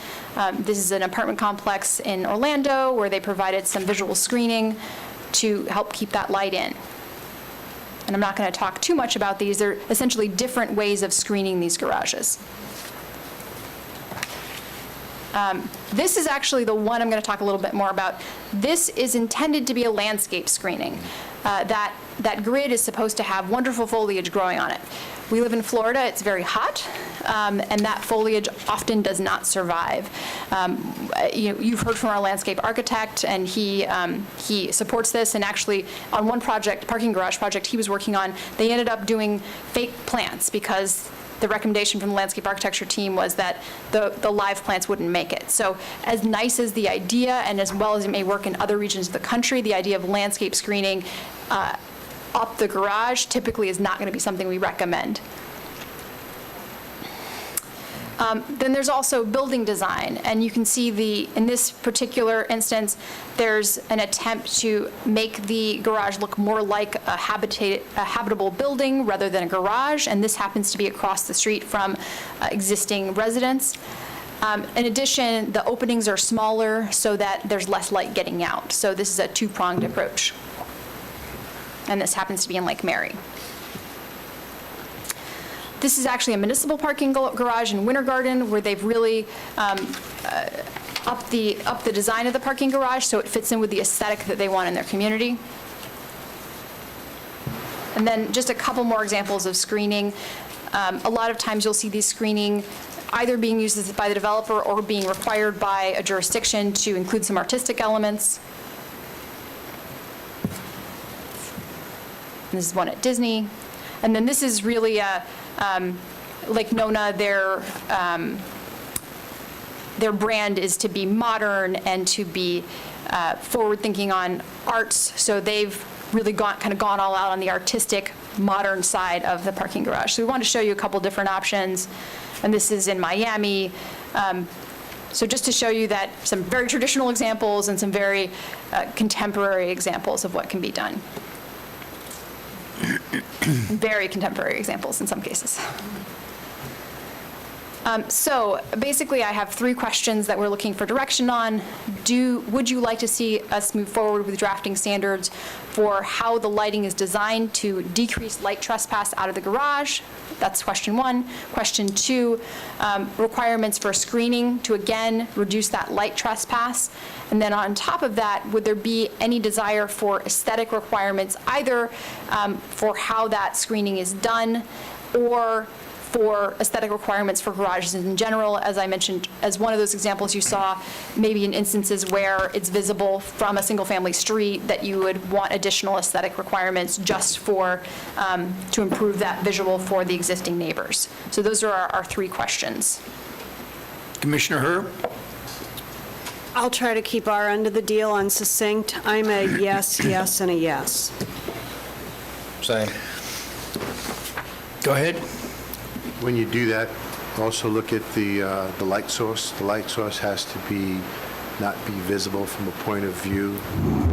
This is an apartment complex in Orlando where they provided some visual screening to help keep that light in. And I'm not going to talk too much about these. They're essentially different ways of screening these garages. This is actually the one I'm going to talk a little bit more about. This is intended to be a landscape screening. That grid is supposed to have wonderful foliage growing on it. We live in Florida, it's very hot, and that foliage often does not survive. You've heard from our landscape architect, and he supports this, and actually on one project, parking garage project he was working on, they ended up doing fake plants because the recommendation from the landscape architecture team was that the live plants wouldn't make it. So as nice as the idea, and as well as it may work in other regions of the country, the idea of landscape screening up the garage typically is not going to be something we recommend. Then there's also building design, and you can see in this particular instance, there's an attempt to make the garage look more like a habitable building rather than a garage, and this happens to be across the street from existing residents. In addition, the openings are smaller so that there's less light getting out. So this is a two-pronged approach. And this happens to be in Lake Mary. This is actually a municipal parking garage in Winter Garden where they've really upped the design of the parking garage so it fits in with the aesthetic that they want in their community. And then just a couple more examples of screening. A lot of times you'll see these screening either being used by the developer or being required by a jurisdiction to include some artistic elements. And this is one at Disney. And then this is really Lake Nona, their brand is to be modern and to be forward-thinking on arts, so they've really gone all out on the artistic, modern side of the parking garage. So we want to show you a couple different options, and this is in Miami. So just to show you that some very traditional examples and some very contemporary examples of what can be done. Very contemporary examples in some cases. So basically, I have 3 questions that we're looking for direction on. Would you like to see us move forward with drafting standards for how the lighting is designed to decrease light trespass out of the garage? That's question 1. Question 2, requirements for screening to, again, reduce that light trespass. And then on top of that, would there be any desire for aesthetic requirements, either for how that screening is done or for aesthetic requirements for garages in general? As I mentioned, as one of those examples you saw, maybe in instances where it's visible from a single-family street, that you would want additional aesthetic requirements just for, to improve that visual for the existing neighbors. So those are our 3 questions. Commissioner Herb? I'll try to keep our end of the deal on succinct. I'm a yes, yes, and a yes. Same. Go ahead. When you do that, also look at the light source. The light source has to not be visible from a point of view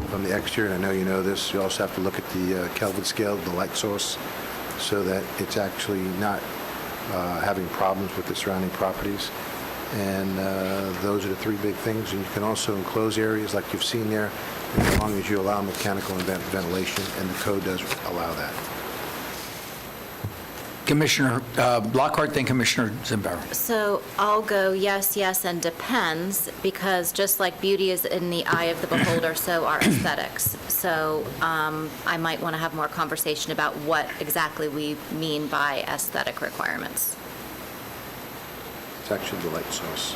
from the exterior, and I know you know this. You also have to look at the Kelvin scale of the light source so that it's actually not having problems with the surrounding properties. And those are the 3 big things. And you can also enclose areas like you've seen there, as long as you allow mechanical and ventilation, and the code does allow that. Commissioner Lockhart, then Commissioner Zimbauer. So I'll go yes, yes, and depends, because just like beauty is in the eye of the beholder, so are aesthetics. So I might want to have more conversation about what exactly we mean by aesthetic requirements. It's actually the light source.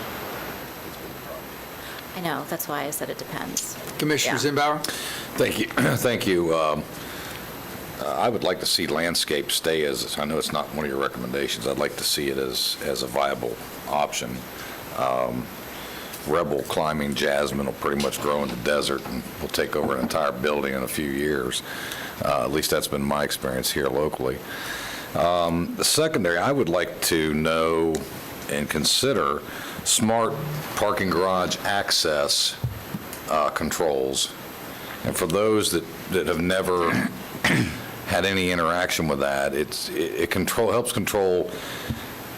I know, that's why I said it depends. Commissioner Zimbauer? Thank you. Thank you. I would like to see landscape stay as, I know it's not one of your recommendations, I'd like to see it as a viable option. Rebel climbing jasmine will pretty much grow in the desert and will take over an entire building in a few years. At least that's been my experience here locally. The secondary, I would like to know and consider smart parking garage access controls. And for those that have never had any interaction with that, it helps control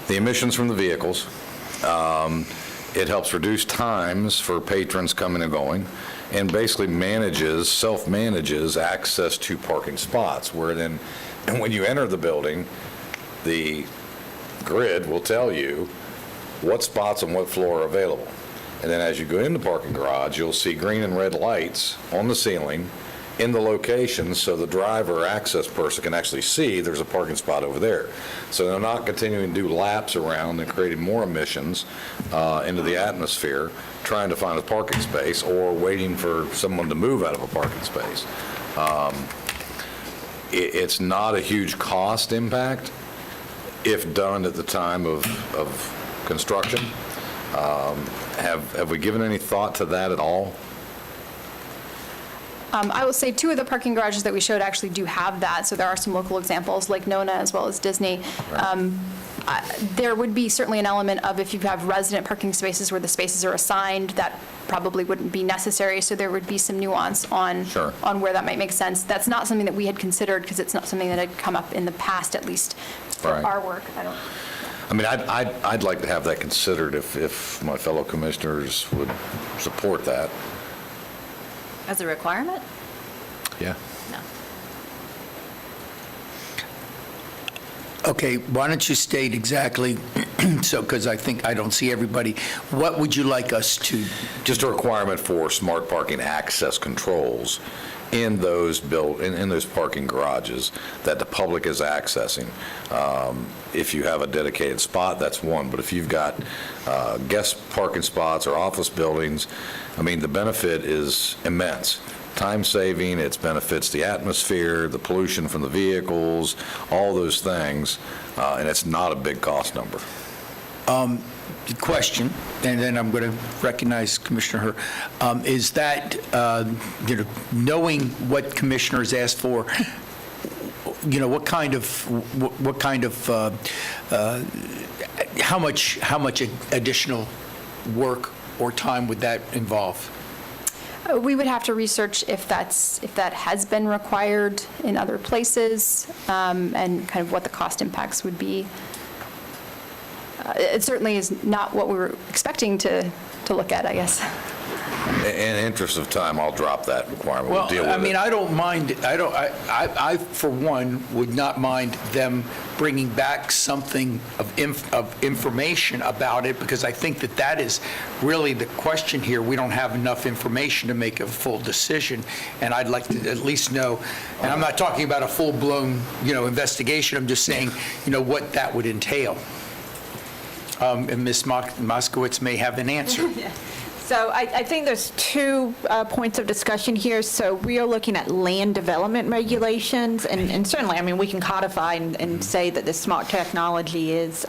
the emissions from the vehicles. It helps reduce times for patrons coming and going, and basically self-manages access to parking spots, where then when you enter the building, the grid will tell you what spots and what floor are available. And then as you go in the parking garage, you'll see green and red lights on the ceiling in the location, so the driver or access person can actually see there's a parking spot over there. So they're not continuing to do laps around and creating more emissions into the atmosphere, trying to find a parking space or waiting for someone to move out of a parking space. It's not a huge cost impact. if done at the time of construction. Have we given any thought to that at all? I will say 2 of the parking garages that we showed actually do have that, so there are some local examples, like Nona as well as Disney. There would be certainly an element of if you have resident parking spaces where the spaces are assigned, that probably wouldn't be necessary, so there would be some nuance on where that might make sense. That's not something that we had considered because it's not something that had come up in the past, at least for our work. I mean, I'd like to have that considered if my fellow commissioners would support that. As a requirement? Yeah. No. Okay, why don't you state exactly, so, because I think I don't see everybody, what would you like us to? Just a requirement for smart parking access controls in those in those parking garages that the public is accessing. If you have a dedicated spot, that's one, but if you've got guest parking spots or office buildings, I mean, the benefit is immense. Time saving, it benefits the atmosphere, the pollution from the vehicles, all those things, and it's not a big cost number. Question, and then I'm going to recognize Commissioner Herr, is that, knowing what commissioners asked for, what kind of, how much additional work or time would that involve? We would have to research if that has been required in other places, and kind of what the cost impacts would be. It certainly is not what we were expecting to look at, I guess. In the interest of time, I'll drop that requirement. We'll deal with it. I mean, I don't mind, I, for one, would not mind them bringing back something of information about it, because I think that is really the question here. We don't have enough information to make a full decision, and I'd like to at least know, and I'm not talking about a full-blown, investigation, I'm just saying, what that would entail. And Ms. Moskowitz may have an answer. So I think there's 2 points of discussion here. So we are looking at land development regulations, and certainly, I mean, we can codify and say that this smart technology is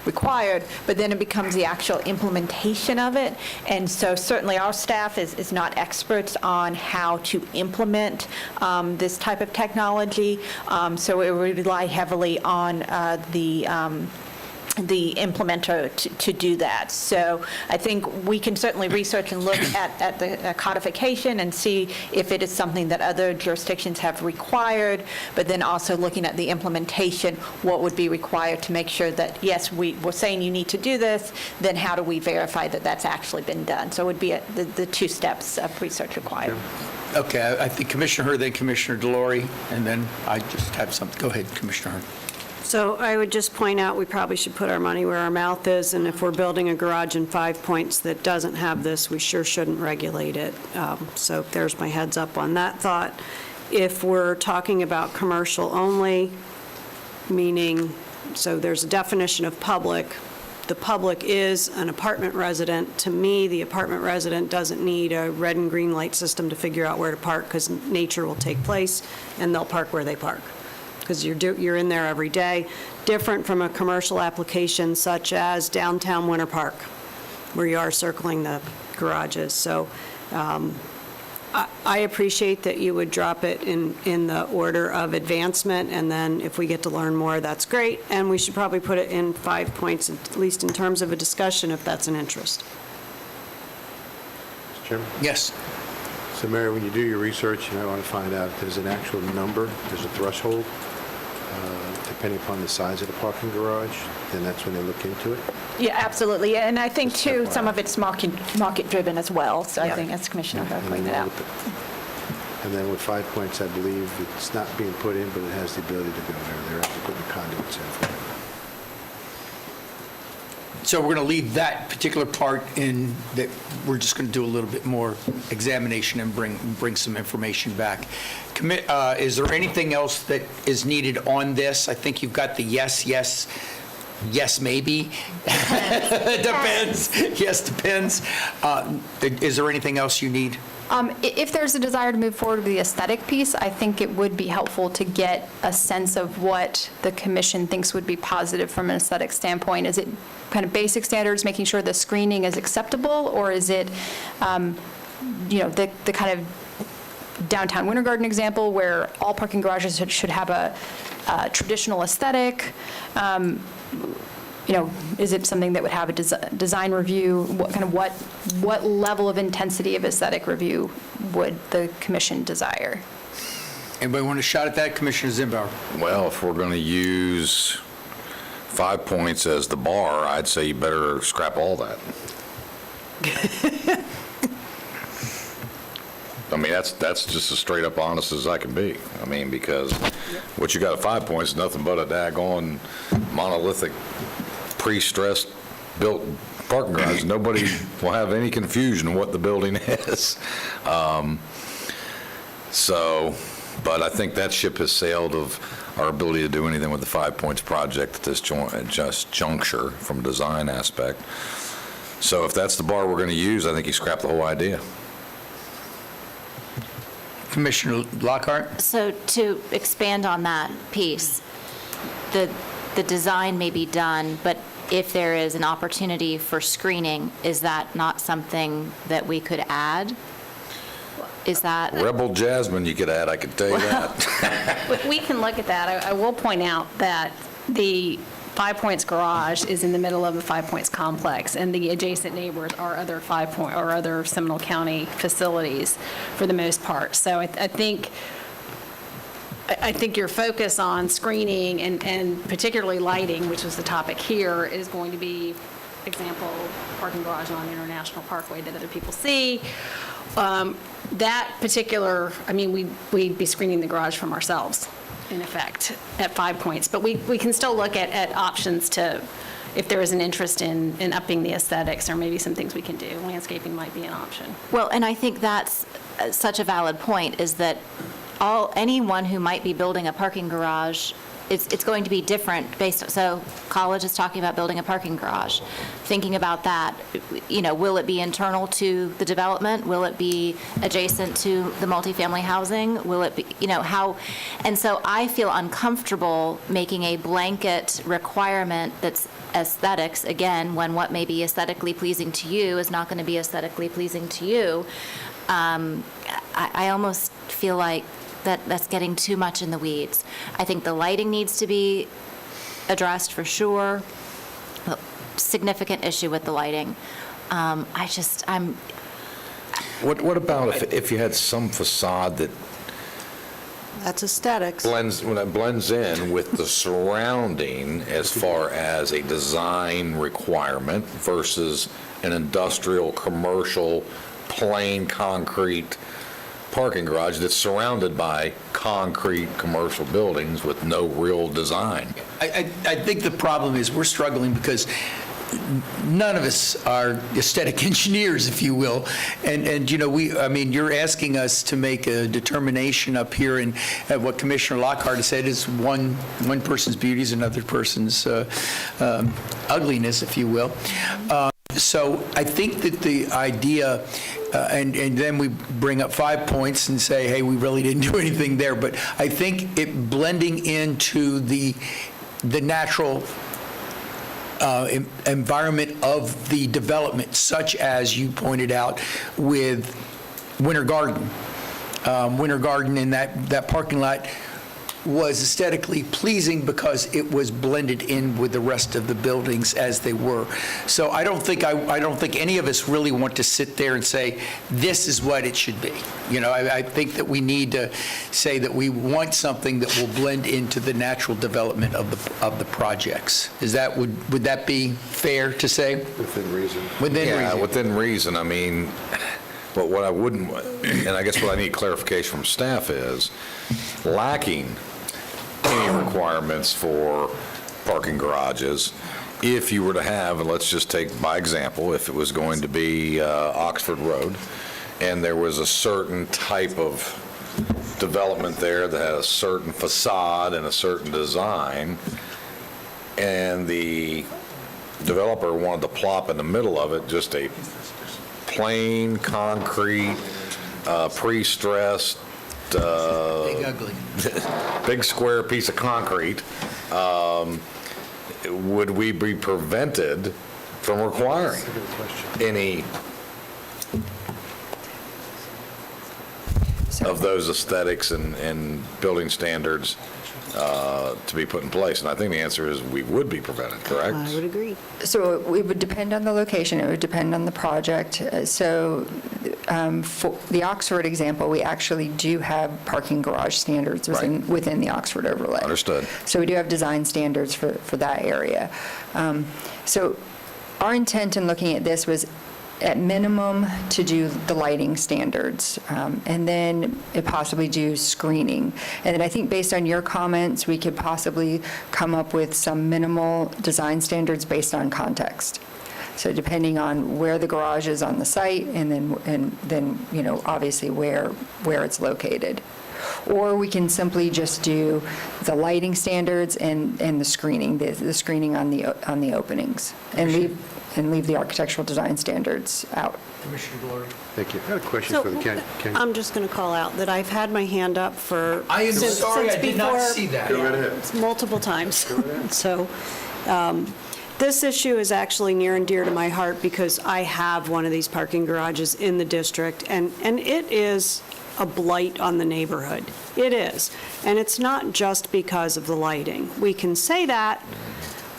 required, but then it becomes the actual implementation of it. And so certainly our staff is not experts on how to implement this type of technology. So it would rely heavily on the implementer to do that. So I think we can certainly research and look at the codification and see if it is something that other jurisdictions have required, but then also looking at the implementation, what would be required to make sure that, yes, we're saying you need to do this, then how do we verify that that's actually been done? So it would be the 2 steps of research required. Okay, I think Commissioner Herr, then Commissioner Delory, and then I just have something. Go ahead, Commissioner Herr. So I would just point out, we probably should put our money where our mouth is, and if we're building a garage in 5 Points that doesn't have this, we sure shouldn't regulate it. So there's my heads up on that thought. If we're talking about commercial only, meaning, so there's a definition of public. The public is an apartment resident. To me, the apartment resident doesn't need a red and green light system to figure out where to park, because nature will take place, and they'll park where they park, because you're in there every day. Different from a commercial application such as downtown Winter Park, where you are circling the garages. So I appreciate that you would drop it in the order of advancement, and then if we get to learn more, that's great. And we should probably put it in 5 Points, at least in terms of a discussion, if that's an interest. Mr. Chairman? Yes. So, Mary, when you do your research, you might want to find out if there's an actual number, there's a threshold, depending upon the size of the parking garage, then that's when they look into it. Yeah, absolutely. And I think, too, some of it's market-driven as well. So I think, as Commissioner Herr pointed out. And then with 5 Points, I believe it's not being put in, but it has the ability to go there. They're actually putting conduits in for it. So we're going to leave that particular part in, that we're just going to do a little bit more examination and bring some information back. Is there anything else that is needed on this? I think you've got the yes, maybe. Depends. Yes, depends. Is there anything else you need? If there's a desire to move forward with the aesthetic piece, I think it would be helpful to get a sense of what the commission thinks would be positive from an aesthetic standpoint. Is it kind of basic standards, making sure the screening is acceptable, or is it, the kind of downtown Winter Garden example where all parking garages should have a traditional aesthetic? Is it something that would have a design review? What level of intensity of aesthetic review would the commission desire? Anybody want a shot at that? Commissioner Zimbauer. Well, if we're going to use 5 points as the bar, I'd say you better scrap all that. I mean, that's just as straight up honest as I can be. I mean, because what you got at 5 points is nothing but a daggone monolithic, pre-stressed built parking garage. Nobody will have any confusion what the building is. But I think that ship has sailed of our ability to do anything with the 5 Points project at this just juncture from a design aspect. So if that's the bar we're going to use, I think you scrap the whole idea. Commissioner Lockhart? So to expand on that piece, the design may be done, but if there is an opportunity for screening, is that not something that we could add? Is that? Rebel Jasmine you could add, I could tell you that. We can look at that. I will point out that the 5 Points garage is in the middle of the 5 Points complex, and the adjacent neighbors are other other Seminole County facilities for the most part. So I think your focus on screening and particularly lighting, which was the topic here, is going to be, example, parking garage on International Parkway that other people see. That particular, we'd be screening the garage from ourselves, in effect, at 5 Points. But we can still look at options to, if there is an interest in upping the aesthetics, or maybe some things we can do. Landscaping might be an option. Well, and I think that's such a valid point, is that anyone who might be building a parking garage, it's going to be different so college is talking about building a parking garage. Thinking about that, will it be internal to the development? Will it be adjacent to the multifamily housing? Will it be, how? And so I feel uncomfortable making a blanket requirement that's aesthetics, again, when what may be aesthetically pleasing to you is not going to be aesthetically pleasing to you. I almost feel like that's getting too much in the weeds. I think the lighting needs to be addressed for sure. A significant issue with the lighting. What about if you had some facade that That's aesthetics. blends in with the surrounding as far as a design requirement versus an industrial, commercial, plain concrete parking garage that's surrounded by concrete commercial buildings with no real design? I think the problem is we're struggling because none of us are aesthetic engineers, if you will. And you're asking us to make a determination up here, and what Commissioner Lockhart has said is one person's beauty is another person's ugliness, if you will. So I think that the idea, and then we bring up 5 Points and say, hey, we really didn't do anything there, but I think it blending into the natural environment of the development, such as you pointed out with Winter Garden. Winter Garden in that parking lot was aesthetically pleasing because it was blended in with the rest of the buildings as they were. So I don't think any of us really want to sit there and say, this is what it should be. I think that we need to say that we want something that will blend into the natural development of the projects. Would that be fair to say? Within reason. Within reason. But what I wouldn't, and I guess what I need clarification from staff is, lacking any requirements for parking garages, if you were to have, and let's just take by example, if it was going to be Oxford Road, and there was a certain type of development there that had a certain facade and a certain design, and the developer wanted to plop in the middle of it just a plain concrete pre-stressed, Big ugly. big square piece of concrete, would we be prevented from requiring any of those aesthetics and building standards to be put in place? And I think the answer is we would be prevented, correct? I would agree. So it would depend on the location, it would depend on the project. So for the Oxford example, we actually do have parking garage standards within the Oxford overlay. Understood. So we do have design standards for that area. So our intent in looking at this was at minimum to do the lighting standards, and then possibly do screening. And then I think based on your comments, we could possibly come up with some minimal design standards based on context. So depending on where the garage is on the site, and then you know, obviously where it's located. Or we can simply just do the lighting standards and the screening, the screening on the openings, and leave the architectural design standards out. Commissioner Delory. Thank you. I got a question for the county. I'm just going to call out that I've had my hand up for. I am since- sorry, since I did not before- see that. Go right ahead. Multiple times. So this issue is actually near and dear to my heart because I have one of these parking garages in the district, and it is a blight on the neighborhood. It is. And it's not just because of the lighting. We can say that,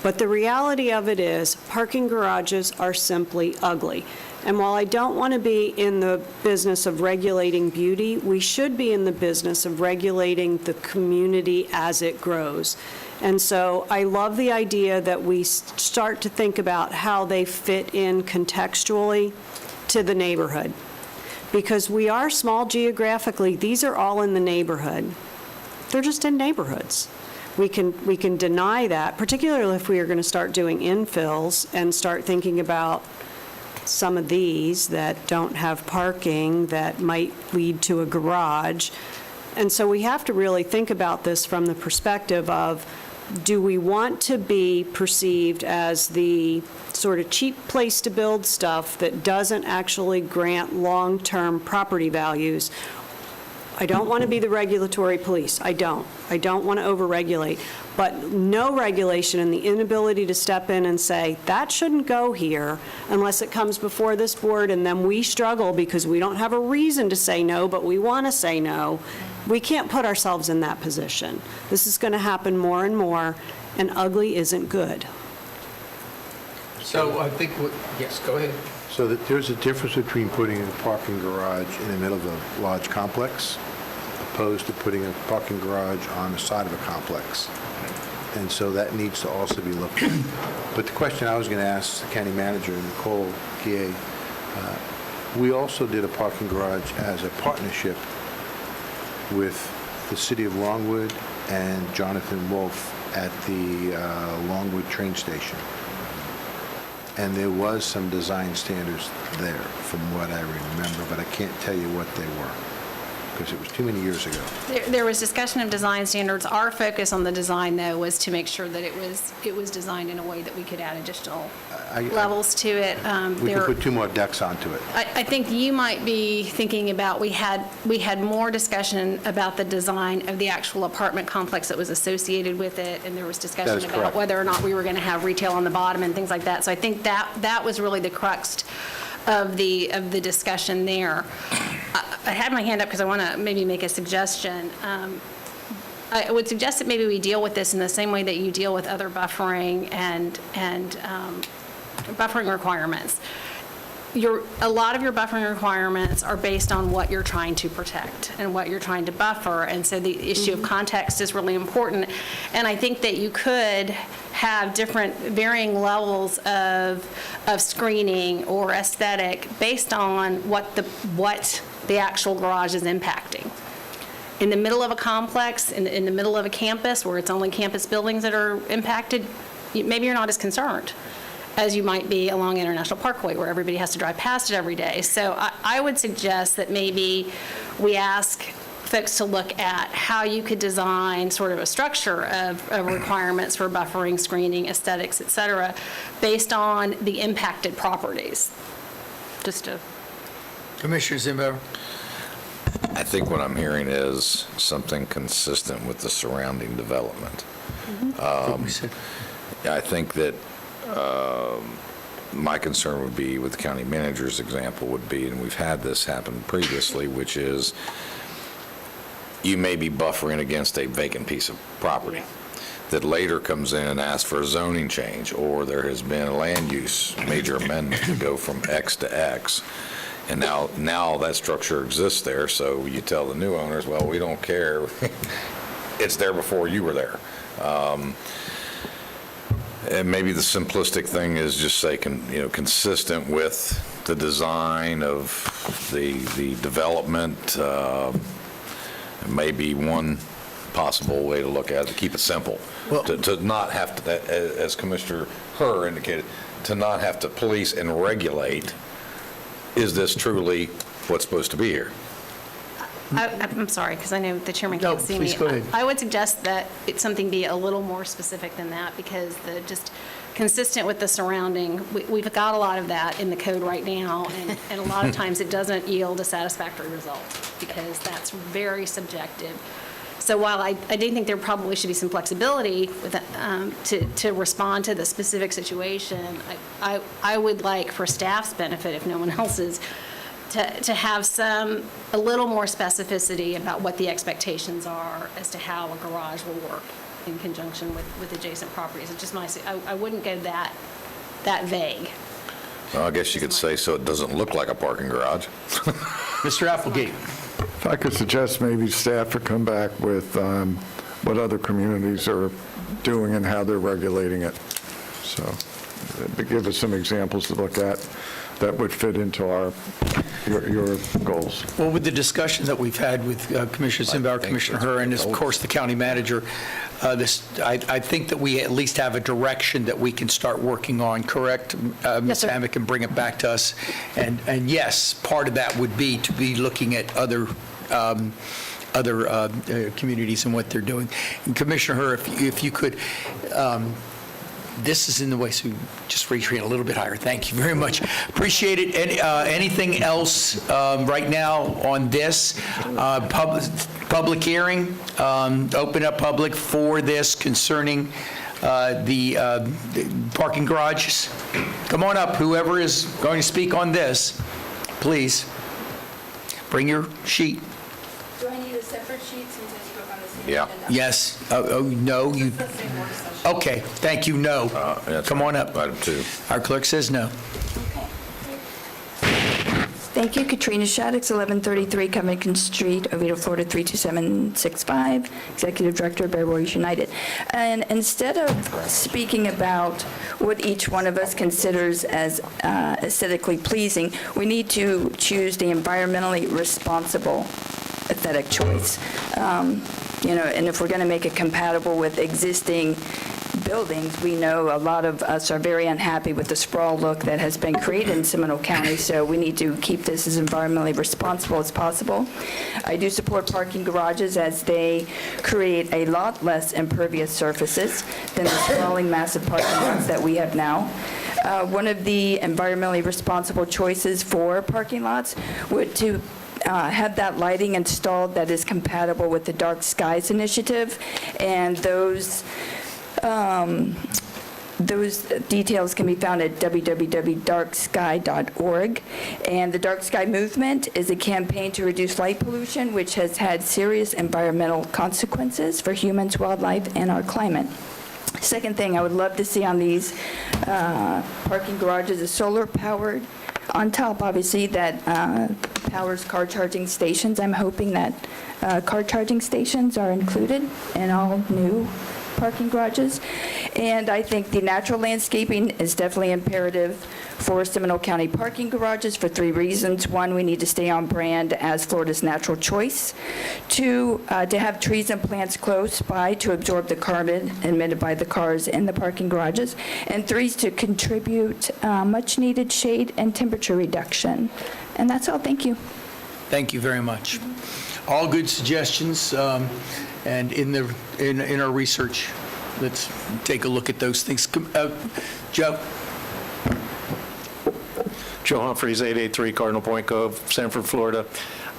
but the reality of it is parking garages are simply ugly. And while I don't want to be in the business of regulating beauty, we should be in the business of regulating the community as it grows. And so I love the idea that we start to think about how they fit in contextually to the neighborhood. Because we are small geographically, these are all in the neighborhood. They're just in neighborhoods. We can deny that, particularly if we are going to start doing infills and start thinking about some of these that don't have parking that might lead to a garage. And so we have to really think about this from the perspective of, do we want to be perceived as the sort of cheap place to build stuff that doesn't actually grant long-term property values? I don't want to be the regulatory police. I don't want to overregulate. But no regulation and the inability to step in and say, that shouldn't go here unless it comes before this board and then we struggle because we don't have a reason to say no, but we want to say no. We can't put ourselves in that position. This is going to happen more and more, and ugly isn't good. So I think, yes, go ahead. So that there's a difference between putting a parking garage in the middle of a large complex opposed to putting a parking garage on the side of a complex. And so that needs to also be looked at. But the question I was going to ask the county manager, Nicole Guillet, we also did a parking garage as a partnership with the city of Longwood and Jonathan Wolf at the Longwood train station. And there was some design standards there, from what I remember, but I can't tell you what they were, because it was too many years ago. There was discussion of design standards. Our focus on the design, though, was to make sure that it was designed in a way that we could add additional levels to it. We could put 2 more decks onto it. I think you might be thinking about, we had more discussion about the design of the actual apartment complex that was associated with it, and there was discussion about correct. whether or not we were going to have retail on the bottom and things like that. So I think that was really the crux of the discussion there. I had my hand up because I want to maybe make a suggestion. I would suggest that maybe we deal with this in the same way that you deal with other buffering and buffering requirements. A lot of your buffering requirements are based on what you're trying to protect and what you're trying to buffer, and so the issue of context is really important. And I think that you could have different varying levels of screening or aesthetic based on what the actual garage is impacting. In the middle of a complex, in the middle of a campus where it's only campus buildings that are impacted, maybe you're not as concerned as you might be along International Parkway, where everybody has to drive past it every day. So I would suggest that maybe we ask folks to look at how you could design sort of a structure of requirements for buffering, screening, aesthetics, et cetera, based on the impacted properties. Just to... Commissioner Zimmer. I think what I'm hearing is something consistent with the surrounding development. I think that my concern would be with the county manager's example would be, and we've had this happen previously, which is you may be buffering against a vacant piece of property that later comes in and asks for a zoning change, or there has been a land use major amendment to go from X to X. And now that structure exists there, so you tell the new owners, well, we don't care. It's there before you were there. And maybe the simplistic thing is just say, consistent with the design of the development, maybe one possible way to look at it, to keep it simple. To not have to, as Commissioner Herr indicated, to not have to police and regulate, is this truly what's supposed to be here? I'm sorry, because I know the chairman can't see me. please go ahead. I would suggest that it's something be a little more specific than that, because just consistent with the surrounding, we've got a lot of that in the code right now, and a lot of times it doesn't yield a satisfactory result, because that's very subjective. So while I do think there probably should be some flexibility with to respond to the specific situation, I would like, for staff's benefit, if no one else's, to have a little more specificity about what the expectations are as to how a garage will work in conjunction with adjacent properties. It's just I wouldn't go that vague. Well, I guess you could say so it doesn't look like a parking garage. Mr. Applegate. If I could suggest maybe staff would come back with what other communities are doing and how they're regulating it. So give us some examples to look at that would fit into your goals. Well, with the discussion that we've had with Commissioner Zimbauer, Commissioner Herr, and of course the county manager, I think that we at least have a direction that we can start working on, correct? Ms. Hammack, and bring it back to us. And yes, part of that would be to be looking at other communities and what they're doing. And Commissioner Herr, if you could, this is in the way, so just raise your hand a little bit higher. Thank you very much. Appreciate it. Anything else right now on this? Public hearing, open up public for this concerning the parking garages. Come on up, whoever is going to speak on this, please. Bring your sheet. Do I need a separate sheet since I spoke on the same Yeah. agenda? Yes. No. You. Okay. Thank you. No. Come on up. Item 2. Our clerk says no. Thank you. Katrina Shaddix, 1133 Covington Street, Oviedo, Florida, 32765, Executive Director, Bear Warriors United. And instead of speaking about what each one of us considers as aesthetically pleasing, we need to choose the environmentally responsible aesthetic choice. And if we're going to make it compatible with existing buildings, we know a lot of us are very unhappy with the sprawl look that has been created in Seminole County, so we need to keep this as environmentally responsible as possible. I do support parking garages as they create a lot less impervious surfaces than the sprawling massive parking lots that we have now. One of the environmentally responsible choices for parking lots would to have that lighting installed that is compatible with the Dark Skies Initiative, and those details can be found at www.darksky.org. And the Dark Sky Movement is a campaign to reduce light pollution, which has had serious environmental consequences for humans, wildlife, and our climate. Second thing I would love to see on these parking garages is solar powered. On top, obviously, that powers car charging stations. I'm hoping that car charging stations are included in all new parking garages. And I think the natural landscaping is definitely imperative for Seminole County parking garages for 3 reasons. 1, we need to stay on brand as Florida's natural choice. 2, to have trees and plants close by to absorb the carbon emitted by the cars in the parking garages. And 3 is to contribute much needed shade and temperature reduction. And that's all. Thank you. Thank you very much. All good suggestions, and in our research, let's take a look at those things. Joe? Joe Humphreys, 883 Cardinal Point Cove, Sanford, Florida.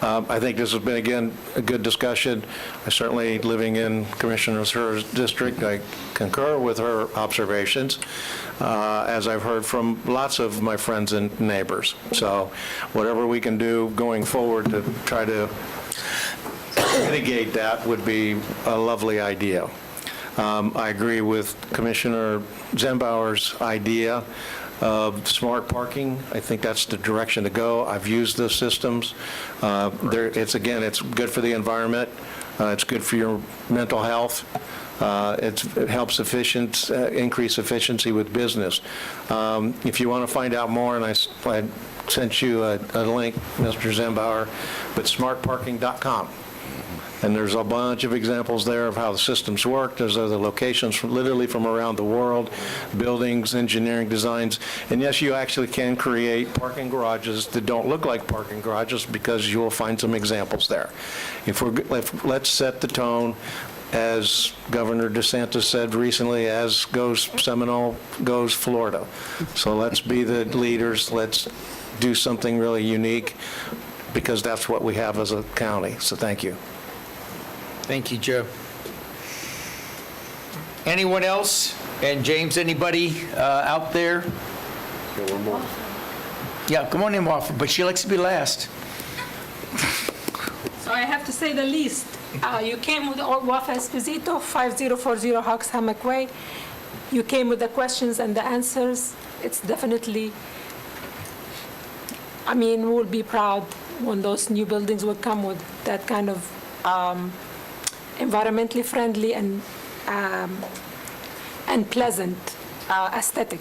I think this has been, again, a good discussion. I certainly, living in Commissioner Herr's district, I concur with her observations, as I've heard from lots of my friends and neighbors. So whatever we can do going forward to try to mitigate that would be a lovely idea. I agree with Commissioner Zembauer's idea of smart parking. I think that's the direction to go. I've used those systems. It's good for the environment. It's good for your mental health. It helps increase efficiency with business. If you want to find out more, and I sent you a link, Mr. Zembauer, but smartparking.com. And there's a bunch of examples there of how the systems work. There's other locations literally from around the world, buildings, engineering designs. And yes, you actually can create parking garages that don't look like parking garages because you will find some examples there. Let's set the tone, as Governor DeSantis said recently, as goes Seminole, goes Florida. So let's be the leaders. Let's do something really unique because that's what we have as a county. So thank you. Thank you, Joe. Anyone else? And James, anybody out there? Yeah, one more. Yeah, come on in, Wafa, but she likes to be last. So I have to say the least. You came with Wafa Esposito, 5040 Hawks Hammock Way. You came with the questions and the answers. It's definitely, we'll be proud when those new buildings will come with that kind of environmentally friendly and pleasant aesthetic.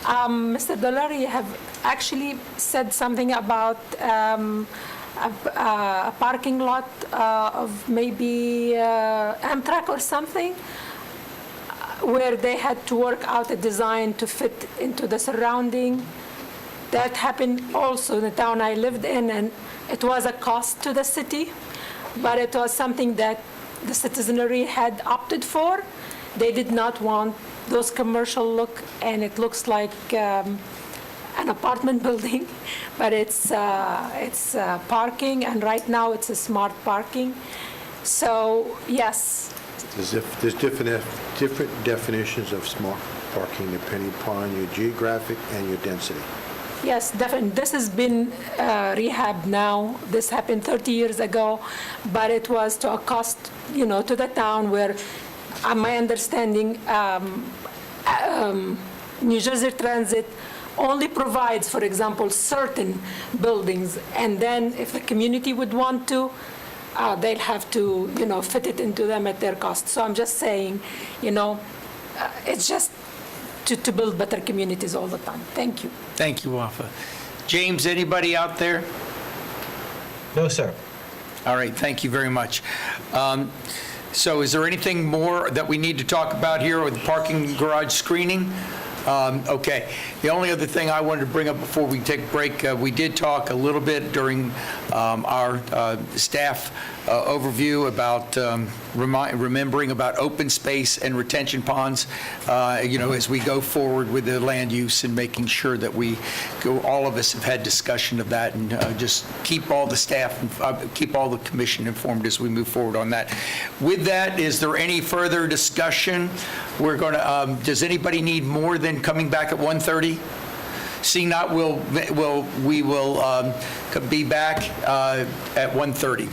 Mr. Dolari, you have actually said something about a parking lot of maybe Amtrak or something, where they had to work out a design to fit into the surrounding. That happened also in the town I lived in, and it was a cost to the city, but it was something that the citizenry had opted for. They did not want those commercial look, and it looks like an apartment building, but it's parking, and right now it's a smart parking. So yes. There's different definitions of smart parking depending upon your geographic and your density. Yes, definitely. This has been rehabbed now. This happened 30 years ago, but it was to a cost, to the town where, my understanding, New Jersey Transit only provides, for example, certain buildings, and then if the community would want to, they'll have to, fit it into them at their cost. So I'm just saying, it's just to build better communities all the time. Thank you. Thank you, Wafa. James, anybody out there? No, sir. All right, thank you very much. So is there anything more that we need to talk about here with the parking garage screening? Okay. The only other thing I wanted to bring up before we take a break, we did talk a little bit during our staff overview about remembering about open space and retention ponds, as we go forward with the land use and making sure that all of us have had discussion of that, and just keep all the staff, keep all the commission informed as we move forward on that. With that, is there any further discussion? We're going to, does anybody need more than coming back at 1:30? Seeing not, we will be back at 1:30.